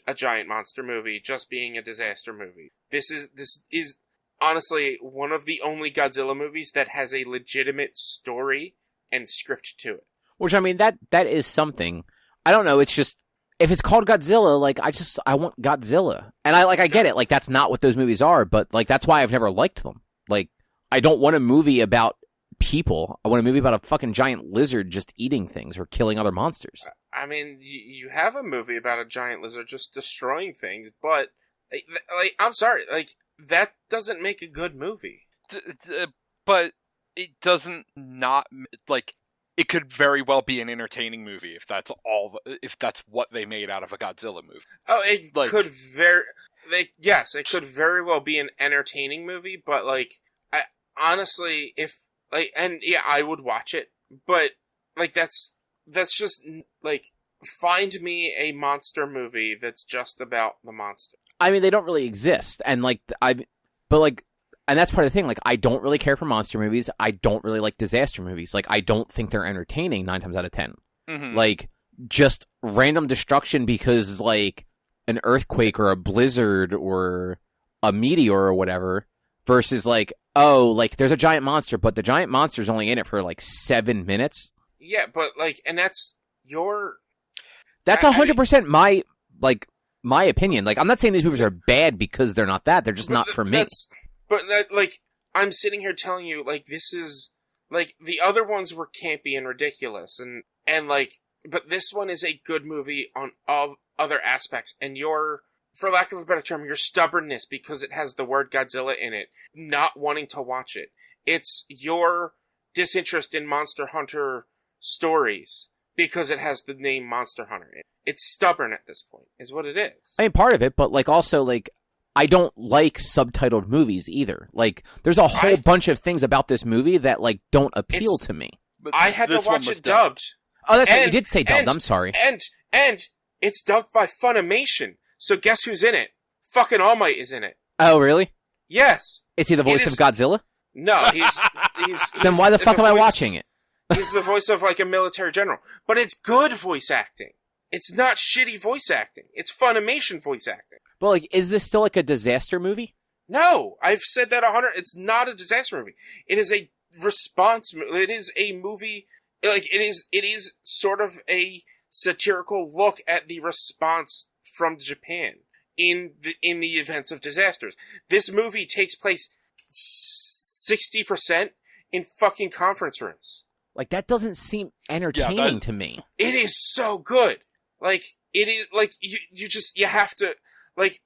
B: a giant monster movie, just being a disaster movie. This is honestly one of the only Godzilla movies that has a legitimate story and script to it.
A: Which, I mean, that is something. I don't know, it's just, if it's called Godzilla, like, I want Godzilla. And I get it, like, that's not what those movies are, but, like, that's why I've never liked them. Like, I don't want a movie about people. I want a movie about a fucking giant lizard just eating things or killing other monsters.
B: I mean, you have a movie about a giant lizard just destroying things, but, like, I'm sorry, like, that doesn't make a good movie.
C: But it doesn't not, like, it could very well be an entertaining movie if that's what they made out of a Godzilla movie.
B: Oh, it could it could very well be an entertaining movie, but, like, I honestly, if, like, and yeah, I would watch it, but, like, that's just, like, find me a monster movie that's just about the monster.
A: I mean, they don't really exist, and, like, and that's part of the thing, like, I don't really care for monster movies, I don't really like disaster movies, like, I don't think they're entertaining 9 times out of 10.
C: Mm-hmm.
A: Like, just random destruction because, like, an earthquake or a blizzard or a meteor or whatever, versus, like, oh, like, there's a giant monster, but the giant monster's only in it for, like, 7 minutes.
B: Yeah, but, like, and that's
A: 100% my opinion. Like, I'm not saying these movies are bad because they're not that, they're just not for me.
B: But, like, I'm sitting here telling you, like, this is, like, the other ones were campy and ridiculous, and like, but this one is a good movie on all other aspects, and for lack of a better term, your stubbornness because it has the word Godzilla in it, not wanting to watch it. It's your disinterest in Monster Hunter stories because it has the name Monster Hunter in it. It's stubborn at this point, is what it is.
A: I mean, part of it, but, like, also, like, I don't like subtitled movies either. Like, there's a whole bunch of things about this movie that, like, don't appeal to me.
C: But
B: I had to watch it dubbed.
A: Oh, that's right. You did say dubbed. I'm sorry.
B: And it's dubbed by Funimation. So guess who's in it? Fucking All Might is in it.
A: Oh, really?
B: Yes.
A: Is he the voice of Godzilla?
B: No, he's
A: Then why the fuck am I watching it?
B: He's the voice of, like, a military general. But it's good voice acting. It's not shitty voice acting. It's Funimation voice acting.
A: But, like, is this still, like, a disaster movie?
B: No, I've said that 100. It's not a disaster movie. It is a response. It is a movie. Like, it is sort of a satirical look at the response from Japan in the events of disasters. This movie takes place 60% in fucking conference rooms.
A: Like, that doesn't seem entertaining to me.
B: It is so good. Like, it is, like, you have to, like,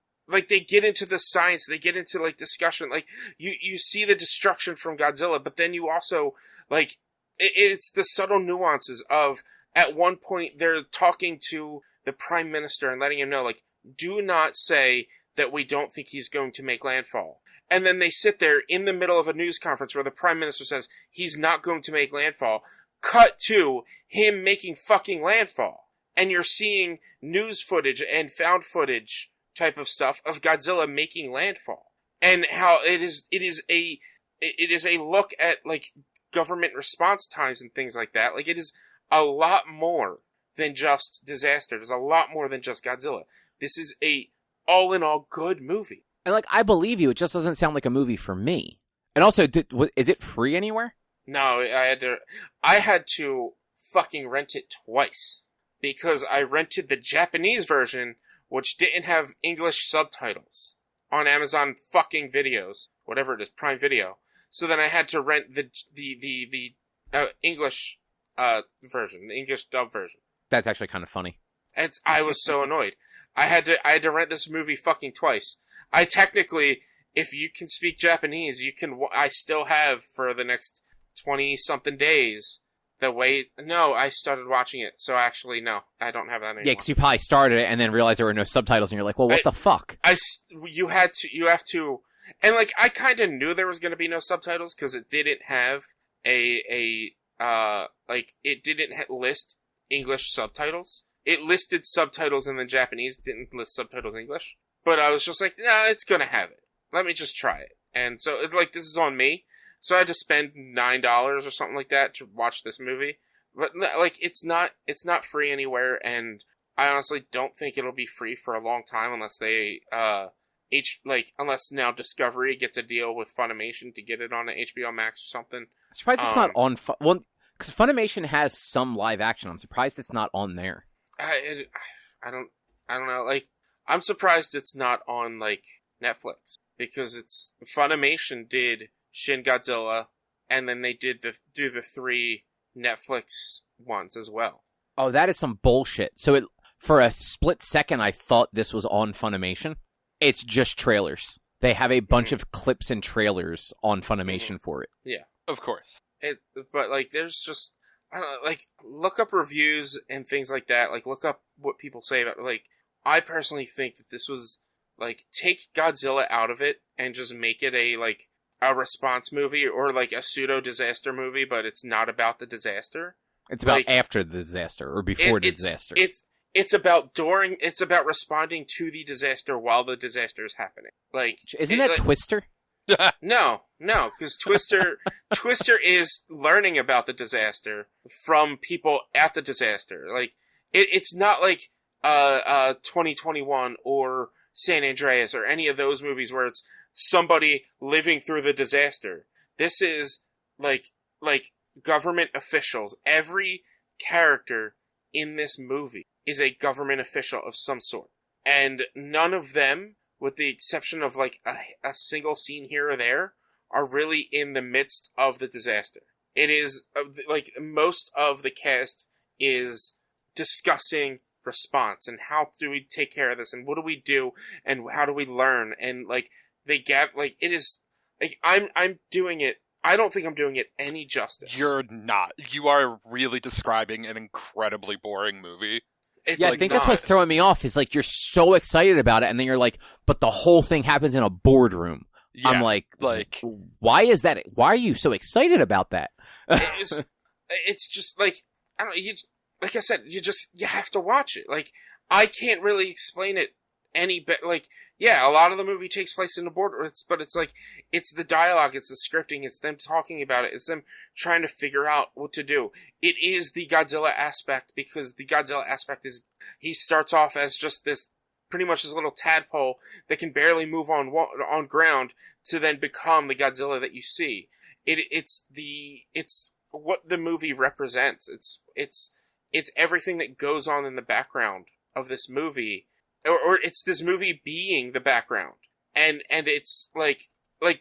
B: they get into the science, they get into, like, discussion, like, you see the destruction from Godzilla, but then you also, like, it's the subtle nuances of, at one point, they're talking to the Prime Minister and letting him know, like, do not say that we don't think he's going to make landfall. And then they sit there in the middle of a news conference where the Prime Minister says he's not going to make landfall. Cut to him making fucking landfall. And you're seeing news footage and found footage type of stuff of Godzilla making landfall. And how it is a look at, like, government response times and things like that. Like, it is a lot more than just disaster. There's a lot more than just Godzilla. This is a all-in-all good movie.
A: And, like, I believe you. It just doesn't sound like a movie for me. And also, is it free anywhere?
B: No, I had to fucking rent it twice. Because I rented the Japanese version, which didn't have English subtitles, on Amazon fucking Videos, whatever it is, Prime Video. So then I had to rent the English version, the English dub version.
A: That's actually kind of funny.
B: I was so annoyed. I had to rent this movie fucking twice. I technically, if you can speak Japanese, I still have for the next 20-something days. No, I started watching it, so actually, no, I don't have that anymore.
A: Yeah, because you probably started it and then realized there were no subtitles, and you're like, well, what the fuck?
B: You have to, and like, I kind of knew there was going to be no subtitles, because it didn't have it didn't list English subtitles. It listed subtitles in the Japanese, didn't list subtitles in English. But I was just like, nah, it's going to have it. Let me just try it. And so, like, this is on me. So I had to spend $9 or something like that to watch this movie. But, like, it's not free anywhere, and I honestly don't think it'll be free for a long time unless unless now Discovery gets a deal with Funimation to get it on HBO Max or something.
A: I'm surprised it's not on... Well, because Funimation has some live action. I'm surprised it's not on there.
B: I don't know. Like, I'm surprised it's not on, like, Netflix. Because Funimation did Shin Godzilla, and then they did do the 3 Netflix ones as well.
A: Oh, that is some bullshit. So for a split second, I thought this was on Funimation. It's just trailers. They have a bunch of clips and trailers on Funimation for it.
B: Yeah.
C: Of course.
B: But, like, there's just, I don't know, like, look up reviews and things like that. Like, look up what people say about it. Like, I personally think that this was, like, take Godzilla out of it and just make it a response movie or, like, a pseudo-disaster movie, but it's not about the disaster.
A: It's about after the disaster or before the disaster.
B: It's about responding to the disaster while the disaster is happening. Like,
A: isn't that Twister?
B: No, because Twister is learning about the disaster from people at the disaster. Like, it's not like 2021 or San Andreas or any of those movies where it's somebody living through the disaster. This is like government officials. Every character in this movie is a government official of some sort, and none of them, with the exception of like a single scene here or there, are really in the midst of the disaster. It is like most of the cast is discussing response and how do we take care of this and what do we do and how do we learn, and like they get like it is like I'm doing it. I don't think I'm doing it any justice.
C: You're not. You are really describing an incredibly boring movie.
A: I think that's what's throwing me off is like you're so excited about it and then you're like, but the whole thing happens in a boardroom. Yeah, I'm like, why is that? Why are you so excited about that?
B: It's just like, I don't know, like I said, you have to watch it. Like, I can't really explain it any bit. Like, yeah, a lot of the movie takes place in the boardroom, but it's like, it's the dialogue, it's the scripting, it's them talking about it, it's them trying to figure out what to do. It is the Godzilla aspect, because the Godzilla aspect is, he starts off as just this, pretty much this little tadpole that can barely move on ground to then become the Godzilla that you see. It's what the movie represents. It's everything that goes on in the background of this movie. Or it's this movie being the background. And it's like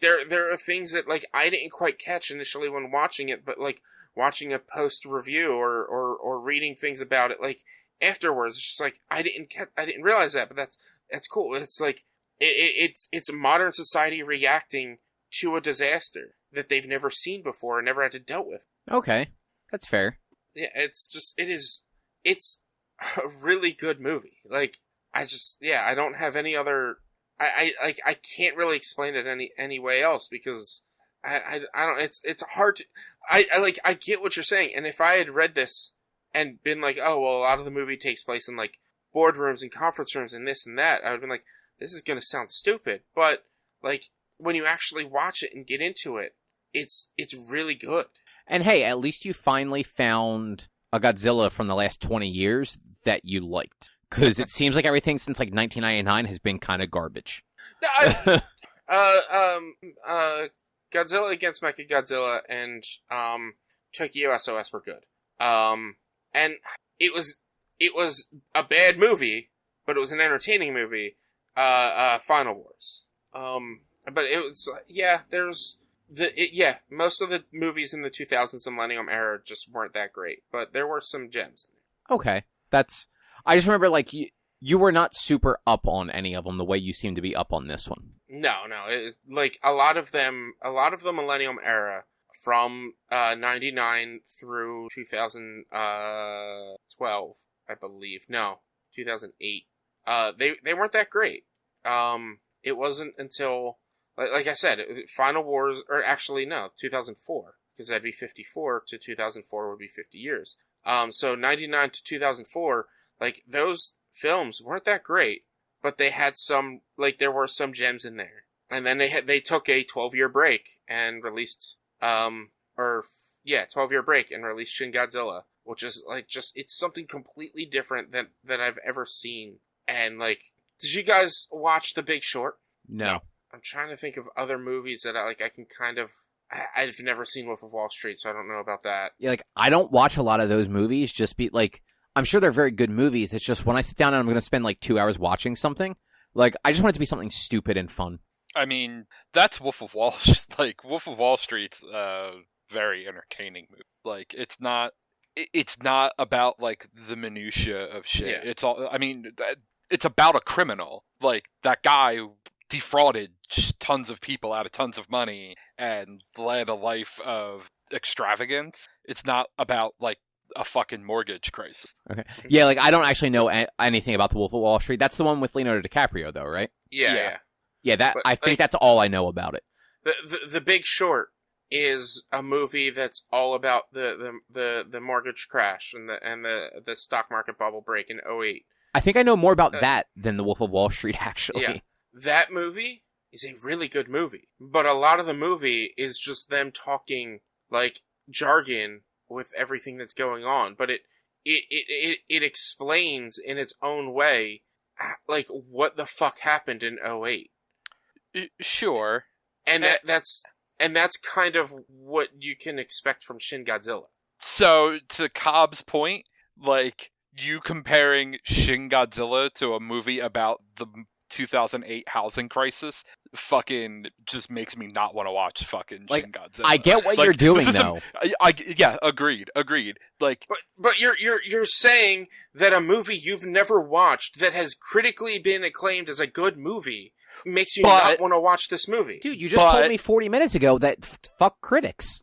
B: there are things that like I didn't quite catch initially when watching it, but like watching a post review or reading things about it like afterwards, it's just like I didn't realize that, but that's cool. It's like it's a modern society reacting to a disaster that they've never seen before and never had to deal with.
A: Okay. That's fair.
B: Yeah, it's a really good movie. Like, I don't have any other. I can't really explain it any way else because I don't. It's hard to. I get what you're saying, and if I had read this and been like, oh well, a lot of the movie takes place in like boardrooms and conference rooms and this and that, I would have been like, this is gonna sound stupid. But like when you actually watch it and get into it, it's really good.
A: And hey, at least you finally found a Godzilla from the last 20 years that you liked. Because it seems like everything since like 1999 has been kind of garbage.
B: No, Godzilla against Mechagodzilla and Tokyo SOS were good. And it was a bad movie, but it was an entertaining movie. Final Wars. But it was there's most of the movies in the 2000s and Millennium era just weren't that great, but there were some gems in there.
A: Okay, I just remember like you were not super up on any of them the way you seem to be up on this one.
B: No, like a lot of the Millennium era from 99 through 2012, I believe. No, 2008. They weren't that great. It wasn't until like I said, Final Wars, or actually no, 2004, because that'd be 54 to 2004 would be 50 years. So 99 to 2004, like those films weren't that great, but they had some, like there were some gems in there. And then they took a 12-year break and released 12-year break and released Shin Godzilla, which is like it's something completely different than I've ever seen. And like, did you guys watch The Big Short?
A: No.
B: I'm trying to think of other movies that I can kind of. I've never seen Wolf of Wall Street, so I don't know about that.
A: Yeah, like I don't watch a lot of those movies. I'm sure they're very good movies. It's just when I sit down and I'm going to spend like 2 hours watching something, like I just want it to be something stupid and fun.
C: I mean, that's Wolf of Wall. Like Wolf of Wall Street's a very entertaining movie. Like it's not about like the minutia of shit.
B: Yeah.
C: It's all. I mean, it's about a criminal. Like that guy defrauded tons of people out of tons of money and led a life of extravagance. It's not about like a fucking mortgage crisis.
A: Okay. Yeah, like I don't actually know anything about The Wolf of Wall Street. That's the one with Leonardo DiCaprio, though, right?
B: Yeah.
A: Yeah, I think that's all I know about it.
B: The Big Short is a movie that's all about the mortgage crash and the stock market bubble break in '08.
A: I think I know more about that than The Wolf of Wall Street, actually.
B: Yeah. That movie is a really good movie, but a lot of the movie is just them talking like jargon with everything that's going on. But it explains in its own way, like what the fuck happened in '08.
C: Sure,
B: and that's kind of what you can expect from Shin Godzilla.
C: So to Cobb's point, like you comparing Shin Godzilla to a movie about the 2008 housing crisis fucking just makes me not want to watch fucking Shin Godzilla.
A: I get what you're doing though.
C: Agreed. Like
B: but you're saying that a movie you've never watched that has critically been acclaimed as a good movie makes you not want to watch this movie.
A: Dude, you just told me 40 minutes ago that fuck critics.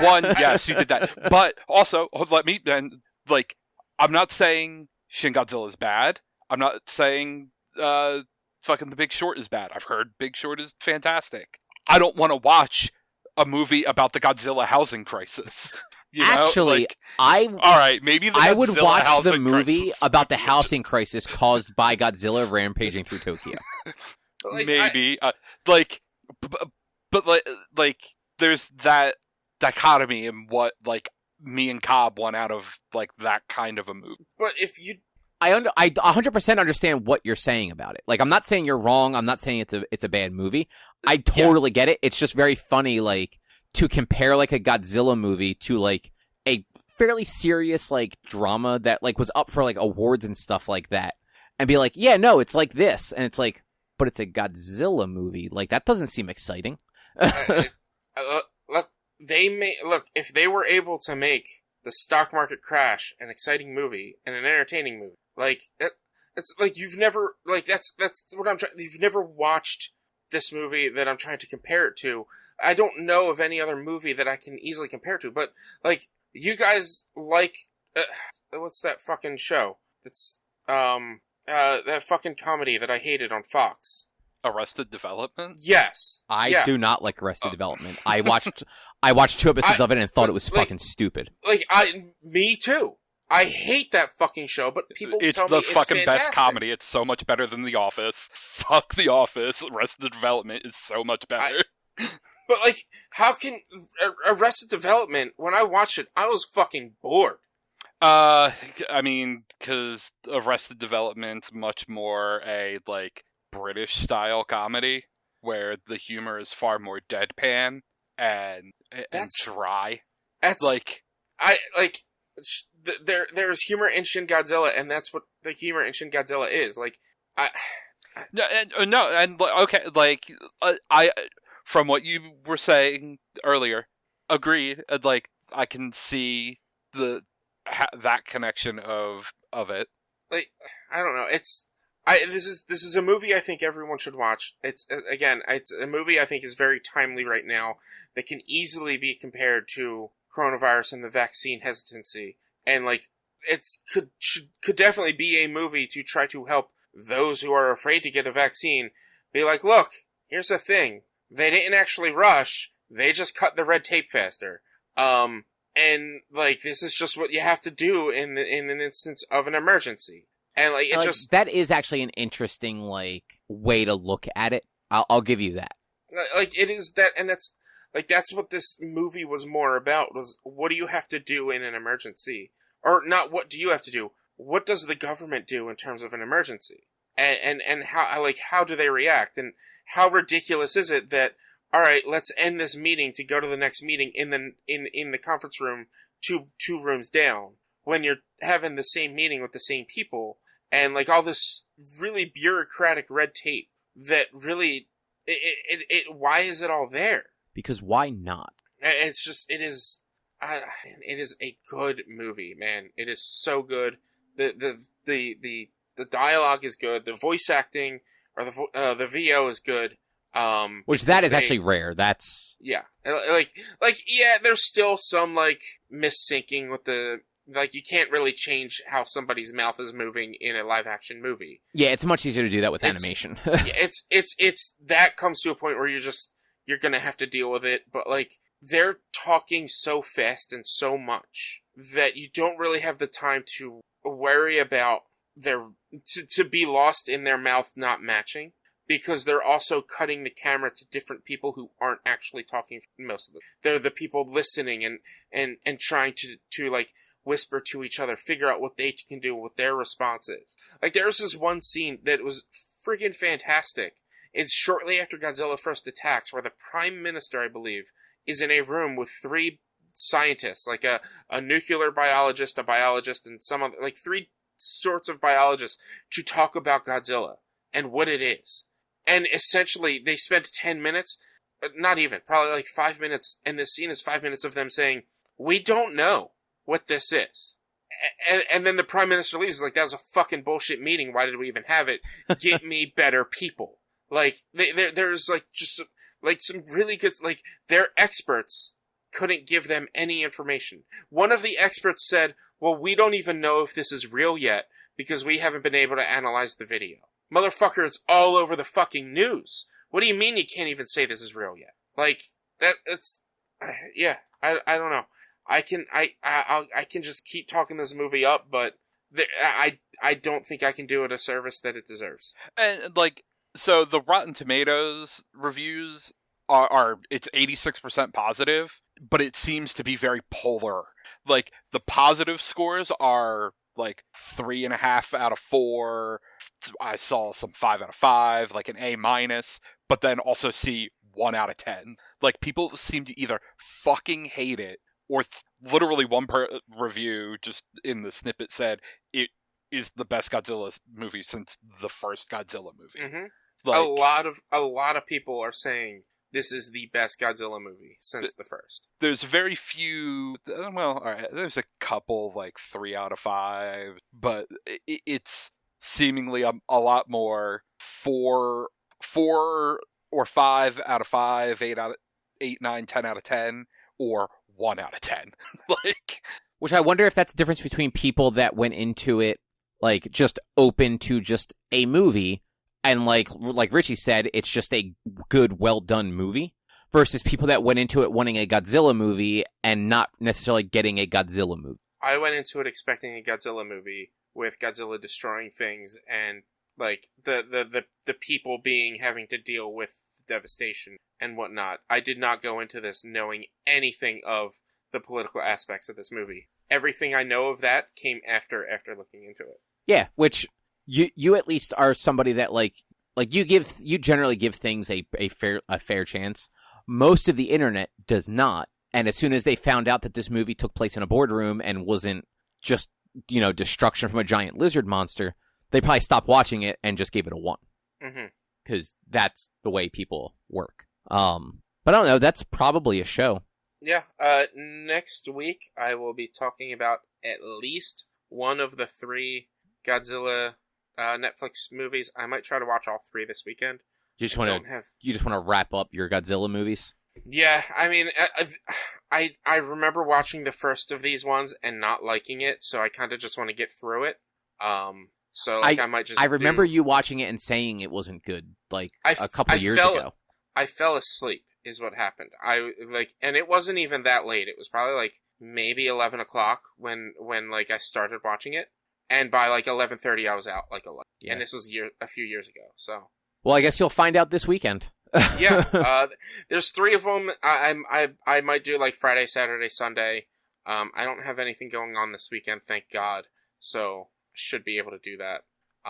C: One, yes, you did that. But also, I'm not saying Shin Godzilla is bad. I'm not saying fucking The Big Short is bad. I've heard Big Short is fantastic. I don't want to watch a movie about the Godzilla housing crisis.
A: Actually,
C: all right, maybe
A: I would watch the movie about the housing crisis caused by Godzilla rampaging through Tokyo.
C: Maybe, but there's that dichotomy in what like me and Cobb want out of like that kind of a movie.
B: But if you,
A: I 100% understand what you're saying about it. Like, I'm not saying you're wrong. I'm not saying it's a bad movie. I totally get it. It's just very funny, like, to compare like a Godzilla movie to like a fairly serious like drama that like was up for like awards and stuff like that, and be like, yeah, no, it's like this, and it's like, but it's a Godzilla movie. Like that doesn't seem exciting.
B: Look, if they were able to make the stock market crash an exciting movie and an entertaining movie, like it's like you've never like that's what I'm trying. You've never watched this movie that I'm trying to compare it to. I don't know of any other movie that I can easily compare it to, but like you guys like what's that fucking show? That's that fucking comedy that I hated on Fox.
C: Arrested Development?
B: Yes.
A: I do not like Arrested Development. I watched 2 episodes of it and thought it was fucking stupid.
B: Me too. I hate that fucking show, but people tell me it's
C: fucking
B: fantastic.
C: best comedy. It's so much better than The Office. Fuck The Office. Arrested Development is so much better.
B: But, like, how can Arrested Development, when I watched it, I was fucking bored.
C: I mean, because Arrested Development's much more a, like, British-style comedy, where the humor is far more deadpan and dry.
B: That's...
C: Like...
B: There's humor in Shin Godzilla, and that's what the humor in Shin Godzilla is. Like,
C: okay, like, I from what you were saying earlier, agreed. Like, I can see that connection of it.
B: Like, I don't know. This is a movie I think everyone should watch. It's a movie I think is very timely right now that can easily be compared to coronavirus and the vaccine hesitancy. And, like, could definitely be a movie to try to help those who are afraid to get a vaccine be like, look, here's the thing. They didn't actually rush. They just cut the red tape faster. And, like, this is just what you have to do in an instance of an emergency. And, like,
A: that is actually an interesting, like, way to look at it. I'll give you that.
B: Like, it is that, and that's what this movie was more about, was what do you have to do in an emergency? Or not what do you have to do? What does the government do in terms of an emergency? And how do they react? And how ridiculous is it that, all right, let's end this meeting to go to the next meeting in the conference room two rooms down, when you're having the same meeting with the same people, and, like, all this really bureaucratic red tape that really, why is it all there?
A: Because why not?
B: It's just, it is a good movie, man. It is so good. The dialogue is good. The voice acting, or the VO is good.
A: Which that is actually rare. That's...
B: Yeah. Yeah, there's still some, like, missyncing with the... Like, you can't really change how somebody's mouth is moving in a live-action movie.
A: Yeah, it's much easier to do that with animation.
B: Yeah, it's that comes to a point where you're gonna have to deal with it, but, like, they're talking so fast and so much that you don't really have the time to worry about to be lost in their mouth not matching, because they're also cutting the camera to different people who aren't actually talking most of them. They're the people listening and trying to like whisper to each other, figure out what they can do, what their response is. Like, there's this one scene that was friggin' fantastic. It's shortly after Godzilla first attacks, where the Prime Minister, I believe, is in a room with three scientists, like a nuclear biologist, a biologist, and some other, like, three sorts of biologists, to talk about Godzilla and what it is. And essentially, they spent 10 minutes, not even, probably like 5 minutes, and this scene is 5 minutes of them saying, we don't know what this is. And then the Prime Minister leaves, like, that was a fucking bullshit meeting, why did we even have it? Get me better people. Like, there's, like, just, like, some really good, like, their experts couldn't give them any information. One of the experts said, well, we don't even know if this is real yet, because we haven't been able to analyze the video. Motherfucker, it's all over the fucking news. What do you mean you can't even say this is real yet? Like, that's, yeah, I don't know. I can just keep talking this movie up, but I don't think I can do it a service that it deserves.
C: And, like, so the Rotten Tomatoes reviews are it's 86% positive, but it seems to be very polar. Like, the positive scores are like 3.5 out of 4. I saw some 5 out of 5, like an A-, but then also see 1 out of 10. Like, people seem to either fucking hate it, or literally one review just in the snippet said it is the best Godzilla movie since the first Godzilla movie.
B: Mm-hmm.
C: Like,
B: a lot of people are saying this is the best Godzilla movie since the first.
C: There's very few. Well, all right. There's a couple like 3 out of 5, but it's seemingly a lot more 4 or 5 out of 5, 8, 9, 10 out of 10, or 1 out of 10. Like,
A: which I wonder if that's the difference between people that went into it like just open to just a movie, and like Richie said, it's just a good, well done movie, versus people that went into it wanting a Godzilla movie and not necessarily getting a Godzilla movie.
B: I went into it expecting a Godzilla movie with Godzilla destroying things and like the people having to deal with devastation and whatnot. I did not go into this knowing anything of the political aspects of this movie. Everything I know of that came after looking into it.
A: Yeah, which you at least are somebody that like you generally give things a fair chance. Most of the internet does not. And as soon as they found out that this movie took place in a boardroom and wasn't just, destruction from a giant lizard monster, they probably stopped watching it and just gave it a 1.
B: Mm-hmm.
A: Because that's the way people work. But I don't know. That's probably a show.
B: Yeah. Next week, I will be talking about at least one of the 3 Godzilla Netflix movies. I might try to watch all 3 this weekend.
A: You just want to wrap up your Godzilla movies?
B: Yeah, I mean, I remember watching the first of these ones and not liking it, so I kind of just want to get through it. So I might just.
A: I remember you watching it and saying it wasn't good, like a couple years ago.
B: I fell asleep, is what happened. And it wasn't even that late. It was probably like maybe 11 o'clock when like I started watching it, and by like 11:30 I was out like 11. Yeah. And this was a few years ago. So. Well,
A: I guess you'll find out this weekend.
B: Yeah, there's 3 of them. I might do like Friday, Saturday, Sunday. I don't have anything going on this weekend, thank God. So I should be able to do that.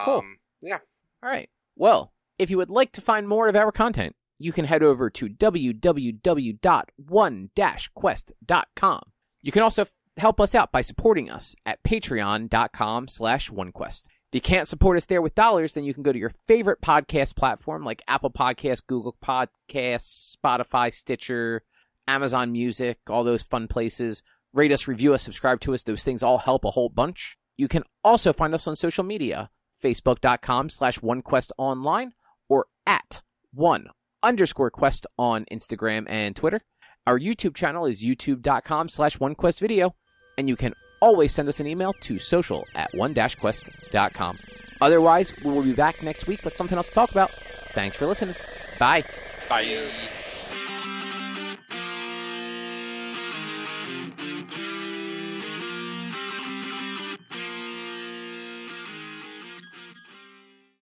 A: Cool.
B: Yeah.
A: All right. Well, if you would like to find more of our content, you can head over to www.one-quest.com. You can also help us out by supporting us at patreon.com/onequest. If you can't support us there with dollars, then you can go to your favorite podcast platform like Apple Podcasts, Google Podcasts, Spotify, Stitcher, Amazon Music, all those fun places. Rate us, review us, subscribe to us. Those things all help a whole bunch. You can also find us on social media, facebook.com/onequestonline or at @1_quest on Instagram and Twitter. Our YouTube channel is youtube.com/onequestvideo, and you can always send us an email to social@one-quest.com. Otherwise, we will be back next week with something else to talk about. Thanks for listening. Bye.
C: Bye.